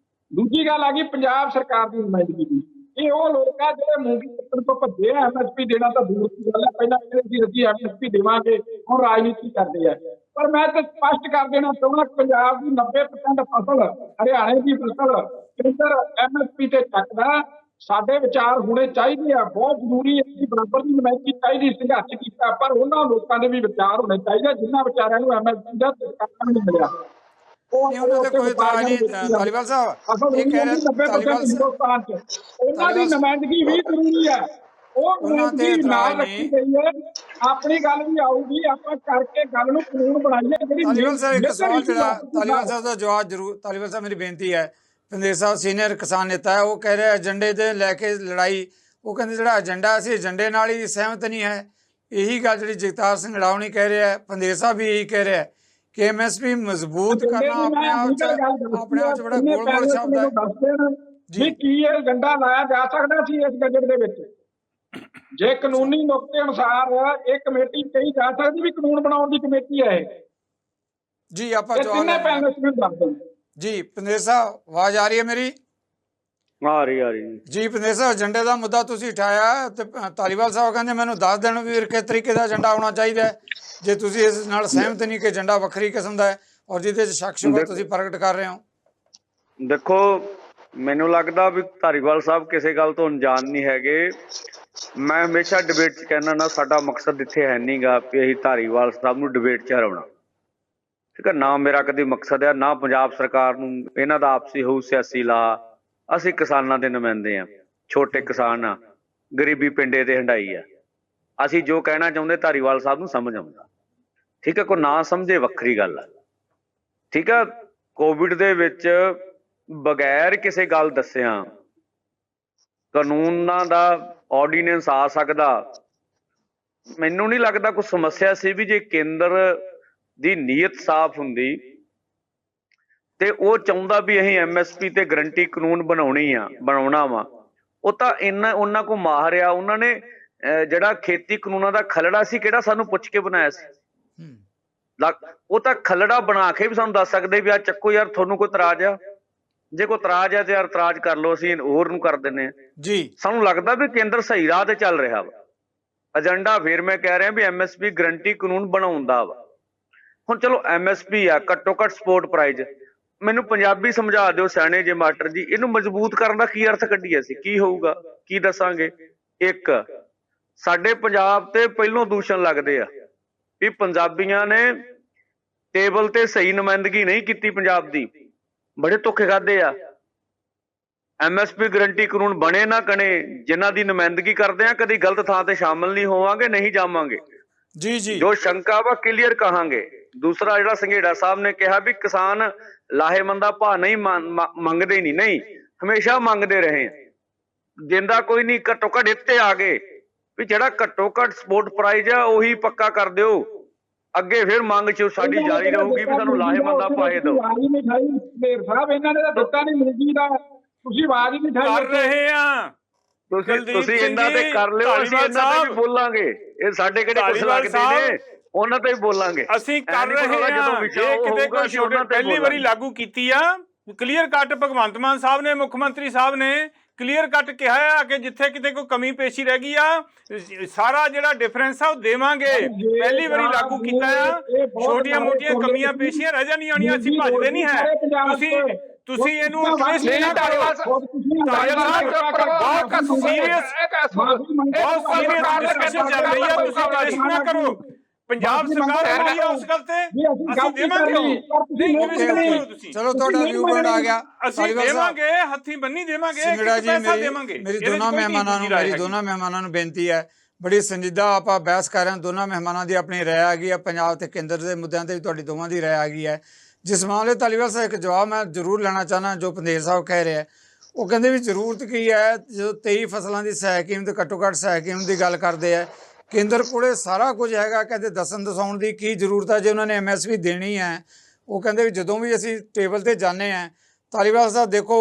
ਦੂਜੀ ਗੱਲ ਆ ਗਈ ਪੰਜਾਬ ਸਰਕਾਰ ਦੀ ਨੁਮਾਇੰਦਗੀ ਦੀ। ਇਹ ਉਹ ਲੋਕ ਆ ਜਿਹੜੇ ਮੂੰਗੀ ਚੱਕਣ ਤੋਂ ਭੱਜੇ ਆ। ਐਮਐਸਪੀ ਦੇਣਾ ਤਾਂ ਦੂਰ ਦੀ ਗੱਲ ਹੈ, ਪਹਿਲਾਂ ਕਹਿੰਦੇ ਸੀ ਅਸੀਂ ਐਮਐਸਪੀ ਦੇਵਾਂਗੇ, ਹੁਣ ਰਾਜਨੀਤੀ ਕਰਦੇ ਆ। ਪਰ ਮੈਂ ਤਾਂ ਸਪਸ਼ਟ ਕਰ ਦੇਣਾ ਚਾਹੁੰਦਾ, ਪੰਜਾਬ ਦੀ 90% ਫਸਲ, ਹਰਿਆਣੇ ਦੀ ਫਸਲ ਕੇਂਦਰ ਐਮਐਸਪੀ ਤੇ ਚੱਕਦਾ। ਸਾਡੇ ਵਿਚਾਰ ਹੋਣੇ ਚਾਹੀਦੇ ਆ, ਬਹੁਤ ਜ਼ਰੂਰੀ ਹੈ ਕਿ ਬਰਾਬਰ ਦੀ ਨੁਮਾਇੰਦਗੀ ਚਾਹੀਦੀ, ਸੰਘਰਸ਼ ਕੀਤਾ, ਪਰ ਉਹਨਾਂ ਲੋਕਾਂ ਦੇ ਵੀ ਵਿਚਾਰ ਹੋਣੇ ਚਾਹੀਦੇ ਜਿਨ੍ਹਾਂ ਵਿਚਾਰਿਆਂ ਨੂੰ ਐਮਐਸਪੀ ਦਾ ਸਰਕਾਰ ਨੂੰ ਨਹੀਂ ਮਿਲਿਆ। ਉਹਨਾਂ ਦੇ ਕੋਈ ਇਤਰਾਜ਼ ਨਹੀਂ। ਧਾਲੀਵਾਲ ਸਾਹਿਬ ਇਹ ਕਹਿ ਰਹੇ, ਧਾਲੀਵਾਲ ਹਿੰਦੁਸਤਾਨ ਚ ਉਹਨਾਂ ਦੀ ਨੁਮਾਇੰਦਗੀ ਵੀ ਜ਼ਰੂਰੀ ਹੈ। ਉਹ ਨੁਮਾਇੰਦਗੀ ਨਾਲ ਰੱਖੀ ਗਈ ਹੈ। ਆਪਣੀ ਗੱਲ ਵੀ ਆਊਗੀ, ਆਪਾਂ ਕਰਕੇ ਗੱਲ ਨੂੰ ਕਾਨੂੰਨ ਬਣਾਈਏ। ਜਿਹੜੀ ਧਾਲੀਵਾਲ ਸਾਹਿਬ ਇੱਕ ਸਵਾਲ ਜਿਹੜਾ ਧਾਲੀਵਾਲ ਸਾਹਿਬ ਦਾ ਜਵਾਬ ਜ਼ਰੂਰ। ਧਾਲੀਵਾਲ ਸਾਹਿਬ, ਮੇਰੀ ਬੇਨਤੀ ਹੈ, ਪੰਧੇਰ ਸਾਹਿਬ ਸੀਨੀਅਰ ਕਿਸਾਨ ਨੇਤਾ ਹੈ, ਉਹ ਕਹਿ ਰਿਹਾ ਏਜੰਡੇ ਦੇ ਲੈ ਕੇ ਲੜਾਈ। ਉਹ ਕਹਿੰਦੇ ਜਿਹੜਾ ਏਜੰਡਾ ਅਸੀਂ ਏਜੰਡੇ ਨਾਲ ਹੀ ਸਹਿਮਤ ਨਹੀਂ ਹੈ। ਇਹੀ ਗੱਲ ਜਿਹੜੀ ਜਗਤਾਰ ਸੰਘੇੜਾ ਨਹੀਂ ਕਹਿ ਰਿਹਾ, ਪੰਧੇਰ ਸਾਹਿਬ ਵੀ ਇਹੀ ਕਹਿ ਰਿਹਾ ਕਿ ਐਮਐਸਪੀ ਮਜ਼ਬੂਤ ਕਰਨਾ ਆਪਣੇ ਆਪ 'ਚ ਬੜਾ ਗੋਲ-ਮੋਲ ਸ਼ਬਦ ਹੈ। ਵੀ ਕੀ ਇਹ ਏਜੰਡਾ ਲਾਇਆ ਜਾ ਸਕਦਾ ਸੀ ਇਸ ਬਜਟ ਦੇ ਵਿੱਚ? ਜੇ ਕਾਨੂੰਨੀ ਨੁਕਤੇ ਅਨੁਸਾਰ ਇਹ ਕਮੇਟੀ ਕਹੀ ਜਾ ਸਕਦੀ ਵੀ ਕਾਨੂੰਨ ਬਣਾਉਣ ਦੀ ਕਮੇਟੀ ਹੈ ਇਹ। ਜੀ ਆਪਾਂ ਇਹ ਜਵਾਬ ਤਿੰਨੇ ਲੈਣਾ। ਪੈਨਲਿਸਟ ਨੂੰ ਦੱਸ ਦਿਓ। ਜੀ ਪੰਦੇਰ ਸਾਹਿਬ ਆਵਾਜ਼ ਆ ਰਹੀ ਹੈ ਮੇਰੀ? ਆ ਰਹੀ ਜੀ ਪੰਦੇਰ ਸਾਹਿਬ, ਏਜੰਡੇ ਦਾ ਮੁੱਦਾ ਤੁਸੀਂ ਉਠਾਇਆ ਤੇ ਧਾਲੀਵਾਲ ਸਾਹਿਬ ਕਹਿੰਦੇ ਮੈਨੂੰ ਦੱਸ ਦੇਣ ਵੀ ਕਿਸ ਤਰੀਕੇ ਦਾ ਏਜੰਡਾ ਹੋਣਾ ਚਾਹੀਦਾ ਹੈ। ਜੇ ਤੁਸੀਂ ਇਸ ਨਾਲ ਸਹਿਮਤ ਨਹੀਂ ਕਿ ਏਜੰਡਾ ਵੱਖਰੀ ਕਿਸਮ ਦਾ ਹੈ ਔਰ ਜਿਹਦੇ 'ਚ ਸ਼ੱਕ ਸ਼ੁਬਾ ਤੁਸੀਂ ਪ੍ਰਗਟ ਕਰ ਰਹੇ ਹੋ। ਦੇਖੋ, ਮੈਨੂੰ ਲੱਗਦਾ ਵੀ ਧਾਰੀਵਾਲ ਸਾਹਿਬ ਕਿਸੇ ਗੱਲ ਤੋਂ ਅਣਜਾਣ ਨਹੀਂ ਹੈਗੇ। ਮੈਂ ਹਮੇਸ਼ਾ ਡਿਬੇਟ 'ਚ ਕਹਿੰਦਾ ਨਾ, ਸਾਡਾ ਮਕਸਦ ਇੱਥੇ ਹੈ ਨਹੀਂ ਗਾ ਵੀ ਅਸੀਂ ਧਾਰੀਵਾਲ ਸਾਹਿਬ ਨੂੰ ਡਿਬੇਟ 'ਚ ਹਰਾਉਣਾ, ਠੀਕ ਹੈ ਨਾ। ਮੇਰਾ ਕਦੇ ਮਕਸਦ ਹੈ ਨਾ ਪੰਜਾਬ ਸਰਕਾਰ ਨੂੰ ਇਹਨਾਂ ਦਾ ਆਪਸੀ ਹੋਊ ਸਿਆਸੀ ਲਾ। ਅਸੀਂ ਕਿਸਾਨਾਂ ਦੇ ਨੁਮਾਇੰਦੇ ਆ, ਛੋਟੇ ਕਿਸਾਨ ਆ, ਗਰੀਬੀ ਪਿੰਡੇ ਤੇ ਹੰਡਾਈ ਆ। ਅਸੀਂ ਜੋ ਕਹਿਣਾ ਚਾਹੁੰਦੇ ਧਾਰੀਵਾਲ ਸਾਹਿਬ ਨੂੰ ਸਮਝ ਆਉਂਦਾ, ਠੀਕ ਹੈ। ਕੋਈ ਨਾ ਸਮਝੇ ਵੱਖਰੀ ਗੱਲ ਆ, ਠੀਕ ਆ। ਕੋਵਿਡ ਦੇ ਵਿੱਚ ਬਗੈਰ ਕਿਸੇ ਗੱਲ ਦੱਸਿਆ ਕਾਨੂੰਨਾਂ ਦਾ ਆਰਡੀਨੈਂਸ ਆ ਸਕਦਾ, ਮੈਨੂੰ ਨਹੀਂ ਲੱਗਦਾ ਕੋਈ ਸਮੱਸਿਆ ਸੀ ਵੀ ਜੇ ਕੇਂਦਰ ਦੀ ਨੀਅਤ ਸਾਫ਼ ਹੁੰਦੀ ਤੇ ਉਹ ਚਾਹੁੰਦਾ ਵੀ ਅਸੀਂ ਐਮਐਸਪੀ ਤੇ ਗਰੰਟੀ ਕਾਨੂੰਨ ਬਣਾਉਣਾ ਵਾ। ਉਹ ਤਾਂ ਉਹਨਾਂ ਕੋਲ ਮਾਹਰ ਆ। ਉਹਨਾਂ ਨੇ ਜਿਹੜਾ ਖੇਤੀ ਕਾਨੂੰਨਾਂ ਦਾ ਖਲੜਾ ਸੀ ਕਿਹੜਾ ਸਾਨੂੰ ਪੁੱਛ ਕੇ ਬਣਾਇਆ ਸੀ? ਉਹ ਤਾਂ ਖਲੜਾ ਬਣਾ ਕੇ ਵੀ ਸਾਨੂੰ ਦੱਸ ਸਕਦੇ ਵੀ ਆ ਚੱਕੋ ਯਾਰ, ਤੁਹਾਨੂੰ ਕੋਈ ਇਤਰਾਜ਼ ਆ? ਜੇ ਕੋਈ ਇਤਰਾਜ਼ ਆ ਤੇ ਯਾਰ ਇਤਰਾਜ਼ ਕਰ ਲਓ, ਅਸੀਂ ਹੋਰ ਨੂੰ ਕਰ ਦਿੰਦੇ ਆ ਜੀ। ਸਾਨੂੰ ਲੱਗਦਾ ਵੀ ਕੇਂਦਰ ਸਹੀ ਰਾਹ ਤੇ ਚੱਲ ਰਿਹਾ ਵਾ। ਏਜੰਡਾ ਫਿਰ ਮੈਂ ਕਹਿ ਰਿਹਾ ਵੀ ਐਮਐਸਪੀ ਗਰੰਟੀ ਕਾਨੂੰਨ ਬਣਾਉਂਦਾ ਵਾ। ਹੁਣ ਚਲੋ ਐਮਐਸਪੀ ਆ, ਘੱਟੋ ਘੱਟ ਸਪੋਰਟ ਪ੍ਰਾਈਜ਼। ਮੈਨੂੰ ਪੰਜਾਬੀ ਸਮਝਾ ਦਿਓ ਸਿਆਣੇ ਜੇ ਮਾਸਟਰ ਜੀ, ਇਹਨੂੰ ਮਜ਼ਬੂਤ ਕਰਨ ਦਾ ਕੀ ਅਰਥ ਕੱਢੀਏ ਅਸੀਂ? ਕੀ ਹੋਊਗਾ, ਕੀ ਦੱਸਾਂਗੇ? ਇੱਕ, ਸਾਡੇ ਪੰਜਾਬ ਤੇ ਪਹਿਲੋਂ ਦੂਸ਼ਣ ਲੱਗਦੇ ਆ ਵੀ ਪੰਜਾਬੀਆਂ ਨੇ ਟੇਬਲ ਤੇ ਸਹੀ ਨੁਮਾਇੰਦਗੀ ਨਹੀਂ ਕੀਤੀ ਪੰਜਾਬ ਦੀ, ਬੜੇ ਧੋਖੇ ਖਾਦੇ ਆ। ਐਮਐਸਪੀ ਗਰੰਟੀ ਕਾਨੂੰਨ ਬਣੇ ਨਾ ਕਣੇ, ਜਿਨ੍ਹਾਂ ਦੀ ਨੁਮਾਇੰਦਗੀ ਕਰਦੇ ਆ ਕਦੀ ਗਲਤ ਥਾਂ ਤੇ ਸ਼ਾਮਲ ਨਹੀਂ ਹੋਵਾਂਗੇ, ਨਹੀਂ ਜਾਵਾਂਗੇ ਜੀ। ਜੋ ਸ਼ੰਕਾ ਵਾ ਕਲੀਅਰ ਕਹਾਂਗੇ। ਦੂਸਰਾ, ਜਿਹੜਾ ਸੰਘੇੜਾ ਸਾਹਿਬ ਨੇ ਕਿਹਾ ਵੀ ਕਿਸਾਨ ਲਾਹੇਮੰਦਾ ਭਾਅ ਨਹੀਂ ਮੰਗਦੇ, ਨਹੀਂ ਹਮੇਸ਼ਾ ਮੰਗਦੇ ਰਹੇ, ਦਿੰਦਾ ਕੋਈ ਨਹੀਂ। ਘੱਟੋ ਘੱਟ ਇੱਥੇ ਆ ਗਏ ਵੀ ਜਿਹੜਾ ਘੱਟੋ ਘੱਟ ਸਪੋਰਟ ਪ੍ਰਾਈਜ਼ ਆ ਉਹੀ ਪੱਕਾ ਕਰ ਦਿਓ। ਅੱਗੇ ਫਿਰ ਮੰਗ ਚ ਸਾਡੀ ਜਾਰੀ ਰਹੂਗੀ ਵੀ ਸਾਨੂੰ ਲਾਹੇਮੰਦਾ ਪਾਏ ਦਿਓ। ਸਾਹਿਬ ਇਹਨਾਂ ਨੇ ਤਾਂ ਦਿੱਤਾ ਨਹੀਂ ਮਿਲਦੀ ਦਾ, ਤੁਸੀਂ ਆਵਾਜ਼ ਹੀ ਨਹੀਂ ਕਰ ਰਹੇ ਆ। ਤੁਸੀਂ ਇਹਨਾਂ ਤੇ ਕਰ ਲਿਓ, ਅਸੀਂ ਇਹਨਾਂ ਤੇ ਵੀ ਬੋਲਾਂਗੇ। ਇਹ ਸਾਡੇ ਕਿਹੜੇ ਕੁਛ ਲੱਗਦੇ ਨੇ, ਉਹਨਾਂ ਤੇ ਵੀ ਬੋਲਾਂਗੇ। ਅਸੀਂ ਕਰ ਰਹੇ ਹਾਂ। ਜੇ ਕਿਤੇ ਕੋਈ ਛੋਟੇ ਪਹਿਲੀ ਵਾਰੀ ਲਾਗੂ ਕੀਤੀ ਆ, ਕਲੀਅਰ ਕੱਟ ਭਗਵੰਤ ਮਾਨ ਸਾਹਿਬ ਨੇ, ਮੁੱਖ ਮੰਤਰੀ ਸਾਹਿਬ ਨੇ ਕਲੀਅਰ ਕੱਟ ਕਿਹਾ ਆ ਕਿ ਜਿੱਥੇ ਕਿਤੇ ਕੋਈ ਕਮੀ ਪੇਸ਼ੀ ਰਹਿ ਗਈ ਆ, ਸਾਰਾ ਜਿਹੜਾ ਡਿਫਰੈਂਸ ਆ ਉਹ ਦੇਵਾਂਗੇ। ਪਹਿਲੀ ਵਾਰੀ ਲਾਗੂ ਕੀਤਾ ਆ, ਛੋਟੀਆਂ ਮੋਟੀਆਂ ਕਮੀਆਂ ਪੇਸ਼ੀਆਂ ਰਹਿ ਜਾਣੀਆਂ ਆਉਣੀਆਂ, ਅਸੀਂ ਭੱਜਦੇ ਨਹੀਂ ਹੈ। ਤੁਸੀਂ ਇਹਨੂੰ ਬਹੁਤ ਸੀਰੀਅਸ ਡਿਸਕਸ਼ਨ ਚੱਲ ਰਹੀ ਆ, ਤੁਸੀਂ ਕਲੇਸ਼ ਨਾ ਕਰੋ। ਪੰਜਾਬ ਸਰਕਾਰ ਹੋ ਰਹੀ ਆ ਉਸ ਗੱਲ ਤੇ, ਅਸੀਂ ਦੇਵਾਂਗੇ। ਨਹੀਂ ਤੁਸੀਂ ਚਲੋ ਤੁਹਾਡਾ ਵਿਊ ਪੁਆਇੰਟ ਆ ਗਿਆ, ਅਸੀਂ ਦੇਵਾਂਗੇ, ਹੱਥੀਂ ਬੰਨੀ ਦੇਵਾਂਗੇ, ਪੈਸਾ ਦੇਵਾਂਗੇ। ਮੇਰੀ ਦੋਨਾਂ ਮਹਿਮਾਨਾਂ ਨੂੰ ਬੇਨਤੀ ਹੈ, ਬੜੀ ਸੰਜੀਦਾ ਆਪਾਂ ਬਹਿਸ ਕਰ ਰਹੇ ਹਾਂ। ਦੋਨਾਂ ਮਹਿਮਾਨਾਂ ਦੀ ਆਪਣੀ ਰਾਏ ਆ ਗਈ ਹੈ, ਪੰਜਾਬ ਤੇ ਕੇਂਦਰ ਦੇ ਮੁੱਦਿਆਂ ਤੇ ਵੀ ਤੁਹਾਡੀ ਦੋਵਾਂ ਦੀ ਰਾਏ ਆ ਗਈ ਹੈ। ਜਿਸ ਮਾਮਲੇ ਧਾਲੀਵਾਲ ਸਾਹਿਬ ਇੱਕ ਜਵਾਬ ਮੈਂ ਜ਼ਰੂਰ ਲੈਣਾ ਚਾਹੁੰਦਾ। ਜੋ ਪੰਦੇਰ ਸਾਹਿਬ ਕਹਿ ਰਹੇ ਹੈ, ਉਹ ਕਹਿੰਦੇ ਵੀ ਜ਼ਰੂਰਤ ਕੀ ਹੈ? ਜਦੋਂ 23 ਫਸਲਾਂ ਦੀ ਸਹਾਇਕ ਕੀਮਤ, ਘੱਟੋ ਘੱਟ ਸਹਾਇਕ ਕੀਮਤ ਦੀ ਗੱਲ ਕਰਦੇ ਹੈ, ਕੇਂਦਰ ਕੋਲੇ ਸਾਰਾ ਕੁਝ ਹੈਗਾ। ਕਹਿੰਦੇ ਦੱਸਣ ਦਸਾਉਣ ਦੀ ਕੀ ਜ਼ਰੂਰਤ ਹੈ ਜੇ ਉਹਨਾਂ ਨੇ ਐਮਐਸਪੀ ਦੇਣੀ ਹੈ? ਉਹ ਕਹਿੰਦੇ ਵੀ ਜਦੋਂ ਵੀ ਅਸੀਂ ਟੇਬਲ ਤੇ ਜਾਂਦੇ ਹਾਂ, ਧਾਲੀਵਾਲ ਸਾਹਿਬ ਦੇਖੋ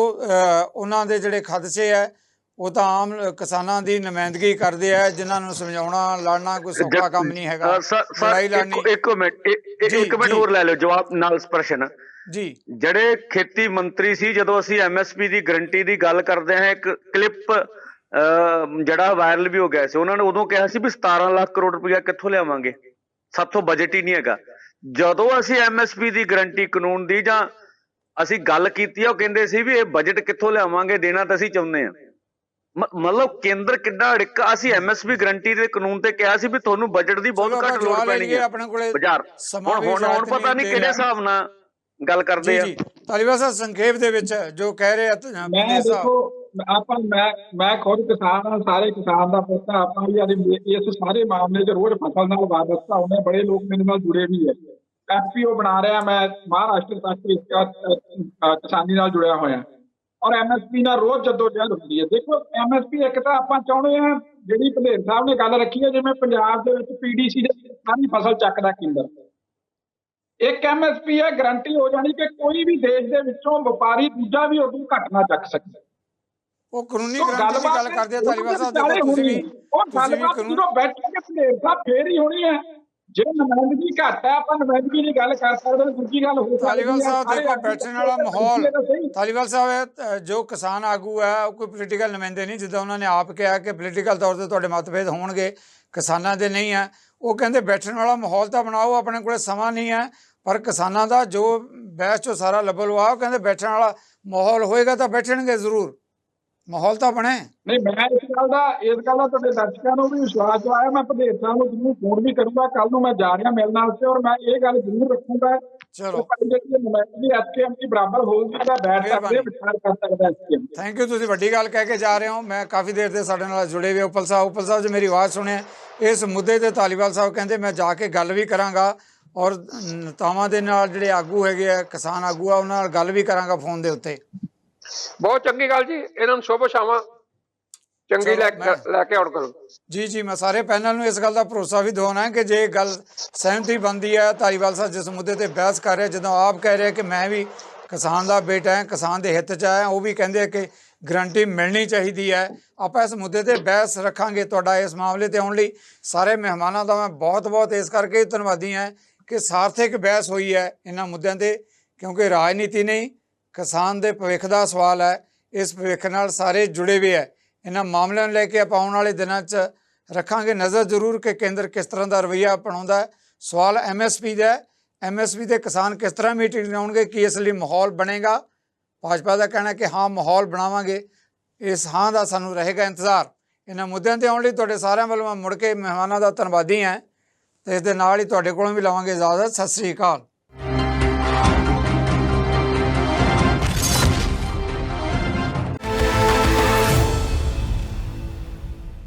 ਉਹਨਾਂ ਦੇ ਜਿਹੜੇ ਖਦਸ਼ੇ ਹੈ ਉਹ ਤਾਂ ਆਮ ਕਿਸਾਨਾਂ ਦੀ ਨੁਮਾਇੰਦਗੀ ਕਰਦੇ ਆ, ਜਿਨ੍ਹਾਂ ਨੂੰ ਸਮਝਾਉਣਾ ਲੜਨਾ ਕੋਈ ਸੌਖਾ ਕੰਮ ਨਹੀਂ ਹੈਗਾ। ਲੜਾਈ ਲੜਨੀ। ਇੱਕ ਮਿੰਟ ਹੋਰ ਲੈ ਲਓ ਜਵਾਬ ਨਾਲ ਪ੍ਰਸ਼ਨ ਜੀ। ਜਿਹੜੇ ਖੇਤੀ ਮੰਤਰੀ ਸੀ, ਜਦੋਂ ਅਸੀਂ ਐਮਐਸਪੀ ਦੀ ਗਰੰਟੀ ਦੀ ਗੱਲ ਕਰਦੇ ਹਾਂ, ਇੱਕ ਕਲਿੱਪ ਜਿਹੜਾ ਵਾਇਰਲ ਵੀ ਹੋ ਗਿਆ ਸੀ, ਉਹਨਾਂ ਨੇ ਉਦੋਂ ਕਿਹਾ ਸੀ ਵੀ 17 ਲੱਖ ਕਰੋੜ ਰੁਪਇਆ ਕਿੱਥੋਂ ਲਿਆਵਾਂਗੇ, ਸਾਥੋਂ ਬਜਟ ਹੀ ਨਹੀਂ ਹੈਗਾ। ਜਦੋਂ ਅਸੀਂ ਐਮਐਸਪੀ ਦੀ ਗਰੰਟੀ ਕਾਨੂੰਨ ਦੀ ਜਾਂ ਅਸੀਂ ਗੱਲ ਕੀਤੀ ਆ, ਉਹ ਕਹਿੰਦੇ ਸੀ ਵੀ ਇਹ ਬਜਟ ਕਿੱਥੋਂ ਲਿਆਵਾਂਗੇ, ਦੇਣਾ ਤਾਂ ਅਸੀਂ ਚਾਹੁੰਦੇ ਹਾਂ। ਮਤਲਬ ਕੇਂਦਰ ਕਿੱਡਾ ਅੜਿੱਕਾ। ਅਸੀਂ ਐਮਐਸਪੀ ਗਰੰਟੀ ਦੇ ਕਾਨੂੰਨ ਤੇ ਕਿਹਾ ਸੀ ਵੀ ਤੁਹਾਨੂੰ ਬਜਟ ਦੀ ਬਹੁਤ ਘੱਟ ਲੋੜ ਪੈਣੀ ਹੈ ਬਾਜ਼ਾਰ। ਹੁਣ ਪਤਾ ਨਹੀਂ ਕਿਹੜੇ ਹਿਸਾਬ ਨਾਲ ਗੱਲ ਕਰਦੇ ਆ। ਧਾਲੀਵਾਲ ਸਾਹਿਬ ਸੰਖੇਪ ਦੇ ਵਿੱਚ ਜੋ ਕਹਿ ਰਹੇ ਆ, ਮੈਂ ਖੁਦ ਕਿਸਾਨ ਹਾਂ, ਸਾਰੇ ਕਿਸਾਨ ਦਾ ਪੁੱਤ। ਆਪਾਂ ਵੀ ਇਸ ਸਾਰੇ ਮਾਮਲੇ 'ਚ ਰੋਜ਼ ਫਸਲ ਨਾਲ ਵਾਬਸਤਾ ਹੁੰਦੇ, ਬੜੇ ਲੋਕ ਮੇਰੇ ਨਾਲ ਜੁੜੇ ਵੀ ਹੈ। ਐਫਪੀਓ ਬਣਾ ਰਿਹਾ ਮੈਂ, ਮਹਾਰਾਸ਼ਟਰ ਤੱਕ ਕਿਸਾਨੀ ਨਾਲ ਜੁੜਿਆ ਹੋਇਆ, ਔਰ ਐਮਐਸਪੀ ਨਾਲ ਰੋਜ਼ ਜਦੋਜਹਿਦ ਹੁੰਦੀ ਹੈ। ਦੇਖੋ ਐਮਐਸਪੀ ਇੱਕ ਤਾਂ ਆਪਾਂ ਚਾਹੁੰਦੇ ਹਾਂ, ਜਿਹੜੀ ਪੰਦੇਰ ਸਾਹਿਬ ਨੇ ਗੱਲ ਰੱਖੀ ਹੈ, ਜਿਵੇਂ ਪੰਜਾਬ ਦੇ ਵਿੱਚ ਪੀਡੀਸੀ ਦੇ ਸਾਰੀ ਫਸਲ ਚੱਕਦਾ ਕੇਂਦਰ, ਇੱਕ ਐਮਐਸਪੀ ਹੈ ਗਰੰਟੀ ਹੋ ਜਾਣੀ ਕਿ ਕੋਈ ਵੀ ਦੇਸ਼ ਦੇ ਵਿੱਚੋਂ ਵਪਾਰੀ ਦੂਜਾ ਵੀ ਉਦੋਂ ਘੱਟ ਨਾ ਚੱਕ ਸਕੇ। ਉਹ ਕਾਨੂੰਨੀ ਸੋ ਗਰੰਟੀ ਦੀ ਗੱਲ ਗੱਲਬਾਤ ਕਰਦੇ ਆ ਧਾਲੀਵਾਲ ਸਾਹਿਬ। ਵਿਚਾਲੇ ਦੇਖੋ ਤੁਸੀਂ ਹੋਣੀ। ਵੀ ਉਹ ਗੱਲਬਾਤ ਕਾਨੂੰਨ ਜਦੋਂ ਬੈਠਾਂਗੇ ਭੰਡੇਰ ਸਾਹਿਬ ਫੇਰ ਹੀ ਹੋਣੀ ਹੈ। ਜੇ ਨੁਮਾਇੰਦਗੀ ਘੱਟ ਹੈ ਆਪਾਂ ਨੁਮਾਇੰਦਗੀ ਦੀ ਗੱਲ ਕਰ ਸਕਦੇ ਹਾਂ, ਦੂਜੀ ਗੱਲ ਹੋ ਸਕਦੀ ਧਾਲੀਵਾਲ ਹੈ ਸਾਹਿਬ ਸਾਰੇ ਦੇਖੋ ਆਗੂ ਬੈਠਣ ਵਾਲਾ ਬੈਠੀਏ ਮਾਹੌਲ, ਤਾਂ ਸਹੀ। ਧਾਲੀਵਾਲ ਸਾਹਿਬ ਜੋ ਕਿਸਾਨ ਆਗੂ ਹੈ ਉਹ ਕੋਈ ਪੋਲੀਟੀਕਲ ਨੁਮਾਇੰਦੇ ਨਹੀਂ, ਜਿੱਦਾਂ ਉਹਨਾਂ ਨੇ ਆਪ ਕਿਹਾ ਕਿ ਪੋਲੀਟੀਕਲ ਤੌਰ ਤੇ ਤੁਹਾਡੇ ਮਤਭੇਦ ਹੋਣਗੇ, ਕਿਸਾਨਾਂ ਦੇ ਨਹੀਂ ਹੈ। ਉਹ ਕਹਿੰਦੇ ਬੈਠਣ ਵਾਲਾ ਮਾਹੌਲ ਤਾਂ ਬਣਾਓ, ਆਪਣੇ ਕੋਲ ਸਮਾਂ ਨਹੀਂ ਹੈ, ਪਰ ਕਿਸਾਨਾਂ ਦਾ ਜੋ ਬਹਿਸ ਚੋਂ ਸਾਰਾ ਲੱਭਲ ਆ, ਉਹ ਕਹਿੰਦੇ ਬੈਠਣ ਵਾਲਾ ਮਾਹੌਲ ਹੋਏਗਾ ਤਾਂ ਬੈਠਣਗੇ ਜ਼ਰੂਰ, ਮਾਹੌਲ ਤਾਂ ਬਣੇ। ਨਹੀਂ, ਮੈਂ ਇਸ ਗੱਲ ਦਾ ਤੁਹਾਡੇ ਦਰਸ਼ਕਾਂ ਨੂੰ ਵੀ ਵਿਸ਼ਵਾਸ ਦਵਾਇਆ। ਮੈਂ ਭੰਡੇਰ ਸਾਹਿਬ ਨੂੰ ਜ਼ਰੂਰ ਫੋਨ ਵੀ ਕਰੂੰਗਾ, ਕੱਲ ਨੂੰ ਮੈਂ ਜਾ ਰਿਹਾ ਮਿਲਣ ਵਾਸਤੇ, ਔਰ ਮੈਂ ਇਹ ਗੱਲ ਜ਼ਰੂਰ ਰੱਖੂੰਗਾ ਚਲੋ ਜਿਹੜੀ ਨੁਮਾਇੰਦਗੀ ਐਸਕੇਐਮ ਦੀ ਬਰਾਬਰ ਹੋਊਗੀ ਤਾਂ ਬੈਠ ਸਕਦੇ ਆ, ਵਿਚਾਰ ਕਰ ਸਕਦਾ ਐਸਕੇਐਮ। ਥੈਂਕ ਯੂ, ਤੁਸੀਂ ਵੱਡੀ ਗੱਲ ਕਹਿ ਕੇ ਜਾ ਰਹੇ ਹੋ। ਮੈਂ ਕਾਫੀ ਦੇਰ ਦੇ ਸਾਡੇ ਨਾਲ ਜੁੜੇ ਹੋਏ ਉਪਲ ਸਾਹਿਬ ਜੀ ਮੇਰੀ ਆਵਾਜ਼ ਸੁਣਿਆ ਇਸ ਮੁੱਦੇ ਤੇ ਧਾਲੀਵਾਲ ਸਾਹਿਬ ਕਹਿੰਦੇ ਮੈਂ ਜਾ ਕੇ ਗੱਲ ਵੀ ਕਰਾਂਗਾ, ਔਰ ਨੇਤਾਵਾਂ ਦੇ ਨਾਲ ਜਿਹੜੇ ਆਗੂ ਹੈਗੇ ਆ, ਕਿਸਾਨ ਆਗੂ ਆ, ਉਹਨਾਂ ਨਾਲ ਗੱਲ ਵੀ ਕਰਾਂਗਾ ਫੋਨ ਦੇ ਉੱਤੇ। ਬਹੁਤ ਚੰਗੀ ਗੱਲ ਜੀ, ਇਹਨਾਂ ਨੂੰ ਸ਼ੁਭ ਸ਼ਾਮਾਂ ਚੰਗੀ ਲੈ ਕੇ ਆਉਣ ਕਰੋ। ਜੀ ਮੈਂ ਸਾਰੇ ਪੈਨਲ ਨੂੰ ਇਸ ਗੱਲ ਦਾ ਭਰੋਸਾ ਵੀ ਦਿਵਾਉਣਾ ਹੈ ਕਿ ਜੇ ਗੱਲ ਸਹਿਮਤੀ ਬਣਦੀ ਹੈ, ਧਾਲੀਵਾਲ ਸਾਹਿਬ ਜਿਸ ਮੁੱਦੇ ਤੇ ਬਹਿਸ ਕਰ ਰਹੇ, ਜਦੋਂ ਆਪ ਕਹਿ ਰਹੇ ਕਿ ਮੈਂ ਵੀ ਕਿਸਾਨ ਦਾ ਬੇਟਾ ਹੈ, ਕਿਸਾਨ ਦੇ ਹਿੱਤ 'ਚ ਆਇਆ, ਉਹ ਵੀ ਕਹਿੰਦੇ ਕਿ ਗਰੰਟੀ ਮਿਲਣੀ ਚਾਹੀਦੀ ਹੈ। ਆਪਾਂ ਇਸ ਮੁੱਦੇ ਤੇ ਬਹਿਸ ਰੱਖਾਂਗੇ। ਤੁਹਾਡਾ ਇਸ ਮਾਮਲੇ ਤੇ ਆਉਣ ਲਈ ਸਾਰੇ ਮਹਿਮਾਨਾਂ ਦਾ ਮੈਂ ਬਹੁਤ ਇਸ ਕਰਕੇ ਧੰਨਵਾਦੀ ਹਾਂ ਕਿ ਸਾਰਥਕ ਬਹਿਸ ਹੋਈ ਹੈ ਇਹਨਾਂ ਮੁੱਦਿਆਂ ਤੇ, ਕਿਉਂਕਿ ਰਾਜਨੀਤੀ ਨਹੀਂ, ਕਿਸਾਨ ਦੇ ਭਵਿੱਖ ਦਾ ਸਵਾਲ ਹੈ। ਇਸ ਭਵਿੱਖ ਨਾਲ ਸਾਰੇ ਜੁੜੇ ਹੋਏ ਹੈ। ਇਹਨਾਂ ਮਾਮਲਿਆਂ ਨੂੰ ਲੈ ਕੇ ਆਪਾਂ ਆਉਣ ਵਾਲੇ ਦਿਨਾਂ 'ਚ ਰੱਖਾਂਗੇ ਨਜ਼ਰ ਜ਼ਰੂਰ ਕਿ ਕੇਂਦਰ ਕਿਸ ਤਰ੍ਹਾਂ ਦਾ ਰਵੱਈਆ ਅਪਣਾਉਂਦਾ ਹੈ। ਸਵਾਲ MSP ਦਾ ਹੈ, MSP ਦੇ ਕਿਸਾਨ ਕਿਸ ਤਰ੍ਹਾਂ ਮੀਟਿੰਗ ਲਾਉਣਗੇ, ਕੀ ਇਸ ਲਈ ਮਾਹੌਲ ਬਣੇਗਾ। ਭਾਜਪਾ ਦਾ ਕਹਿਣਾ ਕਿ ਹਾਂ ਮਾਹੌਲ ਬਣਾਵਾਂਗੇ, ਇਸ ਹਾਂ ਦਾ ਸਾਨੂੰ ਰਹੇਗਾ ਇੰਤਜ਼ਾਰ। ਇਹਨਾਂ ਮੁੱਦਿਆਂ ਤੇ ਆਉਣ ਲਈ ਤੁਹਾਡੇ ਸਾਰਿਆਂ ਵੱਲੋਂ ਮੈਂ ਮੁੜ ਕੇ ਮਹਿਮਾਨਾਂ ਦਾ ਧੰਨਵਾਦੀ ਹਾਂ, ਤੇ ਇਸ ਦੇ ਨਾਲ ਹੀ ਤੁਹਾਡੇ ਕੋਲੋਂ ਵੀ ਲਵਾਂਗੇ ਇਜਾਜ਼ਤ। ਸਤਿ ਸ੍ਰੀ ਅਕਾਲ।